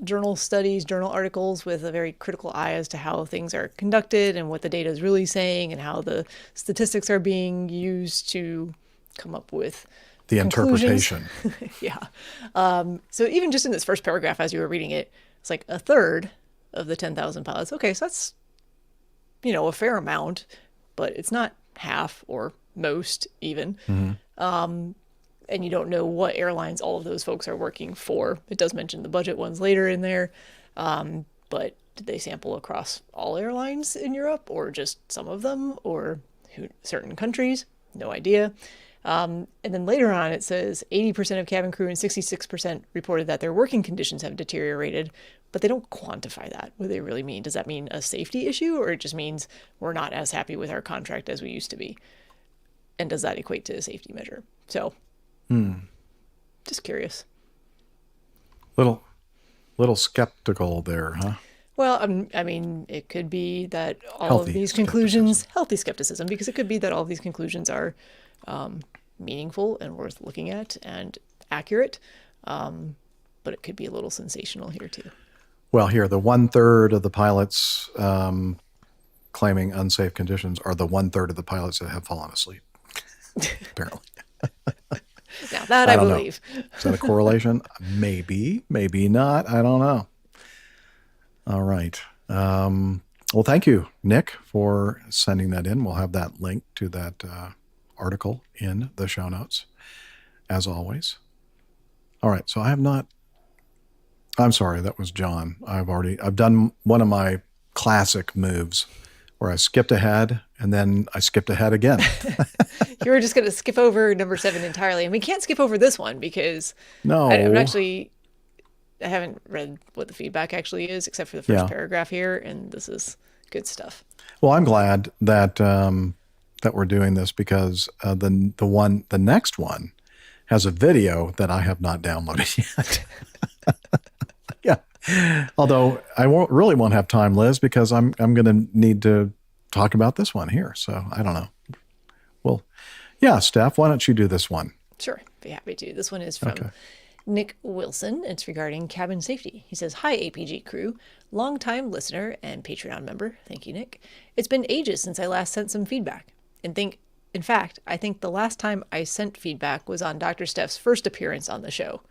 journal studies, journal articles with a very critical eye as to how things are conducted and what the data is really saying and how the statistics are being used to come up with The conclusions. interpretation. Yeah. So even just in this first paragraph, as you were reading it, it's like a third of the 10,000 pilots. Okay, so that's, a fair amount, but it's not half or most even. And you don't know what airlines all of those folks are working for. It does mention the budget ones later in there. But did they sample across all airlines in Europe or just some of them or certain countries? No idea. And then later on, it says 80% of cabin crew and 66% reported that their working conditions have deteriorated, but they don't quantify that. What do they really mean? Does that mean a safety issue, or it just means we're not as happy with our contract as we used to be? And does that equate to a safety measure? So, just curious. Little skeptical there, huh? Well, I mean, it could be that all Healthy of these conclusions, healthy skepticism, because it could be that all of these conclusions are meaningful and worth looking at and accurate, but it could be a little sensational here too. Well, here, the 1/3 of the pilots claiming unsafe conditions are the 1/3 of the pilots that have fallen asleep, apparently. Now that I believe. Is that a correlation? Maybe, maybe not. I don't know. All right. Well, thank you, Nick, for sending that in. We'll have that link to that article in the show notes, as always. All right. So I'm sorry, that was John. I've done one of my classic moves where I skipped ahead and then I skipped ahead again. You were just going to skip over number 7 entirely. And we can't skip over this one because No. I haven't read what the feedback actually is, except for the first paragraph here. And this is good stuff. Well, I'm glad that that we're doing this because the next one has a video that I have not downloaded yet. Yeah. Although I won't have time, Liz, because I'm going to need to talk about this one here. So I don't know. Well, yeah, Steph, why don't you do this one? Sure. Be happy to. This one is from Nick Wilson. It's regarding cabin safety. He says, "Hi, APG crew. Longtime listener and Patreon member. Thank you, Nick. It's been ages since I last sent some feedback. In fact, I think the last time I sent feedback was on Dr. Steph's first appearance on the show.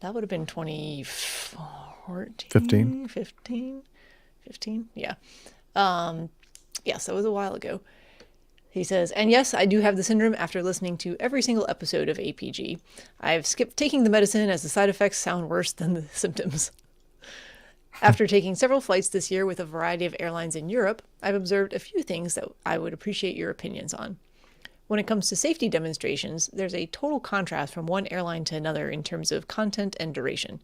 That would have been 2014? 15? Yeah. Yes, that was a while ago. He says, and yes, I do have the syndrome after listening to every single episode of APG. I've skipped taking the medicine as the side effects sound worse than the symptoms. After taking several flights this year with a variety of airlines in Europe, I've observed a few things that I would appreciate your opinions on. When it comes to safety demonstrations, there's a total contrast from one airline to another in terms of content and duration.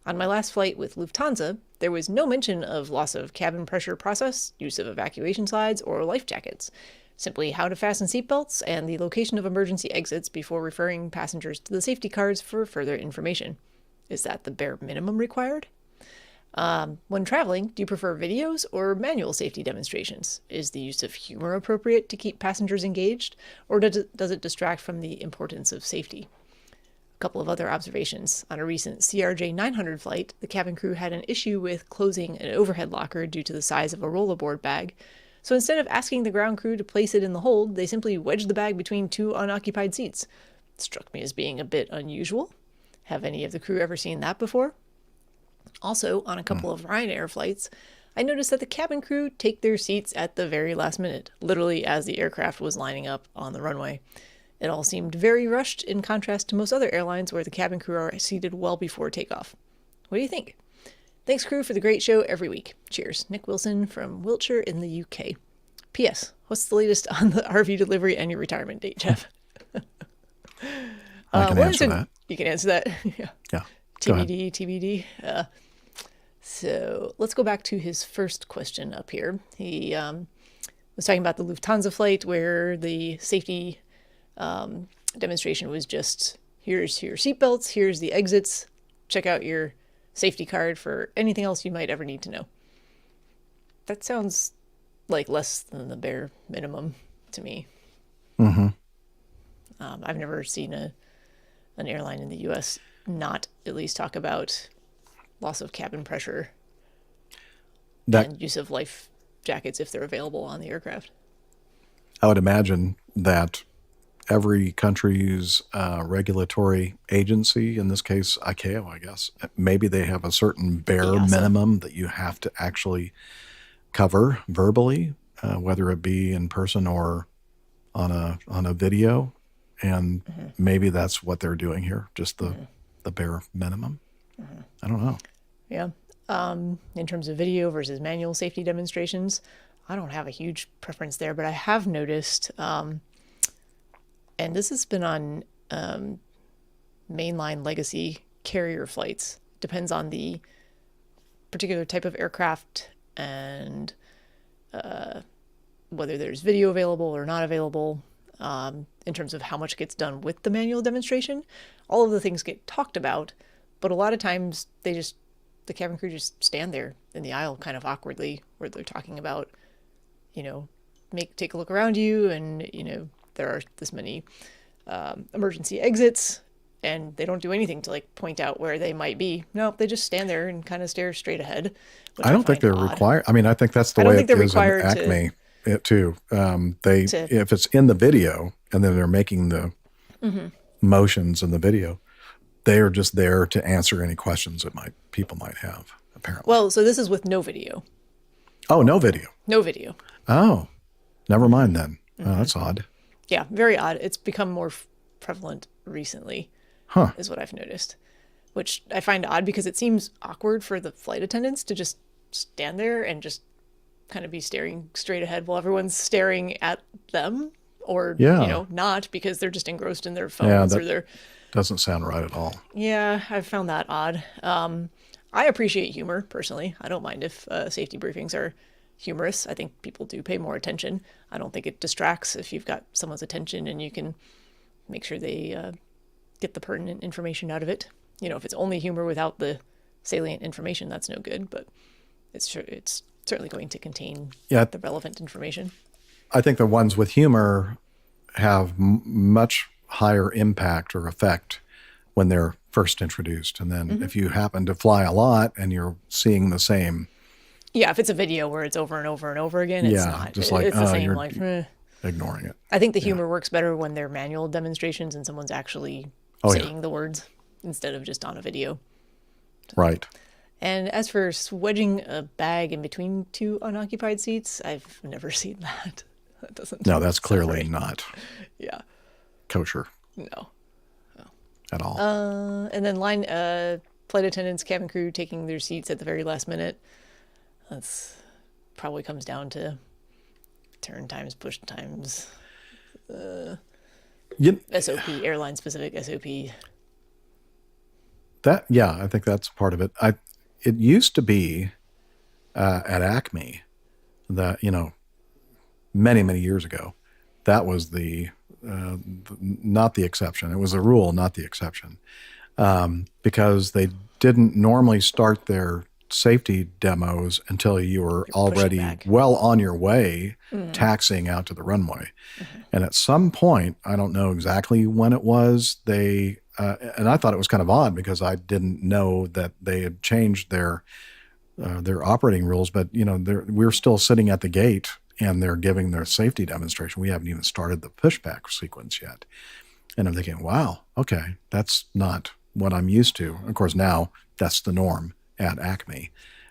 On my last flight with Lufthansa, there was no mention of loss of cabin pressure process, use of evacuation slides, or life jackets. Simply how to fasten seatbelts and the location of emergency exits before referring passengers to the safety cards for further information. Is that the bare minimum required? When traveling, do you prefer videos or manual safety demonstrations? Is the use of humor appropriate to keep passengers engaged, or does it distract from the importance of safety? A couple of other observations. On a recent CRJ 900 flight, the cabin crew had an issue with closing an overhead locker due to the size of a rollerboard bag. So instead of asking the ground crew to place it in the hold, they simply wedged the bag between two unoccupied seats. It struck me as being a bit unusual. Have any of the crew ever seen that before? Also, on a couple of Ryanair flights, I noticed that the cabin crew take their seats at the very last minute, literally as the aircraft was lining up on the runway. It all seemed very rushed in contrast to most other airlines where the cabin crew are seated well before takeoff. What do you think? Thanks, crew, for the great show every week. Cheers. Nick Wilson from Wiltshire in the UK. P.S. What's the latest on the RV delivery and your retirement date, Jeff? I can answer that. You can answer that. Yeah. Yeah. Go ahead. TBD. So let's go back to his first question up here. He was talking about the Lufthansa flight where the safety demonstration was just, here's your seatbelts, here's the exits, check out your safety card for anything else you might ever need to know. That sounds like less than the bare minimum to me. Mm-hmm. I've never seen an airline in the U.S. not at least talk about loss of cabin pressure and use of life jackets if they're available on the aircraft. I would imagine that every country's regulatory agency, in this case ICAO, I guess, maybe they have a certain bare minimum that you have to actually cover verbally, whether it be in person or on a video, and maybe that's what they're doing here, just the bare minimum. I don't know. Yeah. In terms of video versus manual safety demonstrations, I don't have a huge preference there, but I have noticed, and this has been on mainline legacy carrier flights, depends on the particular type of aircraft and whether there's video available or not available, in terms of how much gets done with the manual demonstration. All of the things get talked about, but a lot of times the cabin crew just stand there in the aisle kind of awkwardly where they're talking about, take a look around you, and, there are this many emergency exits, and they don't do anything to point out where they might be. No, they just stand there and kind of stare straight ahead. I don't think they're required. I mean, I think that's the way it is in Acme too. If it's in the video and then they're making the motions in the video, they are just there to answer any questions that people might have, apparently. Well, so this is with no video. Oh, no video. No video. Oh, never mind then. Oh, that's odd. Yeah, very odd. It's become more prevalent recently, is what I've noticed, which I find odd because it seems awkward for the flight attendants to just stand there and just kind of be staring straight ahead while everyone's staring at them, or, not, because they're just engrossed in their phones or their... Doesn't sound right at all. Yeah, I've found that odd. I appreciate humor, personally. I don't mind if safety briefings are humorous. I think people do pay more attention. I don't think it distracts if you've got someone's attention and you can make sure they get the pertinent information out of it. If it's only humor without the salient information, that's no good, but it's certainly going to contain the relevant information. I think the ones with humor have much higher impact or effect when they're first introduced. And then if you happen to fly a lot and you're seeing the same. Yeah, if it's a video where it's over and over and over again, it's not. Just it's the same, you're ignoring it. I think the humor works better when they're manual demonstrations and someone's actually saying the words instead of just on a video. Right. And as for wedging a bag in between two unoccupied seats, I've never seen that. That doesn't. No, that's clearly not. Yeah. Kosher. No. At all. And then flight attendants, cabin crew taking their seats at the very last minute. That's probably comes down to turn times, push times, SOP, airline specific SOP. I think that's part of it. It used to be at Acme that, many, many years ago, that was not the exception. It was the rule, not the exception, because they didn't normally start their safety demos until you were already well on your way, taxiing out to the runway. And at some point, I don't know exactly when it was, and I thought it was kind of odd because I didn't know that they had changed their operating rules, but we're still sitting at the gate and they're giving their safety demonstration. We haven't even started the pushback sequence yet. And I'm thinking, wow, okay, that's not what I'm used to. Of course, now that's the norm at Acme.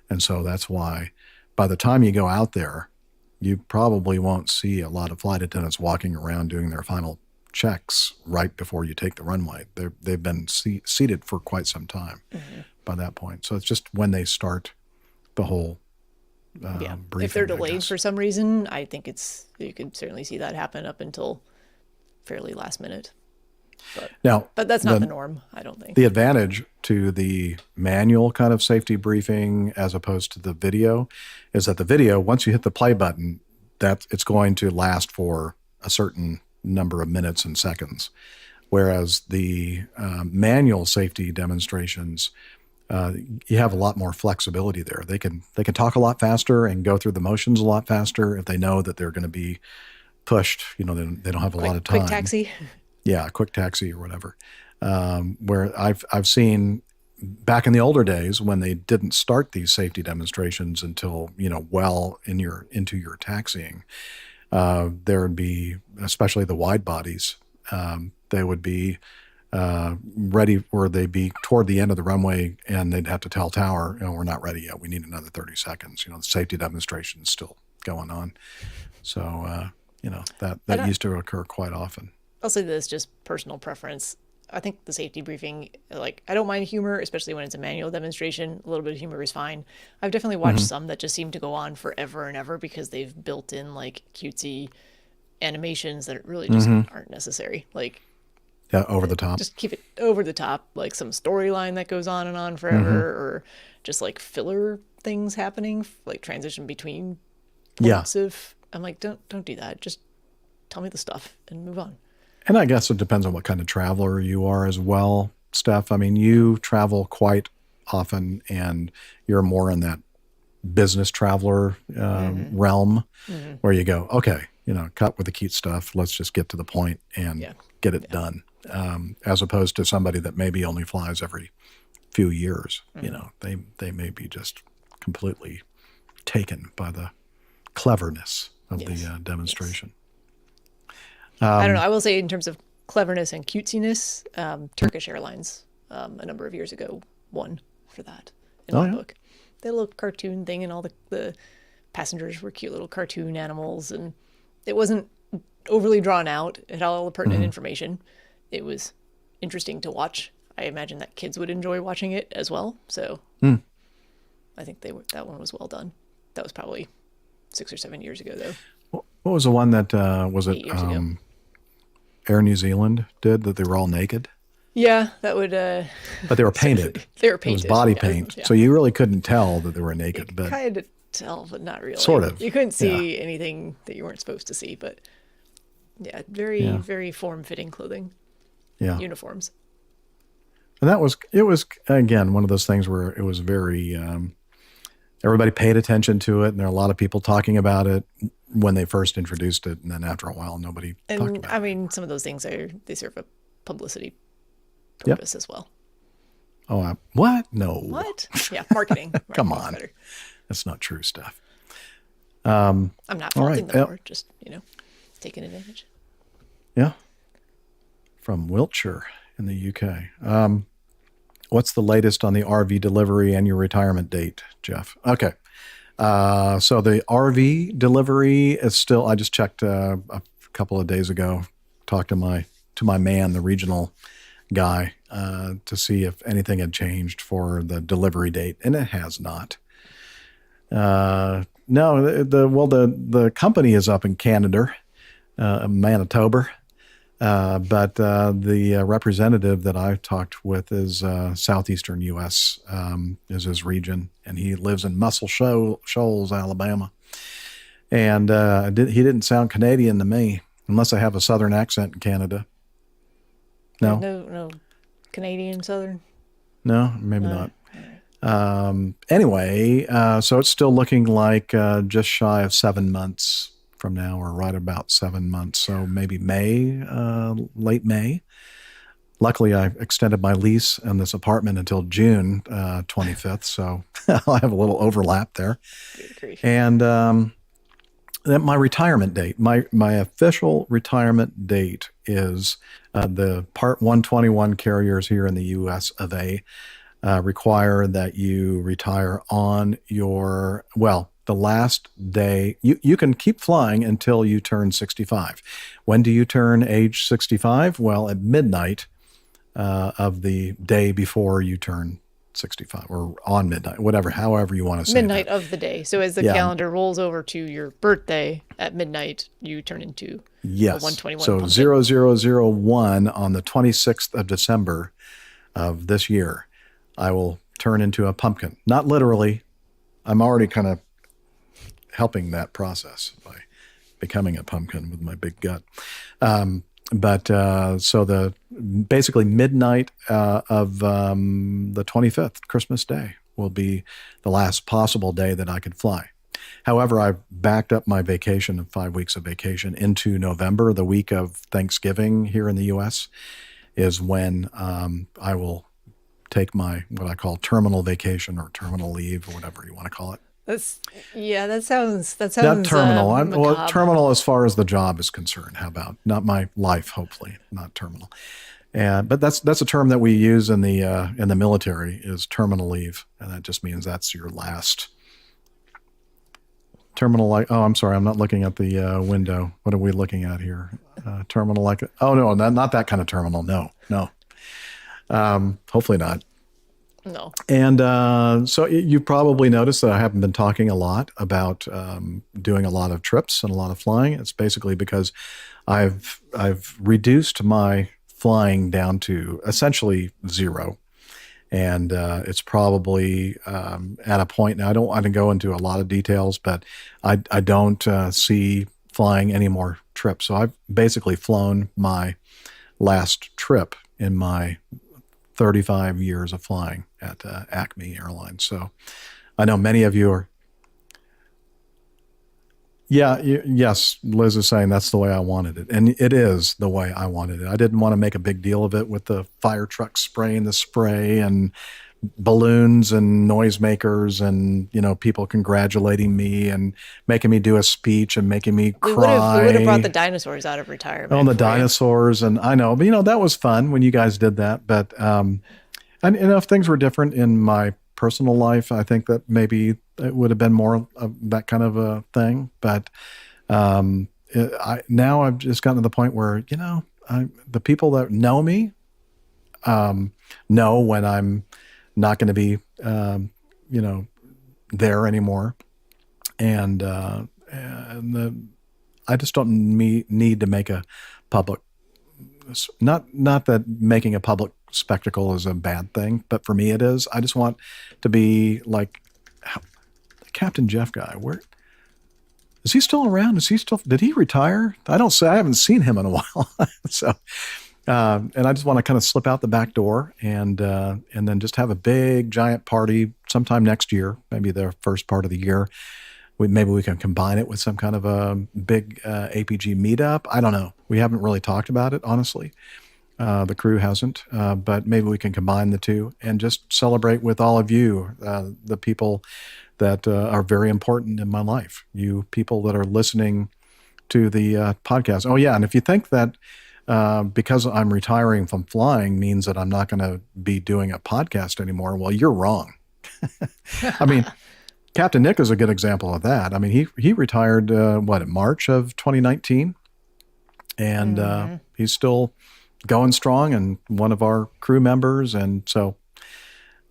And so that's why by the time you go out there, you probably won't see a lot of flight attendants walking around doing their final checks right before you take the runway. They've been seated for quite some time. by that point. So it's just when they start the whole briefing. If they're I delayed guess. for some reason, I think you could certainly see that happen up until fairly last minute. But that's not the norm, I don't think. The advantage to the manual kind of safety briefing as opposed to the video is that the video, once you hit the play button, that it's going to last for a certain number of minutes and seconds. Whereas the manual safety demonstrations, you have a lot more flexibility there. They can talk a lot faster and go through the motions a lot faster if they know that they're going to be pushed. They don't have a lot of time. Quick taxi. Yeah, quick taxi or whatever. Where I've seen back in the older days when they didn't start these safety demonstrations until well into your taxiing, there would be, especially the wide bodies, they would be ready, or they'd be toward the end of the runway and they'd have to tell tower, we're not ready yet. We need another 30 seconds. The safety demonstration is still going on. So, that used to occur quite often. I'll say this, just personal preference. I think the safety briefing, I don't mind humor, especially when it's a manual demonstration. A little bit of humor is fine. I've definitely watched some that just seem to go on forever and ever because they've built in cutesy animations that really just aren't necessary. Over the top. Just keep it over the top, some storyline that goes on and on forever, or just filler things happening, transition between points of. I'm like, don't do that. Just tell me the stuff and move on. And I guess it depends on what kind of traveler you are as well, Steph. I mean, you travel quite often and you're more in that business traveler realm where you go, okay, cut with the cute stuff. Let's just get to the point and get it done. As opposed to somebody that maybe only flies every few years. They may be just completely taken by the cleverness of the demonstration. I don't know. I will say in terms of cleverness and cutesiness, Turkish Airlines a number of years ago won for that in my book. They had a little cartoon thing and all the passengers were cute little cartoon animals and it wasn't overly drawn out. It had all the pertinent information. It was interesting to watch. I imagine that kids would enjoy watching it as well. So I think that one was well done. That was probably 6 or 7 years ago, though. What was the one that was it? 8 years ago. Air New Zealand did that? They were all naked. Yeah, that would. But they were painted. They were painted. It was body paint, so you really couldn't tell that they were naked. You but kind of tell, but not really. Sort of. You couldn't see anything that you weren't supposed to see, but yeah, very form-fitting clothing. Yeah. Uniforms. And it was again one of those things where it was very. Everybody paid attention to it, and there are a lot of people talking about it when they first introduced it, and then after a while, nobody talked about it. I mean, some of those things they serve a publicity purpose as well. Oh, what? No. What? Yeah, marketing. Come on, better. That's not true stuff. I'm not faulting them for just taking advantage. Yeah. From Wiltshire in the UK. What's the latest on the RV delivery and your retirement date, Jeff? Okay. So the RV delivery is still, I just checked a couple of days ago, talked to my man, the regional guy, to see if anything had changed for the delivery date, and it has not. No, the company is up in Canada, Manitoba. But the representative that I talked with is southeastern U.S. Is his region, and he lives in Muscle Shoals, Alabama. And he didn't sound Canadian to me, unless I have a southern accent in Canada. No Canadian southern. No, maybe not. Anyway, so it's still looking like just shy of 7 months from now, or right about 7 months. So maybe May, late May. Luckily, I extended my lease on this apartment until June 25th. So I'll have a little overlap there. And then my retirement date, my official retirement date is the Part 121 carriers here in the US of A require that you retire on the last day. You can keep flying until you turn 65. When do you turn age 65? Well, at midnight of the day before you turn 65 or on midnight, whatever, however you want to say Midnight that. of the day. So as the Yeah. calendar rolls over to your birthday at midnight, you turn into a Yes. 121 So pumpkin. 0001 on the 26th of December of this year, I will turn into a pumpkin. Not literally. I'm already kind of helping that process by becoming a pumpkin with my big gut. So the basically midnight of the 25th, Christmas Day, will be the last possible day that I could fly. However, I've backed up my vacation of 5 weeks of vacation into November. The week of Thanksgiving here in the U.S. is when I will take my what I call terminal vacation or terminal leave or whatever you want to call it. That sounds Not terminal. Well, macabre. terminal as far as the job is concerned. How about not my life? Hopefully, not terminal. But that's a term that we use in the military is terminal leave, and that just means that's your last terminal. Like, oh, I'm sorry, I'm not looking at the window. What are we looking at here? Terminal like? Oh no, not that kind of terminal. No. Hopefully not. No. And so you probably noticed that I haven't been talking a lot about doing a lot of trips and a lot of flying. It's basically because I've reduced my flying down to essentially zero. And it's probably at a point now. I don't want to go into a lot of details, but I don't see flying any more trips. So I've basically flown my last trip in my 35 years of flying at Acme Airlines. So I know many of you are. Yeah, yes, Liz is saying that's the way I wanted it. And it is the way I wanted it. I didn't want to make a big deal of it with the fire truck spraying the spray and balloons and noisemakers and, people congratulating me and making me do a speech and making me cry. We would have brought the dinosaurs out of retirement. Oh, the dinosaurs. And I know, but that was fun when you guys did that. But, and if things were different in my personal life, I think that maybe it would have been more of that kind of a thing. But now I've just gotten to the point where, the people that know me know when I'm not going to be, there anymore. And I just don't need to make a public, not that making a public spectacle is a bad thing, but for me it is. I just want to be like the Captain Jeff guy. Where is he still around? Did he retire? I haven't seen him in a while. So, and I just want to kind of slip out the back door and then just have a big giant party sometime next year, maybe the first part of the year. Maybe we can combine it with some kind of a big APG meetup. I don't know. We haven't really talked about it, honestly. The crew hasn't, but maybe we can combine the two and just celebrate with all of you, the people that are very important in my life, you people that are listening to the podcast. Oh, yeah. And if you think that because I'm retiring from flying means that I'm not going to be doing a podcast anymore, well, you're wrong. I mean, Captain Nick is a good example of that. I mean, he retired, in March of 2019, and he's still going strong and one of our crew members. And so,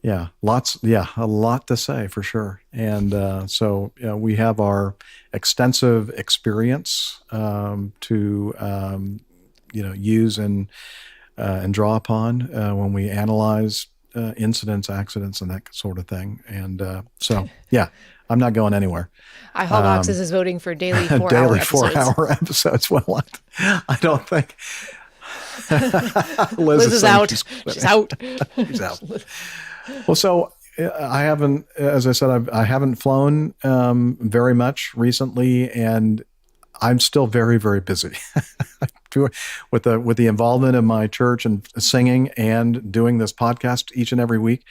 a lot to say for sure. And so we have our extensive experience to use and draw upon when we analyze incidents, accidents, and that sort of thing. And I'm not going anywhere. iHawboxes is voting for daily 4-hour daily episodes. 4-hour episodes. Well, I don't think. Liz is out. She's out. She's out. Well, so I haven't, as I said, I haven't flown very much recently, and I'm still very, very busy with the involvement in my church and singing and doing this podcast each and every week.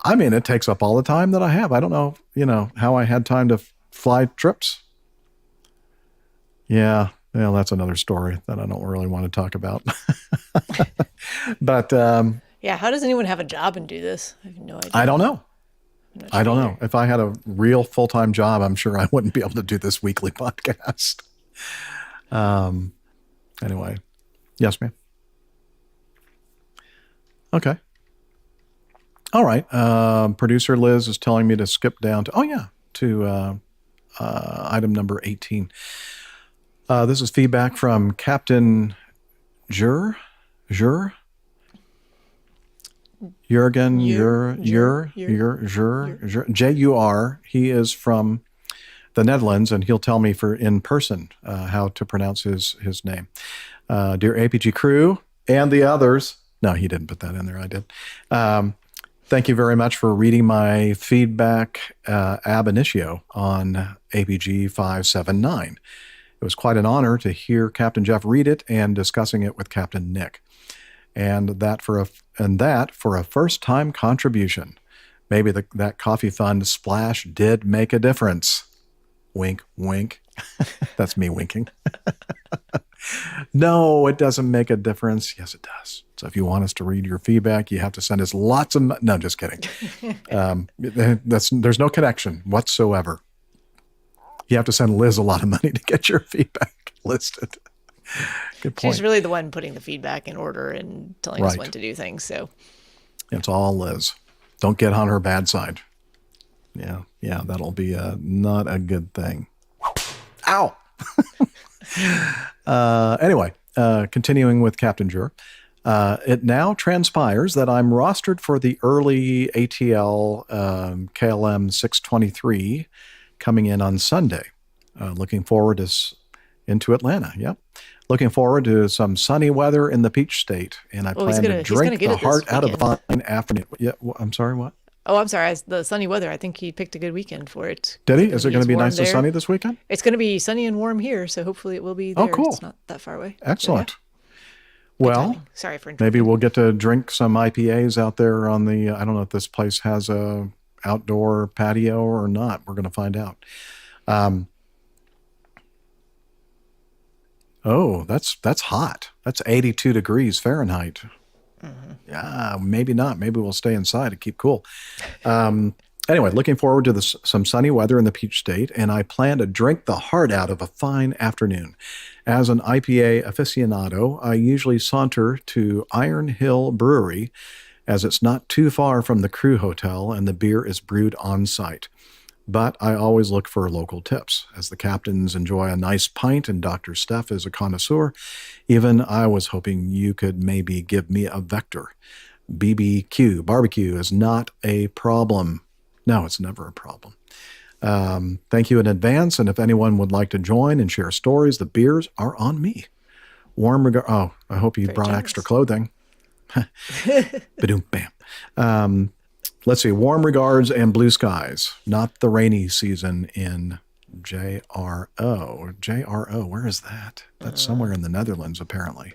I mean, it takes up all the time that I have. I don't know, how I had time to fly trips. Yeah. Well, that's another story that I don't really want to talk about. But how does anyone have a job and do this? I have no idea. I don't know. I don't know. If I had a real full-time job, I'm sure I wouldn't be able to do this weekly podcast. Anyway. Yes, ma'am. Okay. All right. Producer Liz is telling me to skip down to item number 18. This is feedback from Captain Jurgen, Jur. He is from the Netherlands, and he'll tell me in person how to pronounce his name. Dear APG crew and the others. No, he didn't put that in there. I did. Thank you very much for reading my feedback ab initio on APG 579. It was quite an honor to hear Captain Jeff read it and discussing it with Captain Nick. And that for a first-time contribution. Maybe that coffee fund splash did make a difference. Wink, wink. That's me winking. No, it doesn't make a difference. Yes, it does. So if you want us to read your feedback, you have to send us lots of... No, just kidding. There's no connection whatsoever. You have to send Liz a lot of money to get your feedback listed. Good point. She's really the one putting the feedback in order and telling us when to do things. So it's all Liz. Don't get on her bad side. Yeah, that'll be not a good thing. Ow! Anyway, continuing with Captain Jur. It now transpires that I'm rostered for the early ATL KLM 623 coming in on Sunday. Looking forward into Atlanta. Yep. Looking forward to some sunny weather in the Peach State, and I plan to drink the heart out of the fine afternoon. Yeah, I'm sorry, what? Oh, I'm sorry. The sunny weather. I think he picked a good weekend for it. Did he? Is it going to be nice and sunny this weekend? It's going to be sunny and warm here, so hopefully it will be there. Oh, cool. It's not that far away. Excellent. Yeah. Well, sorry for interrupting. Maybe we'll get to drink some IPAs out there on the, I don't know if this place has a outdoor patio or not. We're going to find out. Oh, that's hot. That's 82 degrees Fahrenheit. Mm-hmm. Yeah, maybe not. Maybe we'll stay inside to keep cool. Anyway, looking forward to some sunny weather in the Peach State, and I plan to drink the heart out of a fine afternoon. As an IPA aficionado, I usually saunter to Iron Hill Brewery, as it's not too far from the crew hotel and the beer is brewed on site. But I always look for local tips, as the captains enjoy a nice pint and Dr. Steph is a connoisseur. Even I was hoping you could maybe give me a vector. BBQ, barbecue, is not a problem. No, it's never a problem. Thank you in advance, and if anyone would like to join and share stories, the beers are on me. Warm regard. Oh, I hope you brought extra clothing. Ba-doom, bam. Let's see. Warm regards and blue skies. Not the rainy season in JRO. JRO, where is that? That's somewhere in the Netherlands, apparently.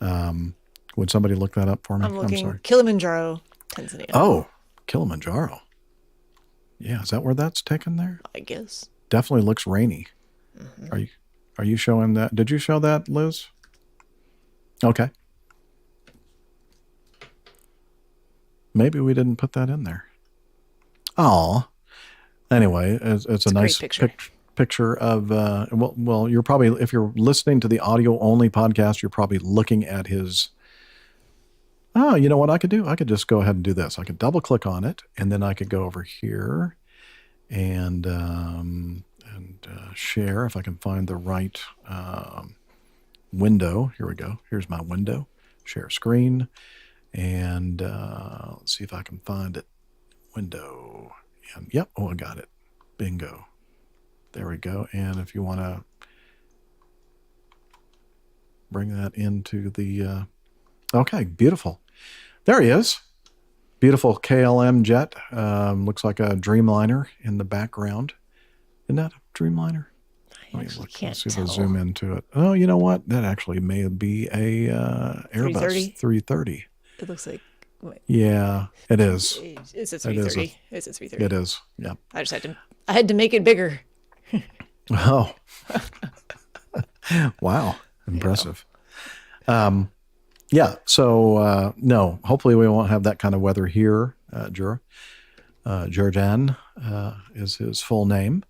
Would somebody look that up for me? I'm sorry. Kilimanjaro, Tanzania. Oh, Kilimanjaro. Yeah, is that where that's taken there? I guess. Definitely looks rainy. Mm-hmm. Are you showing that? Did you show that, Liz? Okay. Maybe we didn't put that in there. Oh. Anyway, it's a nice picture of well, you're probably, if you're listening to the audio only podcast, you're probably looking at his. Oh, you know what I could do? I could just go ahead and do this. I could double click on it, and then I could go over here and share if I can find the right window. Here we go. Here's my window. Share screen. And let's see if I can find it. Window. And yep. Oh, I got it. Bingo. There we go. And if you want to bring that into the... okay, beautiful. There he is. Beautiful KLM jet. Looks like a Dreamliner in the background. Isn't that a Dreamliner? Let's see if I zoom into it. Oh, you know what? That actually may be a Airbus 330. It looks like. Wait. Yeah, it is. It's a 330. It's a 330. It is. Yeah. I had to make it bigger. Oh. Wow. Impressive. Yeah. So no. Hopefully we won't have that kind of weather here. Jurgen is his full name,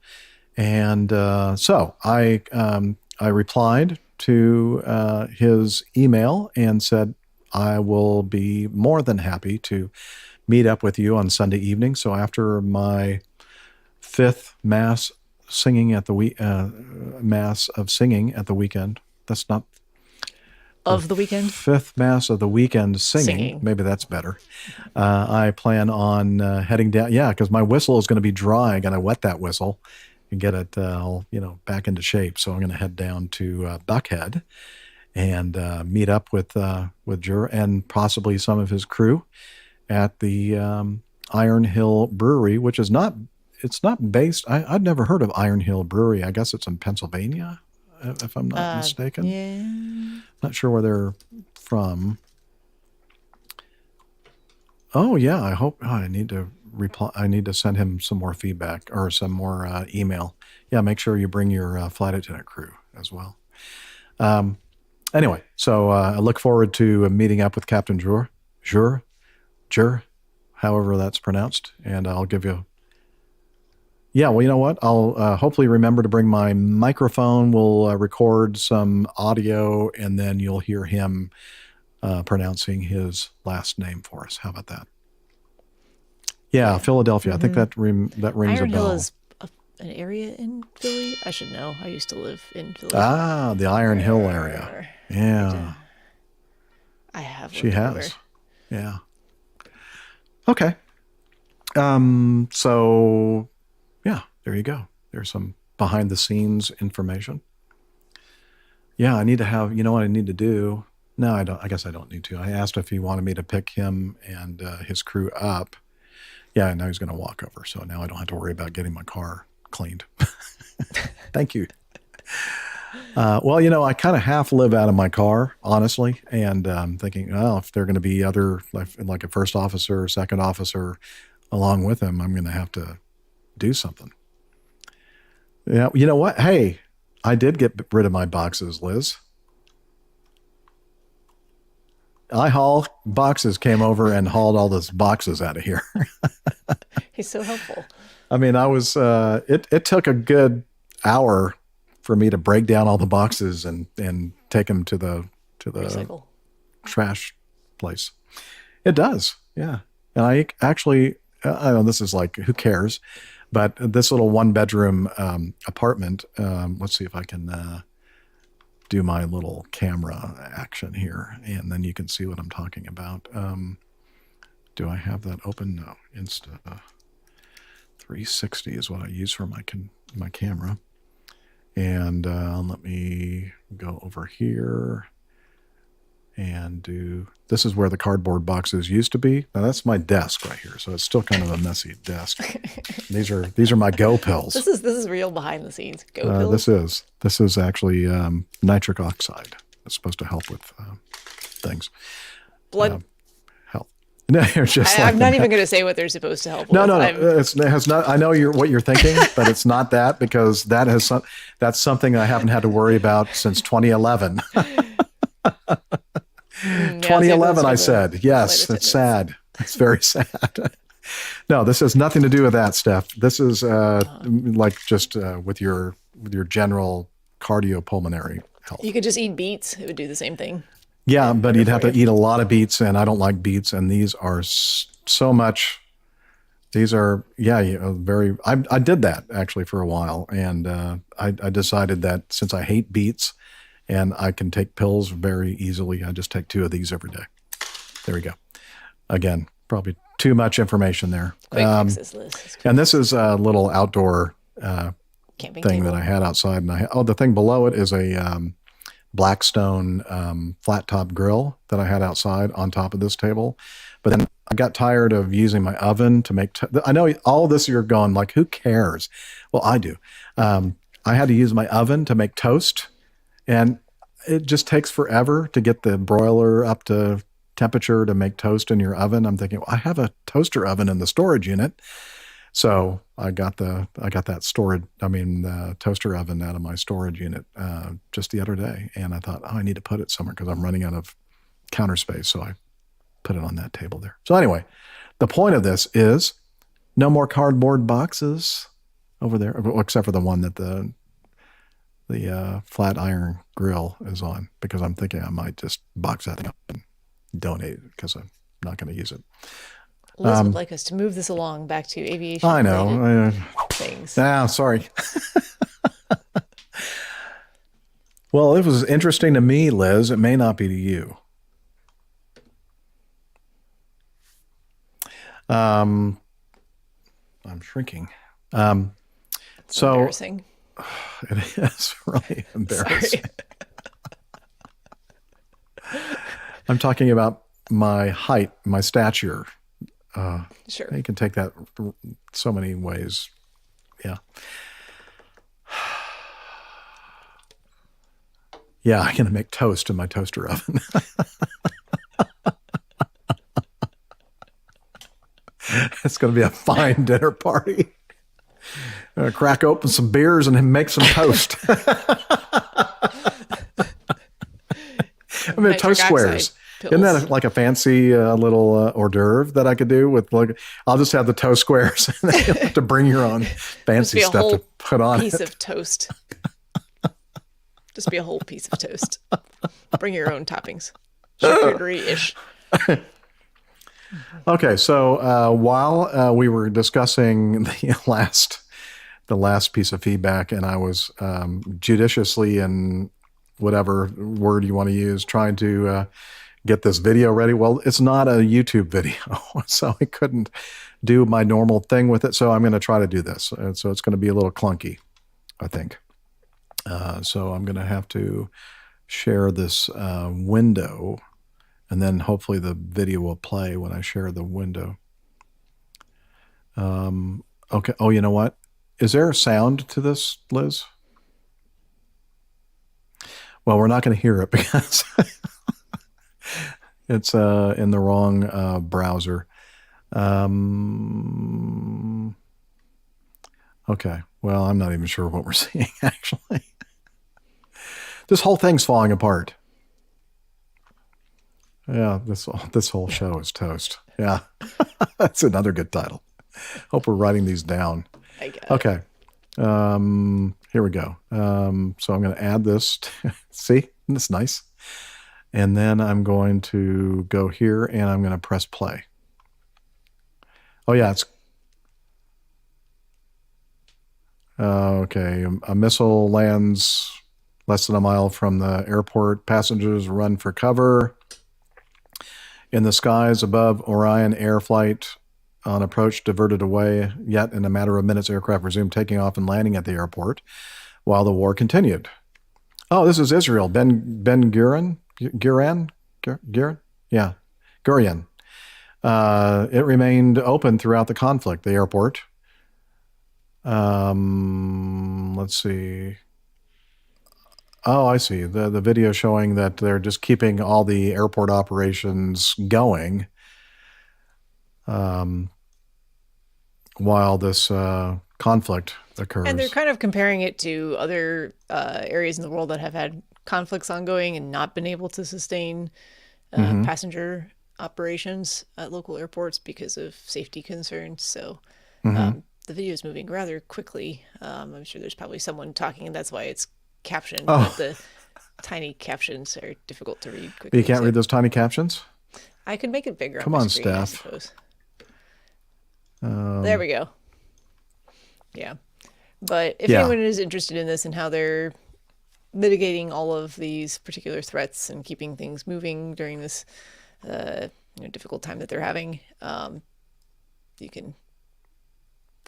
and so I replied to his email and said, I will be more than happy to meet up with you on Sunday evening. So after my fifth mass singing at the mass of singing at the weekend, that's not of the weekend. Fifth mass of the weekend singing. Maybe that's better. I plan on heading down. Yeah, because my whistle is going to be dry. I got to wet that whistle and get it all, back into shape. So I'm going to head down to Buckhead and meet up with Jur and possibly some of his crew at the Iron Hill Brewery, which is not. It's not based. I'd never heard of Iron Hill Brewery. I guess it's in Pennsylvania, if I'm not mistaken. Yeah. Not sure where they're from. Oh yeah, I hope. I need to reply. I need to send him some more feedback or some more email. Yeah, make sure you bring your flight attendant crew as well. Anyway, so I look forward to meeting up with Captain Jur, however that's pronounced, and I'll give you. Yeah, well, you know what? I'll hopefully remember to bring my microphone. We'll record some audio, and then you'll hear him pronouncing his last name for us. How about that? Yeah, Philadelphia. I think that rings Iron a bell. Hill is an area in Philly. I should know. I used to live in Philly. Ah, the Iron Hill area. Yeah. I have. She has. Everywhere. Yeah. Okay. So, yeah, there you go. There's some behind the scenes information. Yeah, I need to have, you know what I need to do? No, I don't. I guess I don't need to. I asked if he wanted me to pick him and his crew up. Yeah, now he's going to walk over. So now I don't have to worry about getting my car cleaned. Thank you. Well, I kind of half live out of my car, honestly. And I'm thinking, if they're going to be other, like a first officer or second officer along with him, I'm going to have to do something. Yeah, you know what? Hey, I did get rid of my boxes, Liz. Boxes came over and hauled all those boxes out of here. He's so helpful. I mean, I was, it took a good hour for me to break down all the boxes and take them to the recycle trash place. It does. Yeah. And I actually, I know this is like, who cares? But this little 1-bedroom apartment, let's see if I can do my little camera action here, and then you can see what I'm talking about. Do I have that open? No. Insta 360 is what I use for my camera. And let me go over here and do, this is where the cardboard boxes used to be. Now that's my desk right here. So it's still kind of a messy desk. These are my go pills. This is real behind the scenes. Go pills. This is actually nitric oxide. It's supposed to help with things. Blood health. No, you're just. I'm not even going to say what they're supposed to help with. No. It has not. I know what you're thinking, but it's not that, because that's something I haven't had to worry about since 2011. 2011, I said. Yes, it's sad. It's very sad. No, this has nothing to do with that, Steph. This is like just with your general cardiopulmonary health. You could just eat beets. It would do the same thing. Yeah, but you'd have to eat a lot of beets, and I don't like beets, and these are so much. These are, very. I did that actually for a while, and I decided that since I hate beets, and I can take pills very easily, I just take 2 of these every day. There we go. Again, probably too much information there. Quick fixes list. And this is a little outdoor camping thing table that I had outside, and the thing below it is a Blackstone flat top grill that I had outside on top of this table. But then I got tired of using my oven to make. I know all this you're going like, who cares? Well, I do. I had to use my oven to make toast. And it just takes forever to get the broiler up to temperature to make toast in your oven. I'm thinking, well, I have a toaster oven in the storage unit. So I got that toaster oven out of my storage unit just the other day. And I thought, I need to put it somewhere because I'm running out of counter space. So I put it on that table there. So anyway, the point of this is no more cardboard boxes over there, except for the one that the flat iron grill is on, because I'm thinking I might just box that thing up and donate it because I'm not going to use it. Liz would like us to move this along back to aviation. I know. Things. Sorry. Well, it was interesting to me, Liz. It may not be to you. I'm shrinking. So embarrassing. It is really embarrassing. I'm talking about my height, my stature. Sure. You can take that so many ways. Yeah. Yeah, I'm going to make toast in my toaster oven. It's going to be a fine dinner party. Crack open some beers and make some toast. I mean, toast squares. Isn't that like a fancy little hors d'oeuvre that I could do with? Like, I'll just have the toast squares, and then you have to bring your own fancy stuff to put on piece it. Of toast. Just be a whole piece of toast. Bring your own toppings. Charcuterie-ish. Okay, so while we were discussing the last piece of feedback, and I was judiciously, and whatever word you want to use, trying to get this video ready. Well, it's not a YouTube video, so I couldn't do my normal thing with it. So I'm going to try to do this. And so it's going to be a little clunky, I think. So I'm going to have to share this window, and then hopefully the video will play when I share the window. Okay. Oh, you know what? Is there a sound to this, Liz? Well, we're not going to hear it because it's in the wrong browser. Okay. Well, I'm not even sure what we're seeing, actually. This whole thing's falling apart. Yeah, this whole show is toast. Yeah. That's another good title. Hope we're writing these down. I guess. Okay. Here we go. So I'm going to add this. See? Isn't this nice? And then I'm going to go here and I'm going to press play. Oh, yeah. It's okay. A missile lands less than a mile from the airport. Passengers run for cover. In the skies above Orion, air flight on approach diverted away. Yet in a matter of minutes, aircraft resumed taking off and landing at the airport while the war continued. Oh, this is Israel. Ben Gurion? Yeah, Gurion. It remained open throughout the conflict, the airport. Let's see. Oh, I see. The video showing that they're just keeping all the airport operations going while this conflict occurs. And they're kind of comparing it to other areas in the world that have had conflicts ongoing and not been able to sustain passenger operations at local airports because of safety concerns. So the video is moving rather quickly. I'm sure there's probably someone talking, and that's why it's captioned. Oh. But the tiny captions are difficult to read quickly. You can't read those tiny captions? I could make it bigger. Come on, on, screen, Steph. I suppose. There we go. Yeah. But if anyone is interested in this and how they're mitigating all of these particular threats and keeping things moving during this difficult time that they're having, you can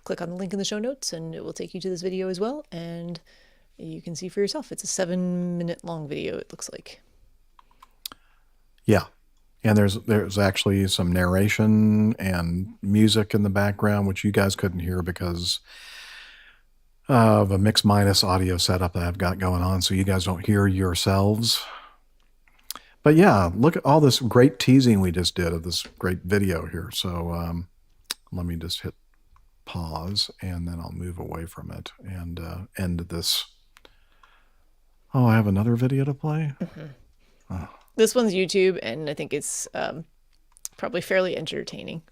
click on the link in the show notes and it will take you to this video as well. And you can see for yourself. It's a 7-minute long video, it looks like. Yeah. And there's actually some narration and music in the background, which you guys couldn't hear because of a mix minus audio setup that I've got going on, so you guys don't hear yourselves. But yeah, look at all this great teasing we just did of this great video here. So let me just hit pause and then I'll move away from it and end this. Oh, I have another video to play? Oh. This one's YouTube, and I think it's probably fairly entertaining.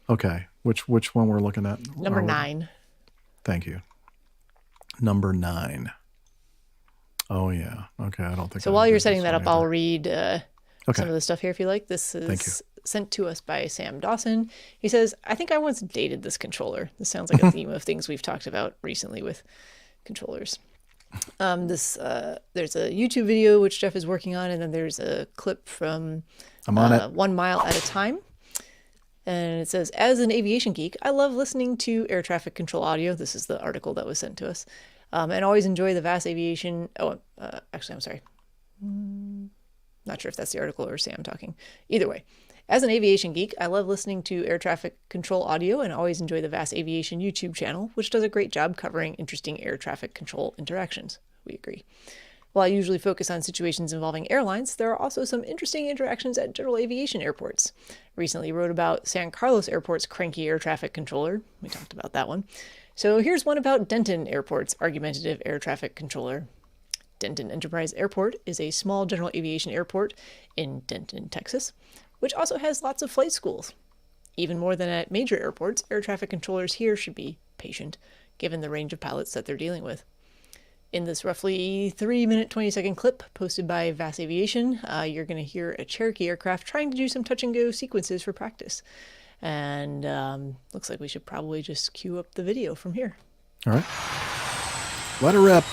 Okay. Which one we're looking at? Number 9. Thank you. Number 9. Oh, yeah. Okay, I don't think so. While you're setting that up, I'll read Okay. some of the stuff here if you like. This Thank you. is sent to us by Sam Dawson. He says, I think I once dated this controller. This sounds like a theme of things we've talked about recently with controllers. There's a YouTube video which Jeff is working on, and then there's a clip from I'm on it. 1 Mile at a Time. And it says, as an aviation geek, I love listening to air traffic control audio. This is the article that was sent to us. And always enjoy the vast aviation. Actually, I'm sorry. Not sure if that's the article or Sam talking. Either way, as an aviation geek, I love listening to air traffic control audio and always enjoy the Vast Aviation YouTube channel, which does a great job covering interesting air traffic control interactions. We agree. While I usually focus on situations involving airlines, there are also some interesting interactions at general aviation airports. Recently wrote about San Carlos Airport's cranky air traffic controller. We talked about that one. So here's one about Denton Airport's argumentative air traffic controller. Denton Enterprise Airport is a small general aviation airport in Denton, Texas, which also has lots of flight schools. Even more than at major airports, air traffic controllers here should be patient, given the range of pilots that they're dealing with. In this roughly 3-minute, 20-second clip posted by Vast Aviation, you're going to hear a Cherokee aircraft trying to do some touch-and-go sequences for practice. And looks like we should probably just cue up the video from here. All right. Let her rip.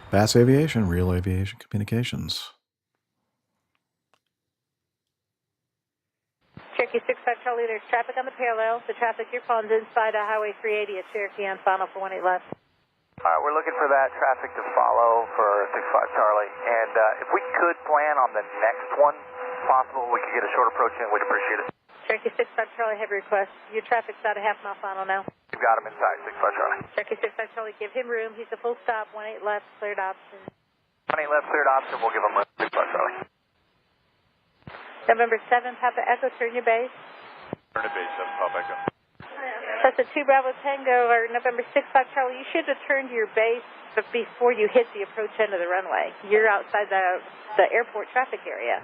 Vast Aviation, Real Aviation Communications. Cherokee 65 Charlie, there's traffic on the parallel. The traffic you're calling is inside Highway 380 at Cherokee on final for 18 left. All right, we're looking for that traffic to follow for 65 Charlie. And if we could plan on the next one, if possible, we could get a short approach in, we'd appreciate it. Cherokee 65 Charlie, heavy request. Your traffic's out a half mile final now. You've got him inside, 65 Charlie. Cherokee 65 Charlie, give him room. He's a full stop, 18 left, cleared option. 18 left, cleared option, we'll give him room, 65 Charlie. November 7, Papa Echo, turn your base. Turn to base, 7 Papa Echo. That's a 2 Bravo Tango, or November 6, 5 Charlie. You should have turned to your base before you hit the approach end of the runway. You're outside the airport traffic area.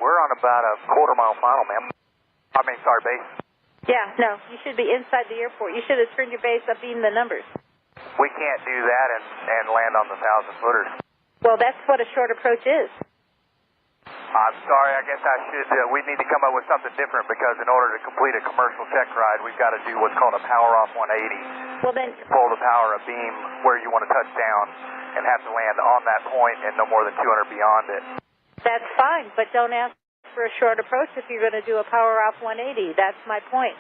We're on about a quarter-mile final, ma'am. Base. Yeah, no, you should be inside the airport. You should have turned your base up beating the numbers. We can't do that and land on the 1,000-footers. Well, that's what a short approach is. I'm sorry, I guess I should, we need to come up with something different because in order to complete a commercial check ride, we've got to do what's called a power-off 180. Well, then, pull the power of beam where you want to touch down and have to land on that point and no more than 200 beyond it. That's fine, but don't ask for a short approach if you're going to do a power-off 180. That's my point.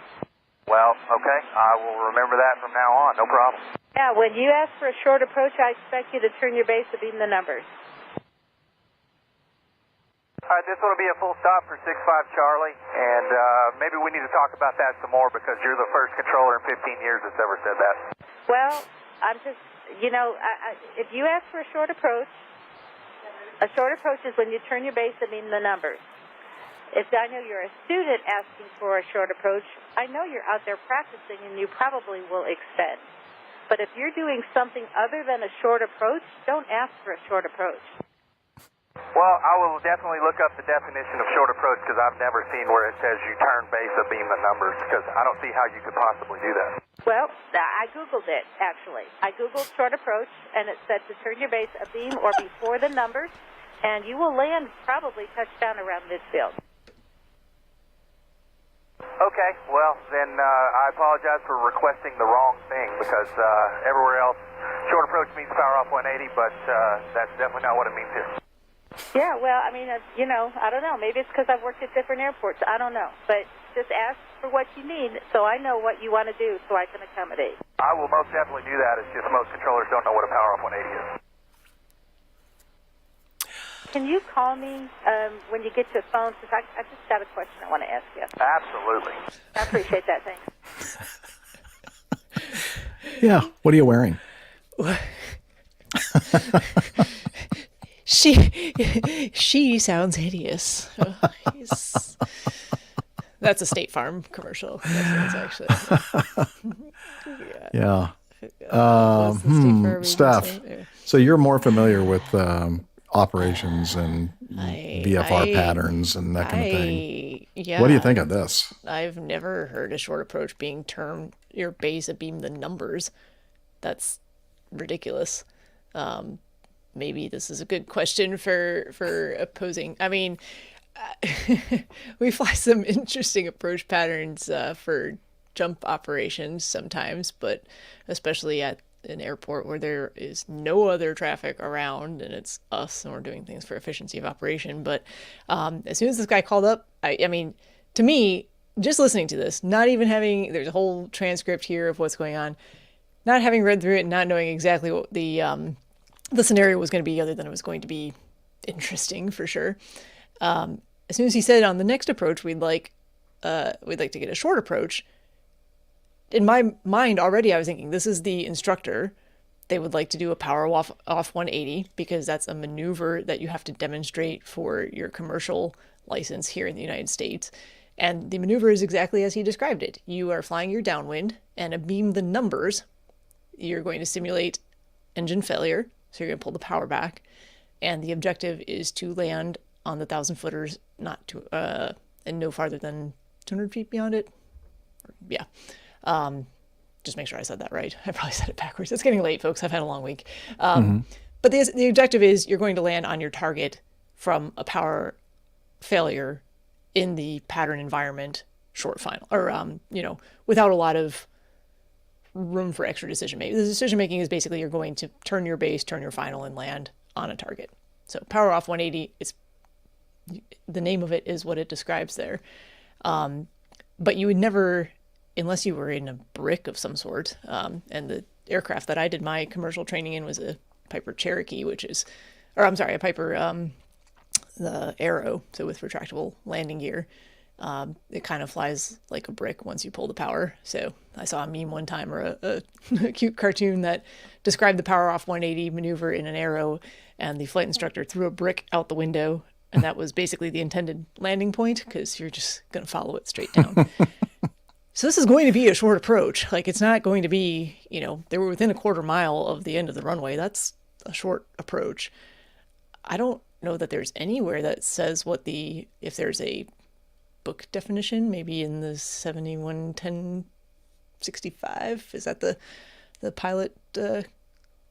Well, okay, I will remember that from now on, no problem. Yeah, when you ask for a short approach, I expect you to turn your base to beam the numbers. All right, this one will be a full stop for 65 Charlie, and maybe we need to talk about that some more because you're the first controller in 15 years that's ever said that. Well, I'm just, if you ask for a short approach is when you turn your base to beam the numbers. If I know you're a student asking for a short approach, I know you're out there practicing and you probably will extend. But if you're doing something other than a short approach, don't ask for a short approach. Well, I will definitely look up the definition of short approach because I've never seen where it says you turn base a beam the numbers because I don't see how you could possibly do that. Well, I Googled it, actually. I Googled short approach, and it said to turn your base a beam or before the numbers, and you will land probably touchdown around midfield. Okay, well, then I apologize for requesting the wrong thing because everywhere else, short approach means power off 180, but that's definitely not what it means here. Yeah, well, I mean, I don't know. Maybe it's because I've worked at different airports. I don't know. But just ask for what you need so I know what you want to do so I can accommodate. I will most definitely do that. It's just most controllers don't know what a power off 180 is. Can you call me when you get to the phone? Because I just got a question I want to ask you. Absolutely. I appreciate that. Thanks. Yeah. What are you wearing? She sounds hideous. That's a State Farm commercial. That's actually. Yeah. Steph. So you're more familiar with operations and VFR patterns and that kind of thing. Yeah. What do you think of this? I've never heard a short approach being termed your base a beam the numbers. That's ridiculous. maybe this is a good question for opposing. I mean, we fly some interesting approach patterns for jump operations sometimes, but especially at an airport where there is no other traffic around and it's us and we're doing things for efficiency of operation. But as soon as this guy called up, I mean, to me, just listening to this, not even having, there's a whole transcript here of what's going on, not having read through it and not knowing exactly what the scenario was going to be, other than it was going to be interesting for sure. As soon as he said on the next approach, we'd like to get a short approach. In my mind already, I was thinking this is the instructor. They would like to do a power off 180 because that's a maneuver that you have to demonstrate for your commercial license here in the United States. And the maneuver is exactly as he described it. You are flying your downwind and abeam the numbers. You're going to simulate engine failure. So you're going to pull the power back. And the objective is to land on the 1,000-footers, not to, and no farther than 200 feet beyond it. Yeah. Just make sure I said that right. I probably said it backwards. It's getting late, folks. I've had a long week. But the objective is you're going to land on your target from a power failure in the pattern environment, short final, or, without a lot of room for extra decision making. The decision making is basically you're going to turn your base, turn your final, and land on a target. So power off 180, the name of it is what it describes there. But you would never, unless you were in a brick of some sort, and the aircraft that I did my commercial training in was a Piper Cherokee, a Piper, the Arrow, so with retractable landing gear. It kind of flies like a brick once you pull the power. So I saw a meme one time, or a cute cartoon that described the power off 180 maneuver in an Arrow, and the flight instructor threw a brick out the window, and that was basically the intended landing point, because you're just going to follow it straight down. So this is going to be a short approach. Like, it's not going to be, they were within a quarter mile of the end of the runway. That's a short approach. I don't know that there's anywhere that says if there's a book definition, maybe in the 711065, is that the pilot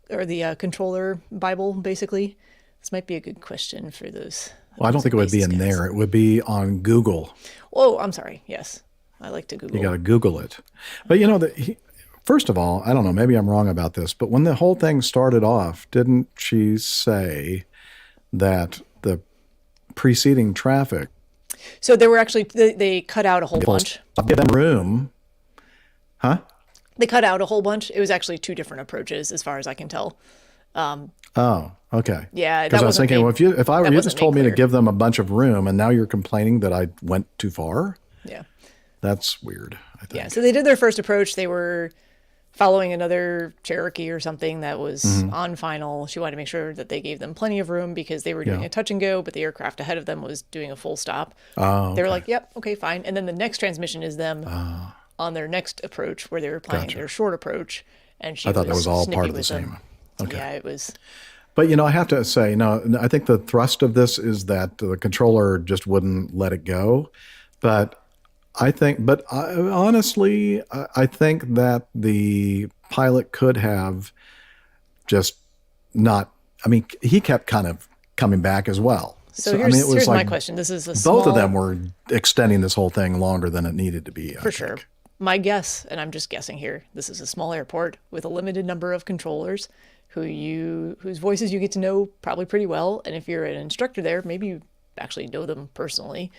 or the controller Bible, basically? This might be a good question for those. Well, I don't think it would be in there. It would be on Google. Oh, I'm sorry. Yes. I like to Google. You got to Google it. But first of all, I don't know, maybe I'm wrong about this, but when the whole thing started off, didn't she say that the preceding traffic? So there were actually, they cut out a whole bunch. Give them room. Huh? They cut out a whole bunch. It was actually two different approaches, as far as I can tell. Oh, okay. Yeah, because I was thinking, you just told me to give them a bunch of room, and now you're complaining that I went too far. Yeah, that's weird. I think. Yeah, so they did their first approach. They were following another Cherokee or something that was on final. She wanted to make sure that they gave them plenty of room because they were doing a touch and go, but the aircraft ahead of them was doing a full stop. Oh, They were like, "Yep, okay, fine." And then the next transmission is them on their next approach, where they were planning their short approach, and she. I thought that was all part of the them. same. Okay. Yeah, it was. But I have to say, I think the thrust of this is that the controller just wouldn't let it go. But honestly, I think that the pilot could have just not. I mean, he kept kind of coming back as well. So here's my question. This is both of them were extending this whole thing longer than it needed to be. For sure. My guess, and I'm just guessing here, this is a small airport with a limited number of controllers whose voices you get to know probably pretty well. And if you're an instructor there, maybe you actually know them personally,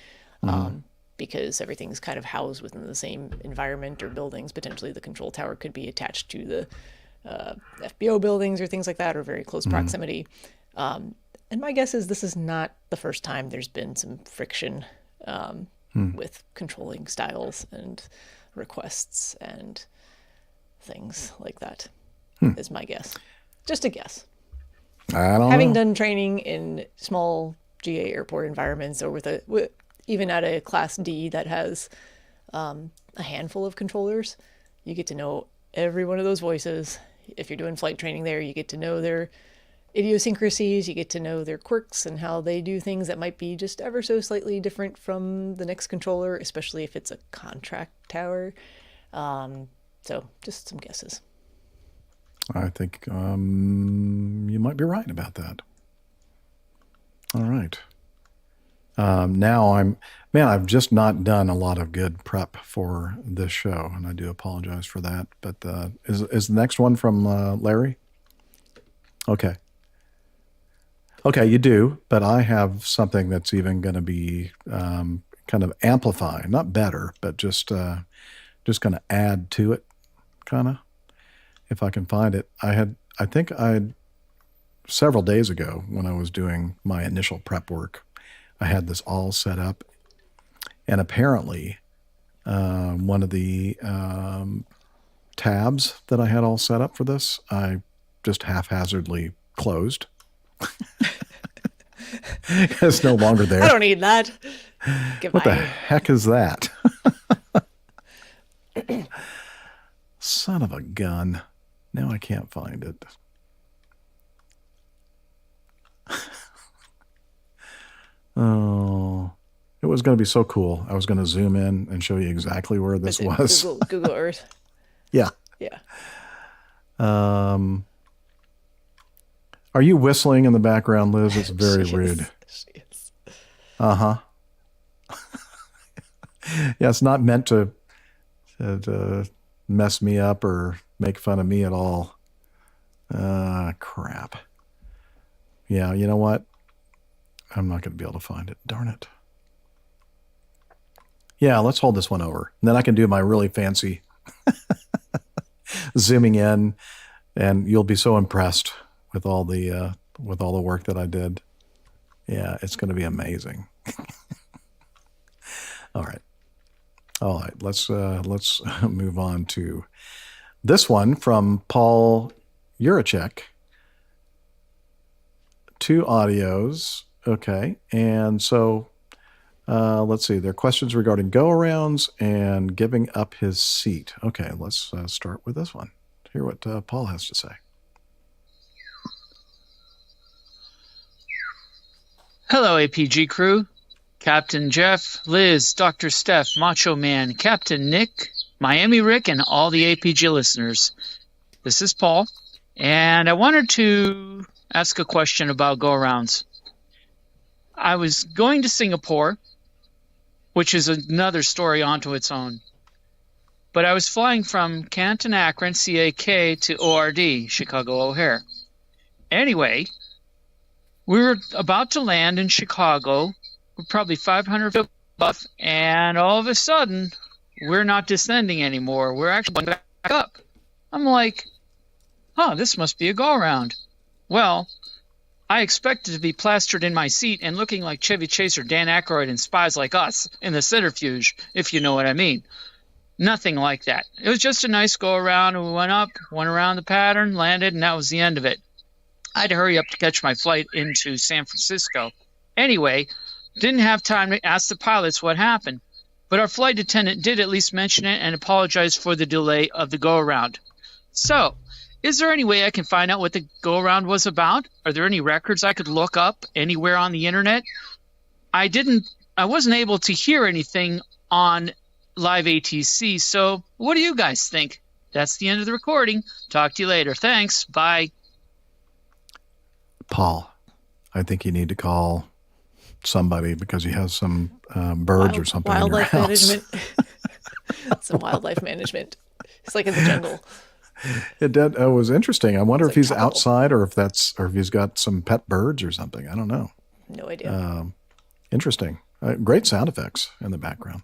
because everything's kind of housed within the same environment or buildings. Potentially the control tower could be attached to the FBO buildings or things like that, or very close proximity. And my guess is this is not the first time there's been some friction with controlling styles and requests and things like that, is my guess. Just a guess. I don't know. Having done training in small GA airport environments, or even at a Class D that has a handful of controllers, you get to know every one of those voices. If you're doing flight training there, you get to know their idiosyncrasies, you get to know their quirks and how they do things that might be just ever so slightly different from the next controller, especially if it's a contract tower. So just some guesses. I think you might be right about that. All right. Now I've just not done a lot of good prep for this show, and I do apologize for that. But is the next one from Larry? Okay. Okay, you do, but I have something that's even going to be kind of amplify, not better, but just going to add to it, kind of, if I can find it. I think several days ago when I was doing my initial prep work, I had this all set up, and apparently one of the tabs that I had all set up for this, I just haphazardly closed. It's no longer there. I don't need that. What the heck is that? Son of a gun. Now I can't find it. Oh, it was going to be so cool. I was going to zoom in and show you exactly where this was. Google Earth. Yeah. Yeah. Are you whistling in the background, Liz? It's very rude. She is. Uh-huh. Yeah, it's not meant to mess me up or make fun of me at all. Crap. Yeah, you know what? I'm not going to be able to find it. Darn it. Yeah, let's hold this one over. And then I can do my really fancy zooming in, and you'll be so impressed with all the work that I did. Yeah, it's going to be amazing. All right. Let's move on to this one from Paul Urachek. 2 audios. Okay. And so let's see. There are questions regarding go-arounds and giving up his seat. Okay, let's start with this one. Hear what Paul has to say. Hello, APG crew. Captain Jeff, Liz, Dr. Steph, Macho Man, Captain Nick, Miami Rick, and all the APG listeners. This is Paul, and I wanted to ask a question about go-arounds. I was going to Singapore, which is another story onto its own. But I was flying from Canton, Akron, CAK to ORD, Chicago O'Hare. Anyway, we were about to land in Chicago. We're probably 500 feet above, and all of a sudden, we're not descending anymore. We're actually going back up. I'm like, this must be a go-around. Well, I expected to be plastered in my seat and looking like Chevy Chase or Dan Aykroyd in Spies Like Us in the centrifuge, if you know what I mean. Nothing like that. It was just a nice go-around, and we went up, went around the pattern, landed, and that was the end of it. I had to hurry up to catch my flight into San Francisco. Anyway, didn't have time to ask the pilots what happened, but our flight attendant did at least mention it and apologize for the delay of the go-around. So, is there any way I can find out what the go-around was about? Are there any records I could look up anywhere on the internet? I wasn't able to hear anything on live ATC, so what do you guys think? That's the end of the recording. Talk to you later. Thanks. Bye. Paul, I think you need to call somebody because he has some birds or something in your house. Management. Some wildlife management. It's like in the jungle. It was interesting. I wonder if he's outside or if he's got some pet birds or something. I don't know. No idea. Interesting. Great sound effects in the background.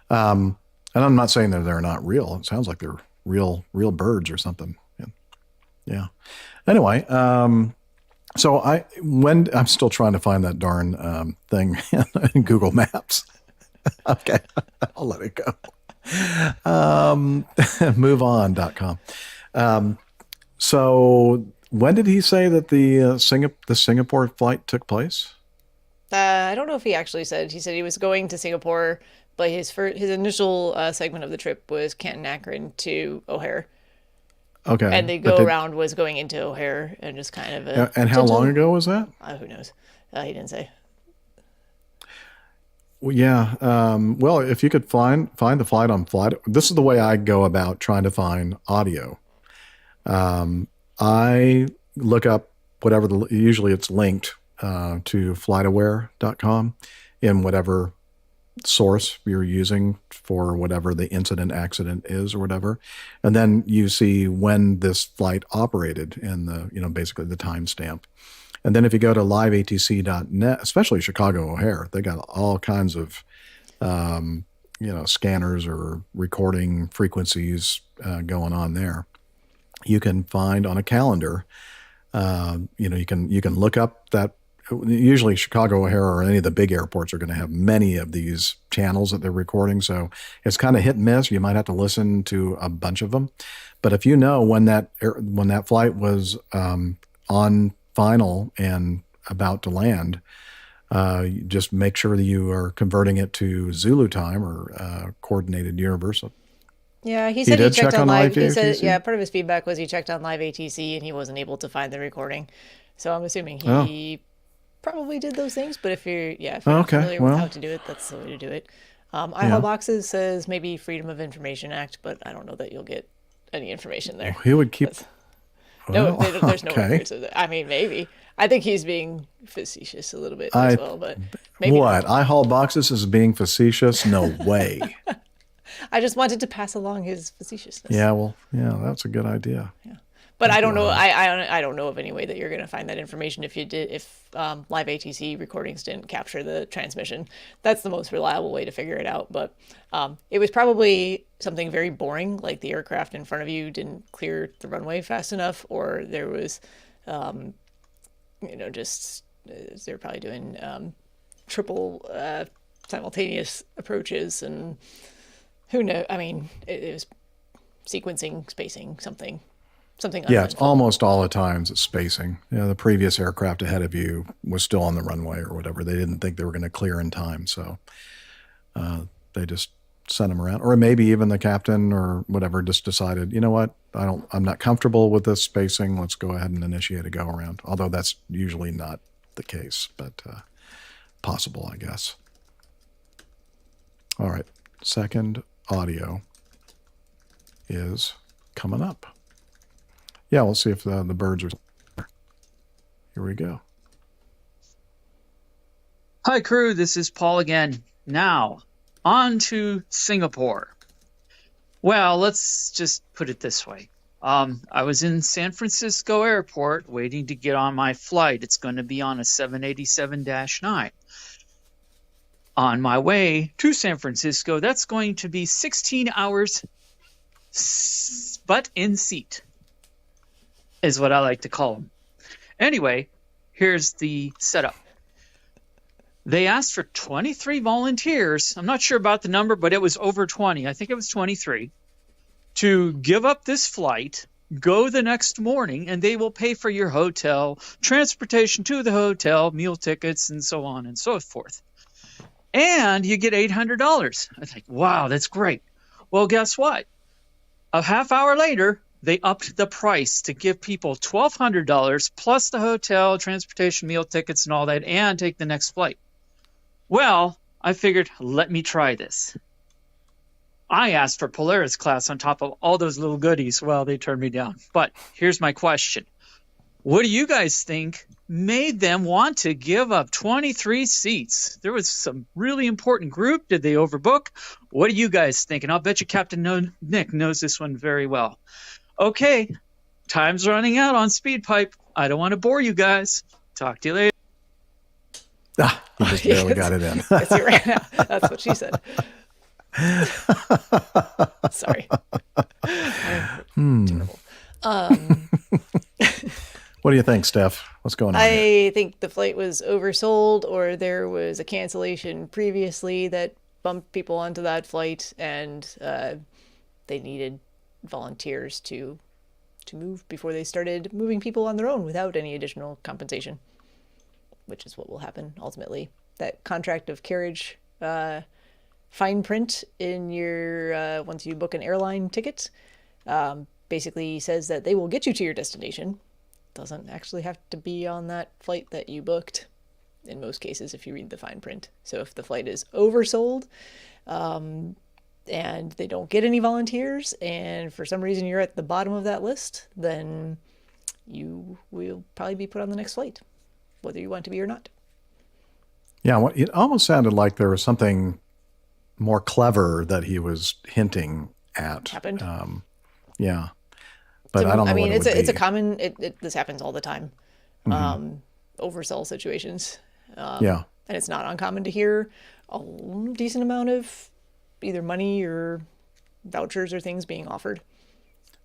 And I'm not saying that they're not real. It sounds like they're real birds or something. Yeah. Anyway, so I'm still trying to find that darn thing in Google Maps. Okay, I'll let it go. MoveOn.com. So when did he say that the Singapore flight took place? I don't know if he actually said. He said he was going to Singapore, but his initial segment of the trip was Canton, Akron to O'Hare. Okay. And the go-around was going into O'Hare and just kind of a... And how long ago was that? Who knows? He didn't say. Well, yeah. Well, if you could find the flight on flight, this is the way I go about trying to find audio. I look up whatever usually it's linked to flightaware.com in whatever source you're using for whatever the incident accident is or whatever. And then you see when this flight operated and basically the timestamp. And then if you go to liveatc.net, especially Chicago O'Hare, they got all kinds of, scanners or recording frequencies going on there. You can find on a calendar, you can look up that. Usually Chicago O'Hare or any of the big airports are going to have many of these channels that they're recording. So it's kind of hit and miss. You might have to listen to a bunch of them. But if you know when that flight was on final and about to land, just make sure that you are converting it to Zulu time or Coordinated Universal. Yeah, he said he checked on live. He said, ATC? part of his feedback was he checked on live ATC and he wasn't able to find the recording. So I'm assuming he probably did those things. But if you're not familiar with how to do it, that's the way to do it. iHall Boxes says maybe Freedom of Information Act, but I don't know that you'll get any information there. He would keep. There's no records of that. I mean, maybe. I think he's being facetious a little bit as well, but maybe what? not. iHall Boxes is being facetious? No way. I just wanted to pass along his facetiousness. Yeah, that's a good idea. Yeah, but I don't know. I don't know of any way that you're going to find that information if live ATC recordings didn't capture the transmission. That's the most reliable way to figure it out. But it was probably something very boring, like the aircraft in front of you didn't clear the runway fast enough, or there was, just they're probably doing triple simultaneous approaches and. Who knows? I mean, it was sequencing, spacing, something. Yeah, it's almost all the times it's spacing. The previous aircraft ahead of you was still on the runway or whatever. They didn't think they were going to clear in time, so they just sent them around. Or maybe even the captain or whatever just decided, you know what? I'm not comfortable with this spacing. Let's go ahead and initiate a go around. Although that's usually not the case, but possible, I guess. All right, second audio is coming up. Yeah, we'll see if the birds are. Here we go. Hi, crew. This is Paul again. Now, on to Singapore. Well, let's just put it this way. I was in San Francisco Airport waiting to get on my flight. It's going to be on a 787-9. On my way to San Francisco, that's going to be 16 hours, but in seat, is what I like to call them. Anyway, here's the setup. They asked for 23 volunteers. I'm not sure about the number, but it was over 20. I think it was 23. To give up this flight, go the next morning, and they will pay for your hotel, transportation to the hotel, meal tickets, and so on and so forth. And you get $800. I was like, wow, that's great. Well, guess what? A half hour later, they upped the price to give people $1,200 plus the hotel, transportation, meal tickets, and all that, and take the next flight. Well, I figured, let me try this. I asked for Polaris class on top of all those little goodies. Well, they turned me down. But here's my question. What do you guys think made them want to give up 23 seats? There was some really important group. Did they overbook? What do you guys think? And I'll bet you Captain Nick knows this one very well. Okay, time's running out on Speed Pipe. I don't want to bore you guys. Talk to you later. You just barely got it in. Yes, you're right. That's what she said. Sorry. Terrible. What do you think, Steph? What's going on? I think the flight was oversold, or there was a cancellation previously that bumped people onto that flight, and they needed volunteers to move before they started moving people on their own without any additional compensation, which is what will happen ultimately. That contract of carriage fine print in your once you book an airline ticket basically says that they will get you to your destination. Doesn't actually have to be on that flight that you booked in most cases if you read the fine print. So if the flight is oversold, and they don't get any volunteers, and for some reason you're at the bottom of that list, then you will probably be put on the next flight, whether you want to be or not. Yeah, it almost sounded like there was something more clever that he was hinting at. Happened. Yeah, but I don't know. I mean, what it would it's a be. common. This happens all the time. Oversell situations. Yeah. And it's not uncommon to hear a decent amount of either money or vouchers or things being offered.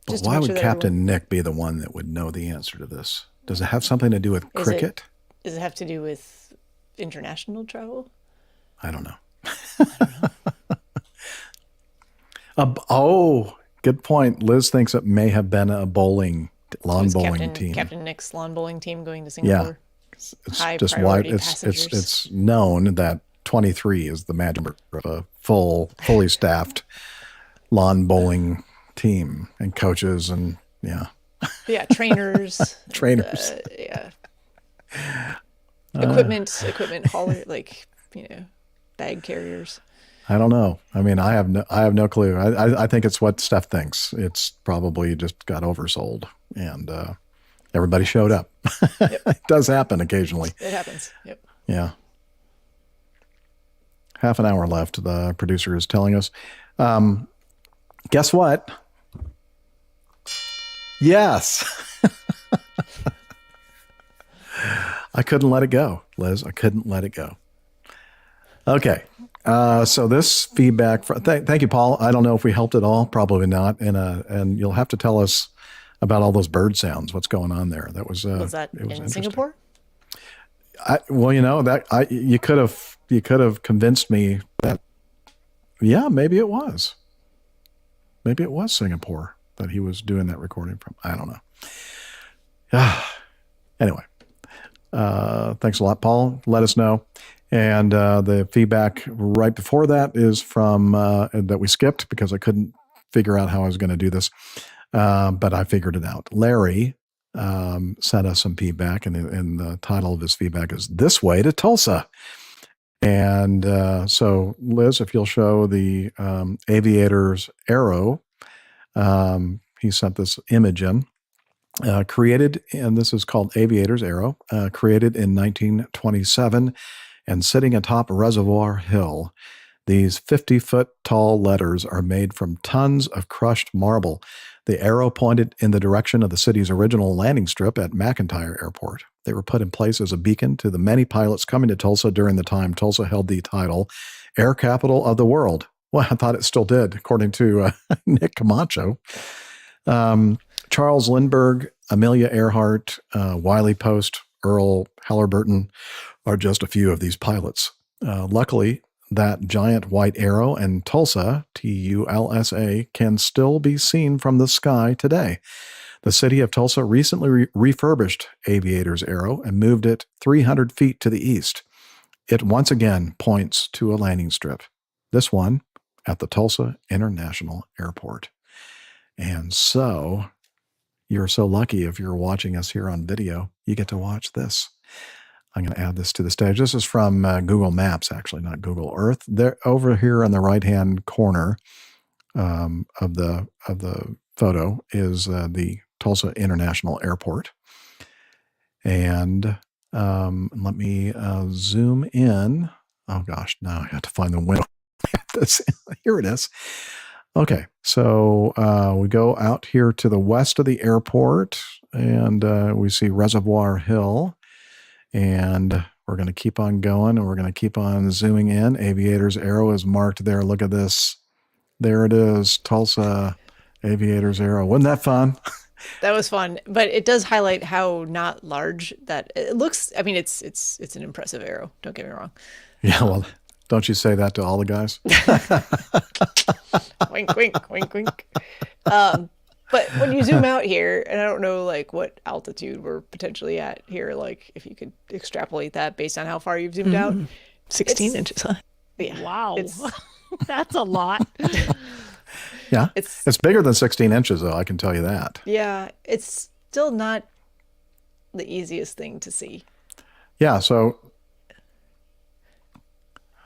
But Just to why make would sure that Captain Nick be the one that would know the answer to this? Does it have something to do with cricket? Does it have to do with international travel? I don't know. Oh, good point. Liz thinks it may have been a lawn bowling team. Captain Nick's lawn bowling team going to Yeah, Singapore. it's High just priority why passengers. it's known that 23 is the magic number of a fully staffed lawn bowling team and coaches and Yeah, trainers. Trainers. Yeah. Equipment hauler, bag carriers. I don't know. I mean, I have no clue. I think it's what Steph thinks. It's probably just got oversold and everybody showed up. Yep. It does happen occasionally. It happens. Yep. Yeah. Half an hour left, the producer is telling us. Guess what? Yes. I couldn't let it go, Liz. I couldn't let it go. Okay. So this feedback, thank you, Paul. I don't know if we helped at all. Probably not. And you'll have to tell us about all those bird sounds. What's going on there? That was that in Singapore? You could have convinced me that, yeah, maybe it was Singapore that he was doing that recording from. I don't know. Anyway, thanks a lot, Paul. Let us know. And the feedback right before that is from that we skipped because I couldn't figure out how I was going to do this, but I figured it out. Larry sent us some feedback, and the title of his feedback is "This Way to Tulsa." And so, Liz, if you'll show the aviator's arrow, he sent this image in. Created, and this is called Aviator's Arrow, created in 1927 and sitting atop Reservoir Hill. These 50-foot tall letters are made from tons of crushed marble. The arrow pointed in the direction of the city's original landing strip at McIntyre Airport. They were put in place as a beacon to the many pilots coming to Tulsa during the time Tulsa held the title Air Capital of the World. Well, I thought it still did, according to Nick Camacho. Charles Lindbergh, Amelia Earhart, Wiley Post, Earl Halliburton are just a few of these pilots. Luckily, that giant white arrow and Tulsa, Tulsa, can still be seen from the sky today. The city of Tulsa recently refurbished Aviator's Arrow and moved it 300 feet to the east. It once again points to a landing strip, this one at the Tulsa International Airport. And so you're so lucky if you're watching us here on video, you get to watch this. I'm going to add this to the stage. This is from Google Maps, actually, not Google Earth. There, over here on the right-hand corner of the photo is the Tulsa International Airport. And let me zoom in. Oh gosh, now I have to find the window. Here it is. Okay, so we go out here to the west of the airport, and we see Reservoir Hill. And we're going to keep on going, and we're going to keep on zooming in. Aviator's Arrow is marked there. Look at this. There it is, Tulsa Aviator's Arrow. Wasn't that fun? That was fun, but it does highlight how not large that it looks. I mean, it's an impressive arrow. Don't get me wrong. Yeah, well, don't you say that to all the guys? Wink, wink, wink, wink. But when you zoom out here, and I don't know what altitude we're potentially at here, if you could extrapolate that based on how far you've zoomed out. 16 inches, huh? Yeah. Wow. That's a lot. Yeah. It's bigger than 16 inches, though, I can tell you that. Yeah. It's still not the easiest thing to see. Yeah. So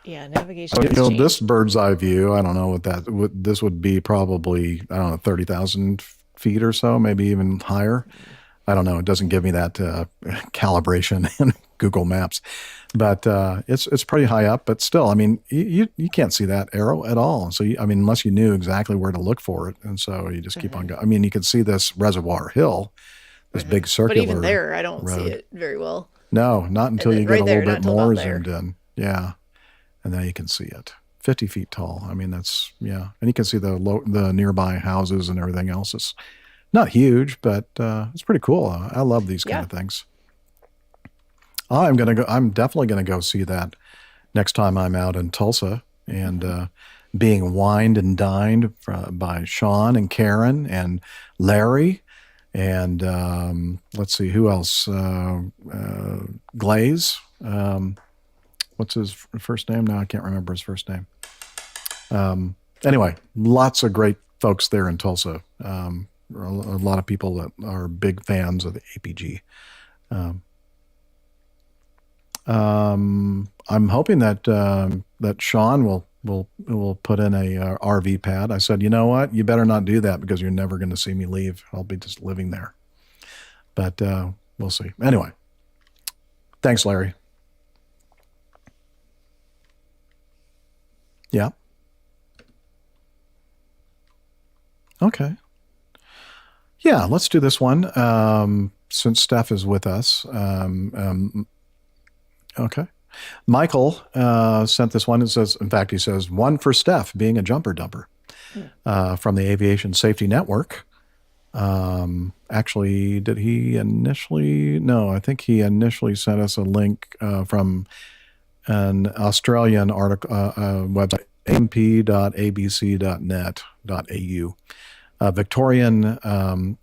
Yeah, navigation. So, has changed. this bird's eye view, I don't know what this would be, probably, I don't know, 30,000 feet or so, maybe even higher. I don't know. It doesn't give me that calibration in Google Maps, but it's pretty high up. But still, I mean, you can't see that arrow at all. So I mean, unless you knew exactly where to look for it, and so you just keep on going. I mean, you can see this Reservoir Hill, this big circular. But even there, I don't see road. it very well. No, not until you get right a there, little not bit till more about there. zoomed in. Yeah, and then you can see it. 50 feet tall. I mean, that's and you can see the nearby houses and everything else. It's not huge, but it's pretty cool. I love these kind of things. I'm definitely gonna go see that next time I'm out in Tulsa, and being wined and dined by Sean and Karen and Larry, and let's see who else. Glaze. What's his first name now? I can't remember his first name. Anyway, lots of great folks there in Tulsa. A lot of people that are big fans of the APG. I'm hoping that that Sean will put in a RV pad. I said, you know what? You better not do that, because you're never going to see me leave. I'll be just living there. But we'll see. Anyway, thanks, Larry. Yeah. Okay. Yeah, let's do this one, since Steph is with us. Okay. Michael sent this one. It says, in fact, he says, one for Steph, being a jumper dumper, from the Aviation Safety Network. Actually, did he initially? No, I think he initially sent us a link from an Australian article website, amp.abc.net.au. A Victorian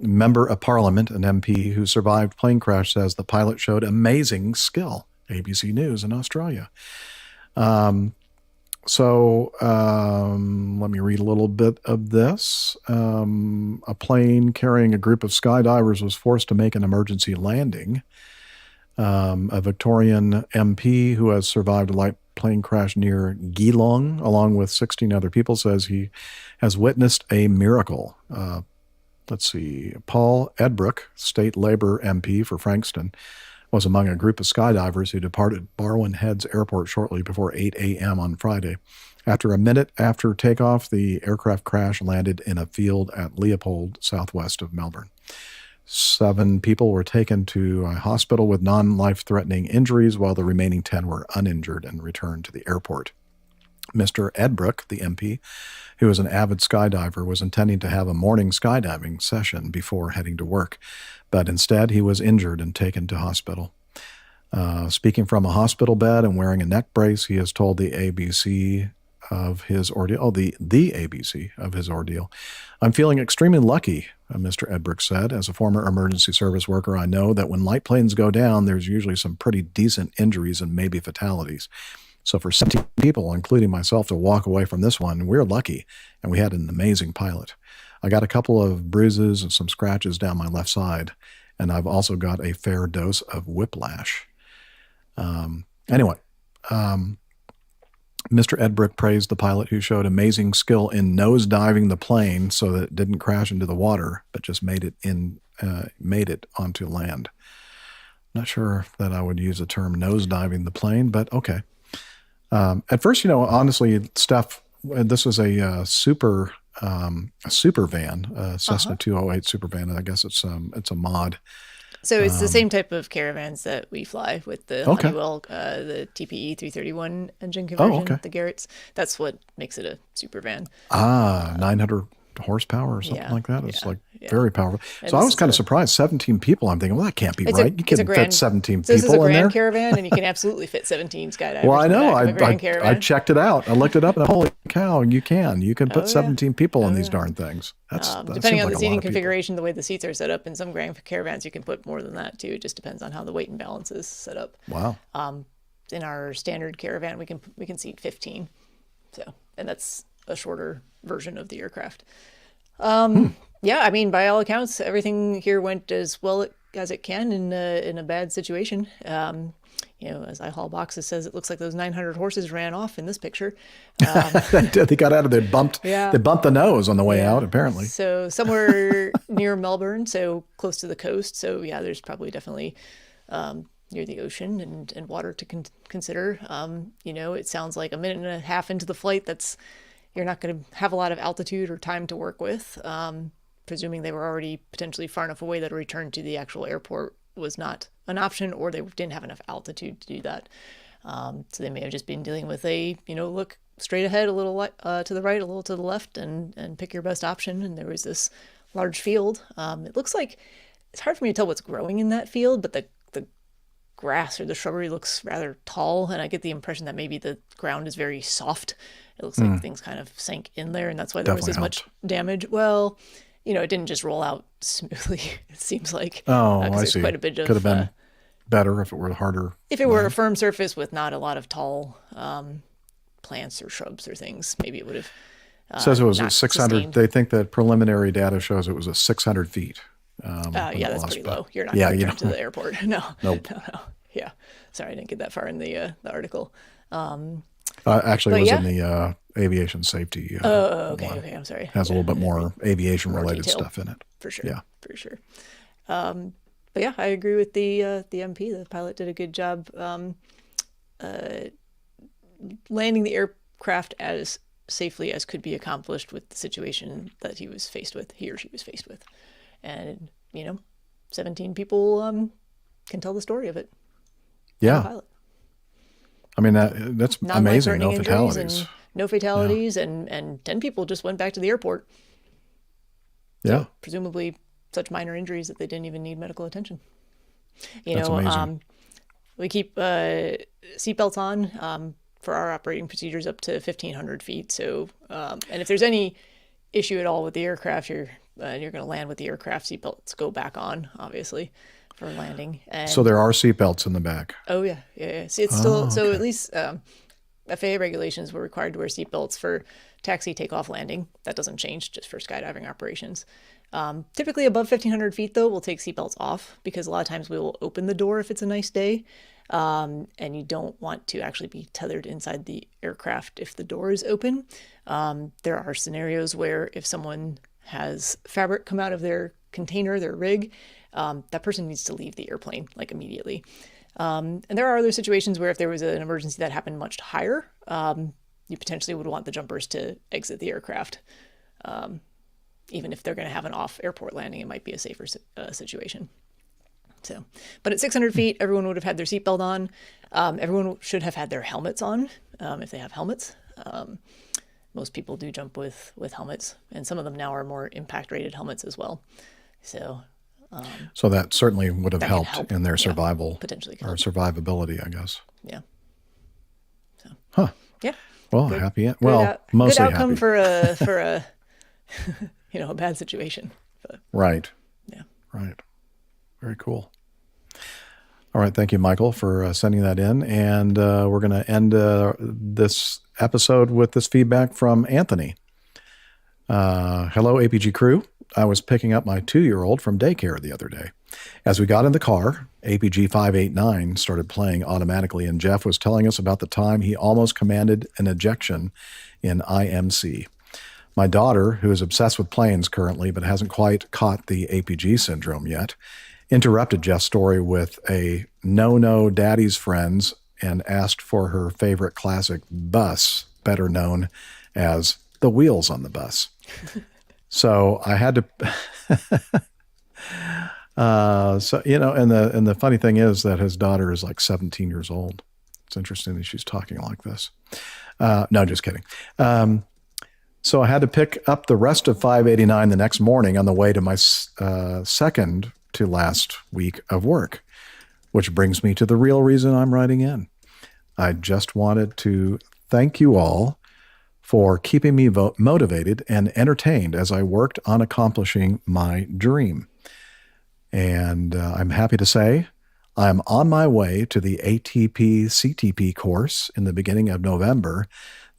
member of Parliament, an MP who survived plane crash, says the pilot showed amazing skill. ABC News in Australia. Let me read a little bit of this. A plane carrying a group of skydivers was forced to make an emergency landing. A Victorian MP who has survived a light plane crash near Geelong, along with 16 other people, says he has witnessed a miracle. Let's see. Paul Edbrook, State Labour MP for Frankston, was among a group of skydivers who departed Barwon Heads Airport shortly before 8 a.m. on Friday. After a minute after takeoff, the aircraft crash landed in a field at Leopold, southwest of Melbourne. 7 people were taken to a hospital with non-life-threatening injuries, while the remaining 10 were uninjured and returned to the airport. Mr. Edbrook, the MP, who is an avid skydiver, was intending to have a morning skydiving session before heading to work, but instead he was injured and taken to hospital. Speaking from a hospital bed and wearing a neck brace, he has told the ABC of his ordeal. The ABC of his ordeal. I'm feeling extremely lucky, Mr. Edbrook said. As a former emergency service worker, I know that when light planes go down, there's usually some pretty decent injuries and maybe fatalities. So for 17 people, including myself, to walk away from this one, we're lucky, and we had an amazing pilot. I got a couple of bruises and some scratches down my left side, and I've also got a fair dose of whiplash. Anyway, Mr. Edbrook praised the pilot, who showed amazing skill in nose diving the plane so that it didn't crash into the water, but just made it onto land. Not sure that I would use the term nose diving the plane, but okay. At first, honestly, Steph, this was a super van, Cessna 208 super van, and I guess it's a mod. So it's the same type of caravans that we fly with the Honeywell, the TPE 331 engine conversion, the Garretts. That's what makes it a super van. 900 horsepower or something like that. It's very powerful. So I was kind of surprised. 17 people. I'm thinking, well, that can't be right. You can fit 17 people in there. This is a Grand Caravan, and you can absolutely fit 17 skydivers. Well, I know. I checked it out. I looked it up, and holy cow, you can put 17 people in these darn things. Depending on the seating configuration, the way the seats are set up, in some Grand Caravans, you can put more than that too. It just depends on how the weight and balance is set up. Wow. In our standard Caravan, we can seat 15. And that's a shorter version of the aircraft. Yeah, I mean, by all accounts, everything here went as well as it can in a bad situation. as I haul boxes says, it looks like those 900 horses ran off in this picture. They got out of there, Yeah. They bumped the nose on the way out, apparently. So somewhere near Melbourne, so close to the coast. So yeah, there's probably definitely near the ocean and water to consider. It sounds like a minute and a half into the flight, you're not going to have a lot of altitude or time to work with. Presuming they were already potentially far enough away that a return to the actual airport was not an option, or they didn't have enough altitude to do that. So they may have just been dealing with look straight ahead, a little to the right, a little to the left, and pick your best option. And there was this large field. It looks like it's hard for me to tell what's growing in that field, but the grass or the shrubbery looks rather tall, and I get the impression that maybe the ground is very soft. It looks like things kind of sank in there, and that's why there was as much damage. Well, it didn't just roll out smoothly, it seems like. Oh, I see. Quite a bit of, could have been better if it were harder. If it were a firm surface with not a lot of tall plants or shrubs or things, maybe it would have. It says it was not at 600. sustained. They think that preliminary data shows it was at 600 feet. Yeah, that's pretty low. You're not going to return to the airport. No. Nope. No. Yeah. Sorry, I didn't get that far in the article. Actually, it was yeah. in the aviation safety. Okay. one. Okay, I'm sorry. Has a little bit more aviation-related detail, stuff in it. For sure. Yeah. For sure. But yeah, I agree with the MP. The pilot did a good job landing the aircraft as safely as could be accomplished with the situation that he or she was faced with. And, 17 people can tell the story of it. Yeah. Pilot. I mean, that's amazing. No fatalities. No fatalities, and 10 people just went back to the airport. Yeah. So presumably such minor injuries that they didn't even need medical attention. That's amazing. We keep seatbelts on for our operating procedures up to 1,500 feet. So, and if there's any issue at all with the aircraft, you're going to land with the aircraft, seatbelts go back on, obviously, for landing. And so there are seatbelts in the back. Oh yeah. See, it's still so. At least FAA regulations were required to wear seatbelts for taxi, takeoff, landing. That doesn't change, just for skydiving operations. Typically above 1,500 feet, though, we'll take seatbelts off because a lot of times we will open the door if it's a nice day, and you don't want to actually be tethered inside the aircraft if the door is open. There are scenarios where if someone has fabric come out of their container, their rig, that person needs to leave the airplane like immediately. And there are other situations where if there was an emergency that happened much higher, you potentially would want the jumpers to exit the aircraft. Even if they're going to have an off-airport landing, it might be a safer situation. So, but at 600 feet, everyone would have had their seatbelt on. Everyone should have had their helmets on if they have helmets. Most people do jump with helmets, and some of them now are more impact-rated helmets as well. So that certainly would have helped help in their survival, potentially or survivability, I guess. Yeah. So. Huh. Yeah. Well, good, happy. Well, mostly good outcome happy. for a a bad situation. But, right. Yeah. Right. Very cool. All right. Thank you, Michael, for sending that in. And we're going to end this episode with this feedback from Anthony. Hello, APG crew. I was picking up my 2-year-old from daycare the other day. As we got in the car, APG 589 started playing automatically, and Jeff was telling us about the time he almost commanded an ejection in IMC. My daughter, who is obsessed with planes currently but hasn't quite caught the APG syndrome yet, interrupted Jeff's story with a no daddy's friends and asked for her favorite classic bus, better known as the wheels on the bus. So I had to, and the funny thing is that his daughter is like 17 years old. It's interesting that she's talking like this. No, just kidding. So I had to pick up the rest of 589 the next morning on the way to my second to last week of work, which brings me to the real reason I'm writing in. I just wanted to thank you all for keeping me motivated and entertained as I worked on accomplishing my dream. And I'm happy to say I'm on my way to the ATP CTP course in the beginning of November,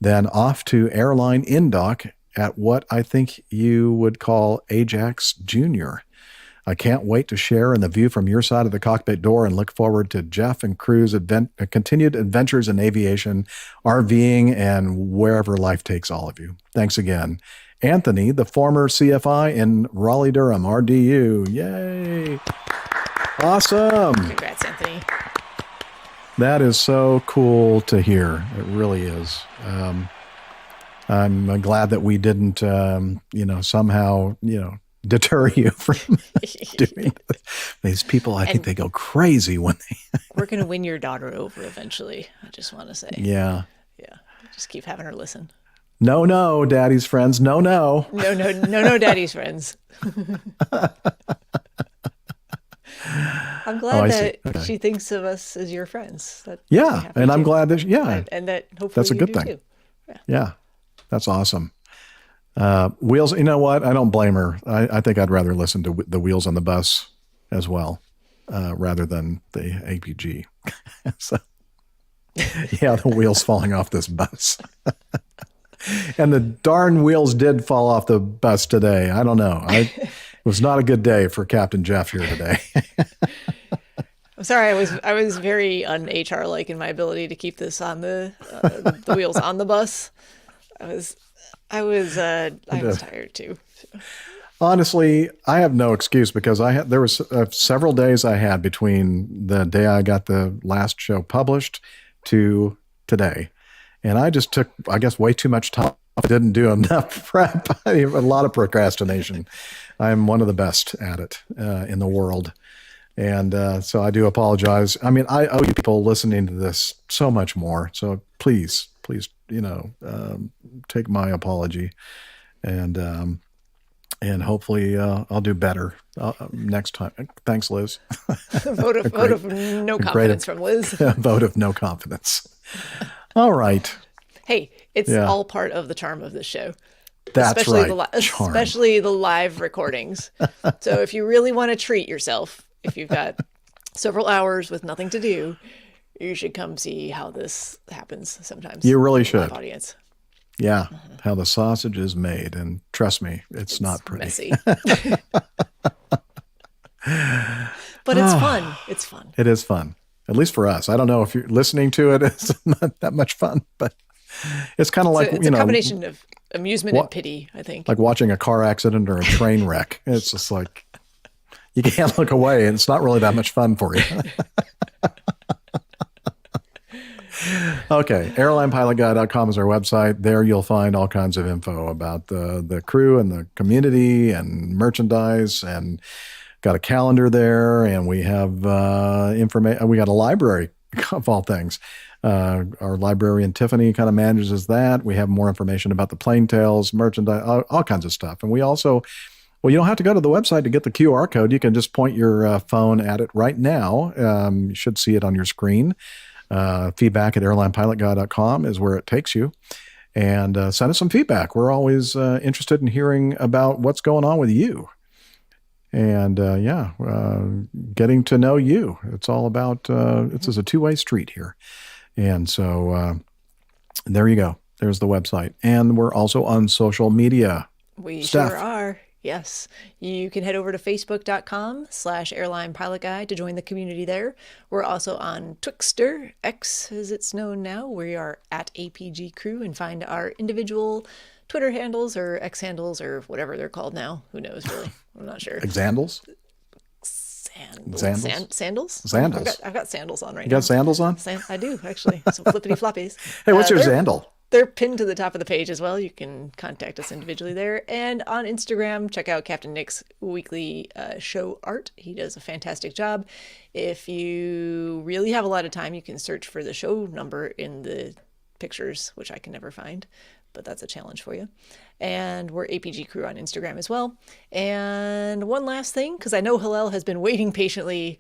then off to airline in-dock at what I think you would call Ajax Junior. I can't wait to share in the view from your side of the cockpit door and look forward to Jeff and crew's continued adventures in aviation, RVing, and wherever life takes all of you. Thanks again. Anthony, the former CFI in Raleigh-Durham, RDU. Yay. Awesome. Congrats, Anthony. That is so cool to hear. It really is. I'm glad that we didn't, somehow, deter you from doing this. These people, I think they go crazy when they... We're going to win your daughter over eventually, I just want to say. Yeah. Yeah. Just keep having her listen. No, daddy's friends. No. No, daddy's friends. I'm glad that she thinks of us as your friends. That and I'm glad that, and that hopefully that's a good thing. Too. Yeah, that's awesome. Wheels, you know what? I don't blame her. I think I'd rather listen to the Wheels on the Bus as well, rather than the APG. So, yeah, the wheels falling off this bus. And the darn wheels did fall off the bus today. I don't know. It was not a good day for Captain Jeff here today. I'm sorry. I was very un-HR like in my ability to keep this on the wheels on the bus. I was tired too. Honestly, I have no excuse because there was several days I had between the day I got the last show published to today. And I just took, I guess, way too much time. I didn't do enough prep. I have a lot of procrastination. I'm one of the best at it in the world. And so I do apologize. I mean, I owe you people listening to this so much more. So please, take my apology. And hopefully I'll do better next time. Thanks, Liz. Vote of no confidence from Liz. Vote of no confidence. All right. Hey, it's all part of the charm of this show. That's especially right. Especially the live recordings. So if you really want to treat yourself, if you've got several hours with nothing to do, you should come see how this happens sometimes. You really should. Live audience. Yeah, how the sausage is made. And trust me, it's not pretty. Messy. But it's fun. It's fun. It is fun. At least for us. I don't know if you're listening to it, it's not that much fun, but it's kind of like, it's a combination of amusement and pity, I think. Like watching a car accident or a train wreck. It's just like, you can't look away and it's not really that much fun for you. Okay, airlinepilotguy.com is our website. There you'll find all kinds of info about the crew and the community and merchandise, and got a calendar there, and we have information. We got a library of all things. Our librarian Tiffany kind of manages that. We have more information about the plane tails, merchandise, all kinds of stuff. And we also, well, you don't have to go to the website to get the QR code. You can just point your phone at it right now. You should see it on your screen. Feedback at airlinepilotguy.com is where it takes you. And send us some feedback. We're always interested in hearing about what's going on with you. And getting to know you. It's all about, this is a two-way street here. And so there you go. There's the website. And we're also on social media. We Steph. sure are. Yes. You can head over to facebook.com/airlinepilotguy to join the community there. We're also on Twixter, X as it's known now. We are at APG Crew, and find our individual Twitter handles or X handles or whatever they're called now. Who knows, really? I'm not sure. Xandals? Sandals? Sandals. I've got sandals on right You now. got sandals on? I do, actually. Some flippity floppies. Hey, what's your Xandal? They're pinned to the top of the page as well. You can contact us individually there. And on Instagram, check out Captain Nick's weekly show art. He does a fantastic job. If you really have a lot of time, you can search for the show number in the pictures, which I can never find, but that's a challenge for you. And we're APG Crew on Instagram as well. And one last thing, because I know Hillel has been waiting patiently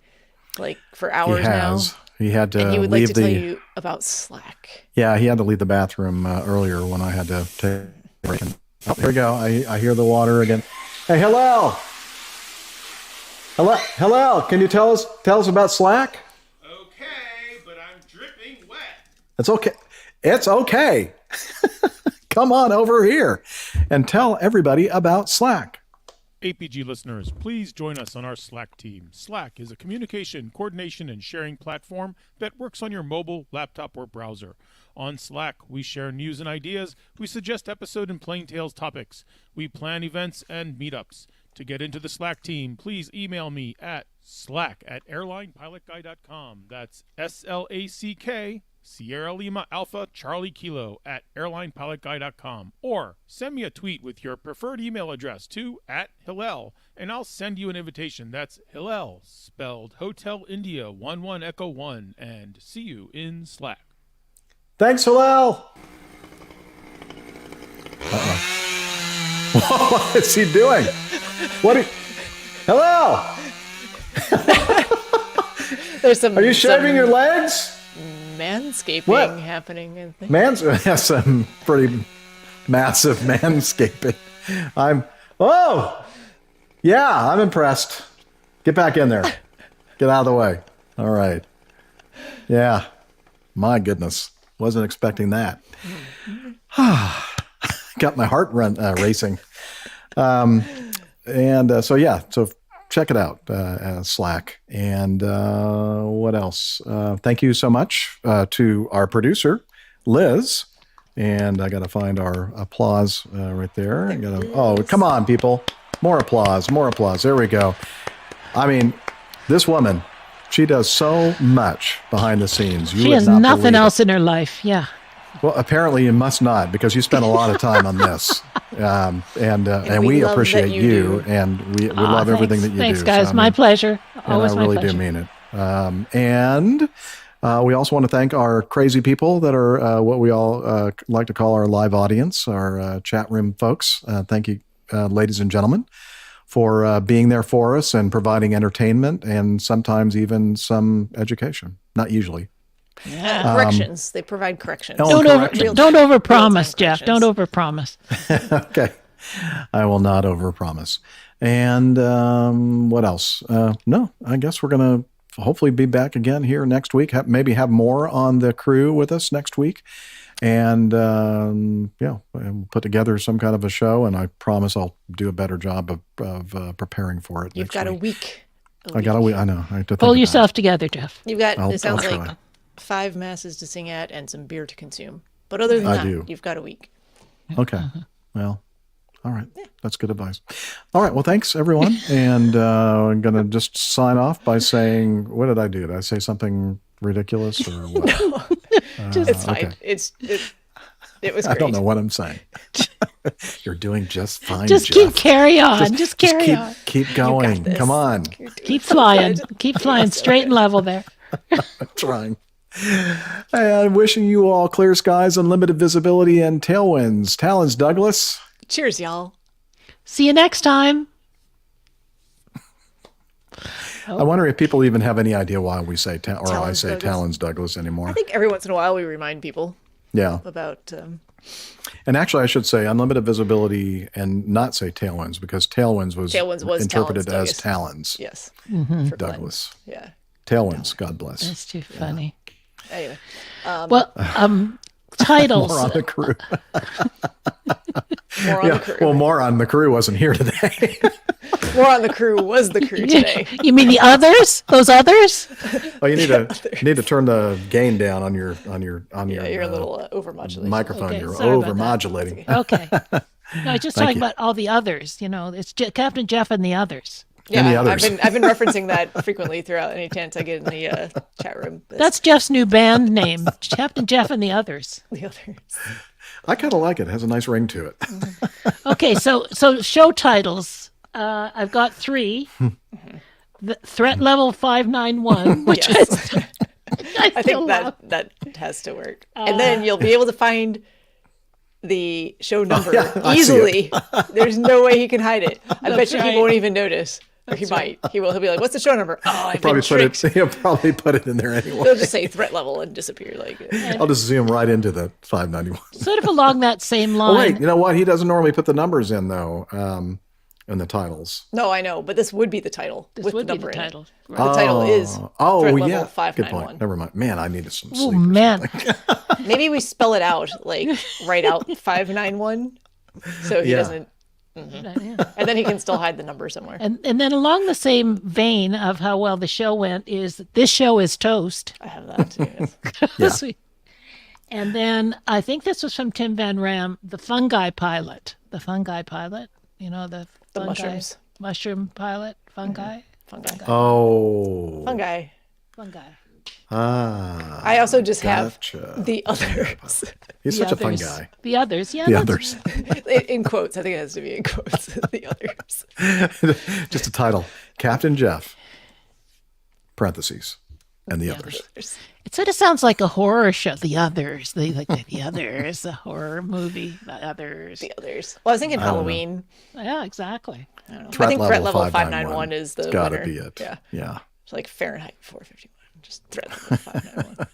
like for hours now. He had to and he would leave like to tell you about Slack. Yeah, he had to leave the bathroom earlier when I had to take a break. Oh, here we go. I hear the water again. Hey, Hillel! Hillel, can you tell us about Slack? Okay, but I'm dripping wet. It's okay. It's okay. Come on over here and tell everybody about Slack. APG listeners, please join us on our Slack team. Slack is a communication, coordination, and sharing platform that works on your mobile, laptop, or browser. On Slack, we share news and ideas, we suggest episode and plain tales topics, we plan events and meetups. To get into the Slack team, please email me at slack@airlinepilotguy.com. That's SLACK, Sierra Lima Alpha Charlie Kilo at airlinepilotguy.com. Or send me a tweet with your preferred email address to @Hillel, and I'll send you an invitation. That's Hillel, spelled Hotel India 11 Echo 1, and see you in Slack. Thanks, Hillel. What is he doing? Hello. There's some. Are you shaving your legs? Manscaping happening. I think. Yes, some pretty massive manscaping. I'm impressed. Get back in there. Get out of the way. All right. Yeah. My goodness. Wasn't expecting that. Got my heart racing. So check it out, Slack. And what else? Thank you so much to our producer, Liz. And I got to find our applause right there. Come on, people. More applause. There we go. I mean, this woman, she does so much behind the scenes. She has nothing else in her life. Yeah. Well, apparently you must not, because you spent a lot of time on this, and we appreciate you, and we love everything that you do. Thanks, guys. My pleasure. Always my pleasure. I really do mean it. And we also want to thank our crazy people that are what we all like to call our live audience, our chat room folks. Thank you, ladies and gentlemen, for being there for us and providing entertainment and sometimes even some education. Not usually. Yeah. Corrections. They provide corrections. Don't overpromise, Jeff. Don't overpromise. Okay. I will not overpromise. And what else? No, I guess we're going to hopefully be back again here next week. Maybe have more on the crew with us next week. And we'll put together some kind of a show. And I promise I'll do a better job of preparing for it. You've got a week. I got a week. I know. I have to pull yourself together, Jeff. You've got, it sounds like 5 masses to sing at and some beer to consume. But other than that, you've got a week. Okay. Well, all right. Yeah. That's good advice. All right. Well, thanks, everyone. And I'm going to just sign off by saying, what did I do? Did I say something ridiculous or what? No. It's fine. Okay. It was great. I don't know what I'm saying. You're doing just fine, Just Jeff. keep carry on. Just carry on. Keep going. Come on. Keep flying. Keep flying straight and level there. I'm trying. Hey, I'm wishing you all clear skies, unlimited visibility, and tailwinds. Talons, Douglas. Cheers, y'all. See you next time. I wonder if people even have any idea why we say Talons, Douglas anymore. I think every once in a while we remind people. Yeah. About. And actually, I should say unlimited visibility and not say tailwinds, because tailwinds was interpreted as talons. Yes. Mm-hmm. Douglas. Yeah. Tailwinds. God bless. That's too funny. Anyway. Titles. More on the crew. More on the crew wasn't here today. More on the crew was the crew today. You mean the others? Those others? Oh, you need to turn the gain down on your you're a little overmodulating. Microphone. Okay, you're sorry about overmodulating. Okay. No, just talking about all the others. You know, it's Captain Jeff and the others. Yeah, and the others. I've been referencing that frequently throughout any chance I get in the chat room. That's Jeff's new band name, Captain Jeff and the Others. The Others. I kind of like it. It has a nice ring to it. Okay, so show titles. I've got 3. The threat level 591, which yes. I think that has to work. And then you'll be able to find the show number easily. There's no way he can hide it. I bet you he won't even notice. Or he might. He will. He'll be like, "What's the show number?" Oh, I've been tricked. He'll probably put it in there anyway. They'll just say threat level and disappear. I'll just zoom right into the 591. Sort of along that same line. Oh, wait, you know what? He doesn't normally put the numbers in though, in the titles. No, I know, but this would be the title. This would be the title. Right. The title is threat level 591. Good point. Never mind. Man, I needed some sleep. Oh man. Maybe we spell it out, write out 591, so he doesn't. And then he can still hide the number somewhere. And then along the same vein of how well the show went is this show is toast. I have that too. Yes. And then I think this was from Tim Van Ram, the fungi pilot. The fungi pilot, you know, the fungi, mushrooms. Mushroom pilot, fungi. Fungi. Oh. Fungi. Fungi. Ah. I also just gotcha. have the others. He's The such a fun others. guy. The others, yeah. The that's- others. In quotes. I think it has to be in quotes. The others. Just a title. Captain Jeff. Parentheses. And the others. It sort of sounds like a horror show. The others. The others. A horror movie. The others. The others. Well, I was thinking I don't know. Halloween. Yeah, exactly. I don't know. Threat I think threat level level 591 is the It's gotta winner. be it. Yeah. Yeah. It's like Fahrenheit 451. Just threat level 591.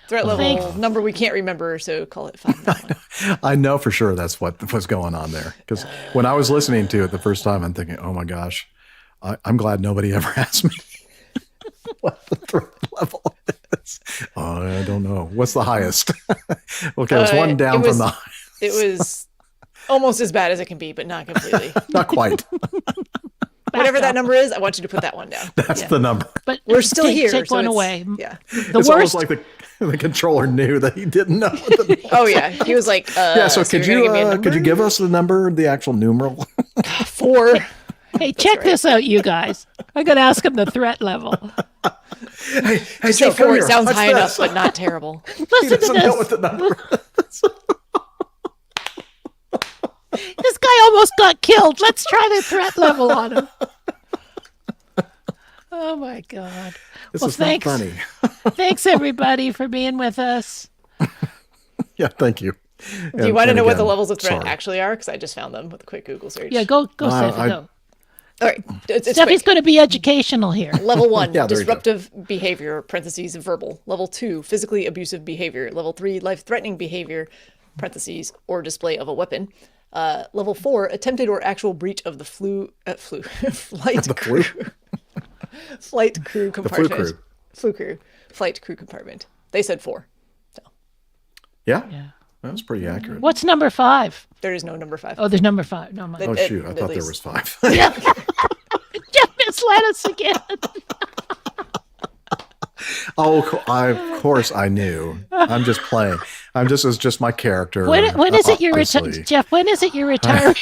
Threat level Thanks. number we can't remember, so call it 591. I know for sure that's what was going on there. Because when I was listening to it the first time, I'm thinking, oh my gosh, I'm glad nobody ever asked me what the threat level is. Oh, I don't know. What's the highest? Okay, it's one down from the highest. It was almost as bad as it can be, but not completely. Not quite. Whatever that number is, I want you to put that one down. That's the number. But we're still here. Take so one it's- away. Yeah. The It's worst. almost like the controller knew that he didn't know. What the Oh yeah, he was like, yeah. So you're gonna give me a could you give us the number, the actual numeral? 4? Hey, check this out, you guys. I'm going to ask him the threat level. Hey, Say Joe, come 4 here. sounds What's high this? enough, but not terrible. He Listen to doesn't know this. what the number is. This guy almost got killed. Let's try the threat level on him. Oh my God. This Well, is not thanks. funny. Thanks everybody for being with us. Yeah, thank you. Do you want to know what the again, levels of threat sorry. actually are? Because I just found them with a quick Google search. Yeah, go, Steffi, go. All right, it's Steffi's quick. going to be educational here. Level 1, Yeah, there you go. disruptive behavior, parentheses, verbal. Level 2, physically abusive behavior. Level 3, life-threatening behavior, parentheses, or display of a weapon. Level 4, attempted or actual breach of the flight The crew. flu? Flight crew flu compartment. crew. Flu crew. Flight crew compartment. They said 4. Yeah? That was pretty accurate. What's number 5? There is no number 5. Oh, there's number 5. No, my. Oh, shoot. I thought there was 5. Jeff misled us again. Oh, of course I knew. I'm just playing. It's just my character. When is it you're obviously. retiring? Jeff, when is it you're retiring?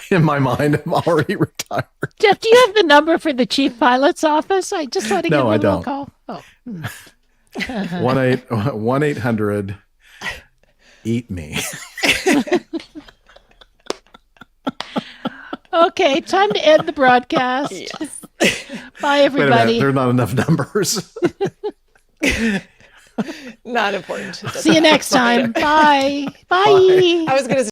In my mind, I'm already retired. Jeff, do you have the number for the chief pilot's office? I just want to No, give him I a little don't. call. Oh. 1-800 eat me. Okay, time to end the broadcast. Yes. Bye, Wait a everybody. minute. There are not enough numbers. Not important. See you next time. Bye. Bye. I was going to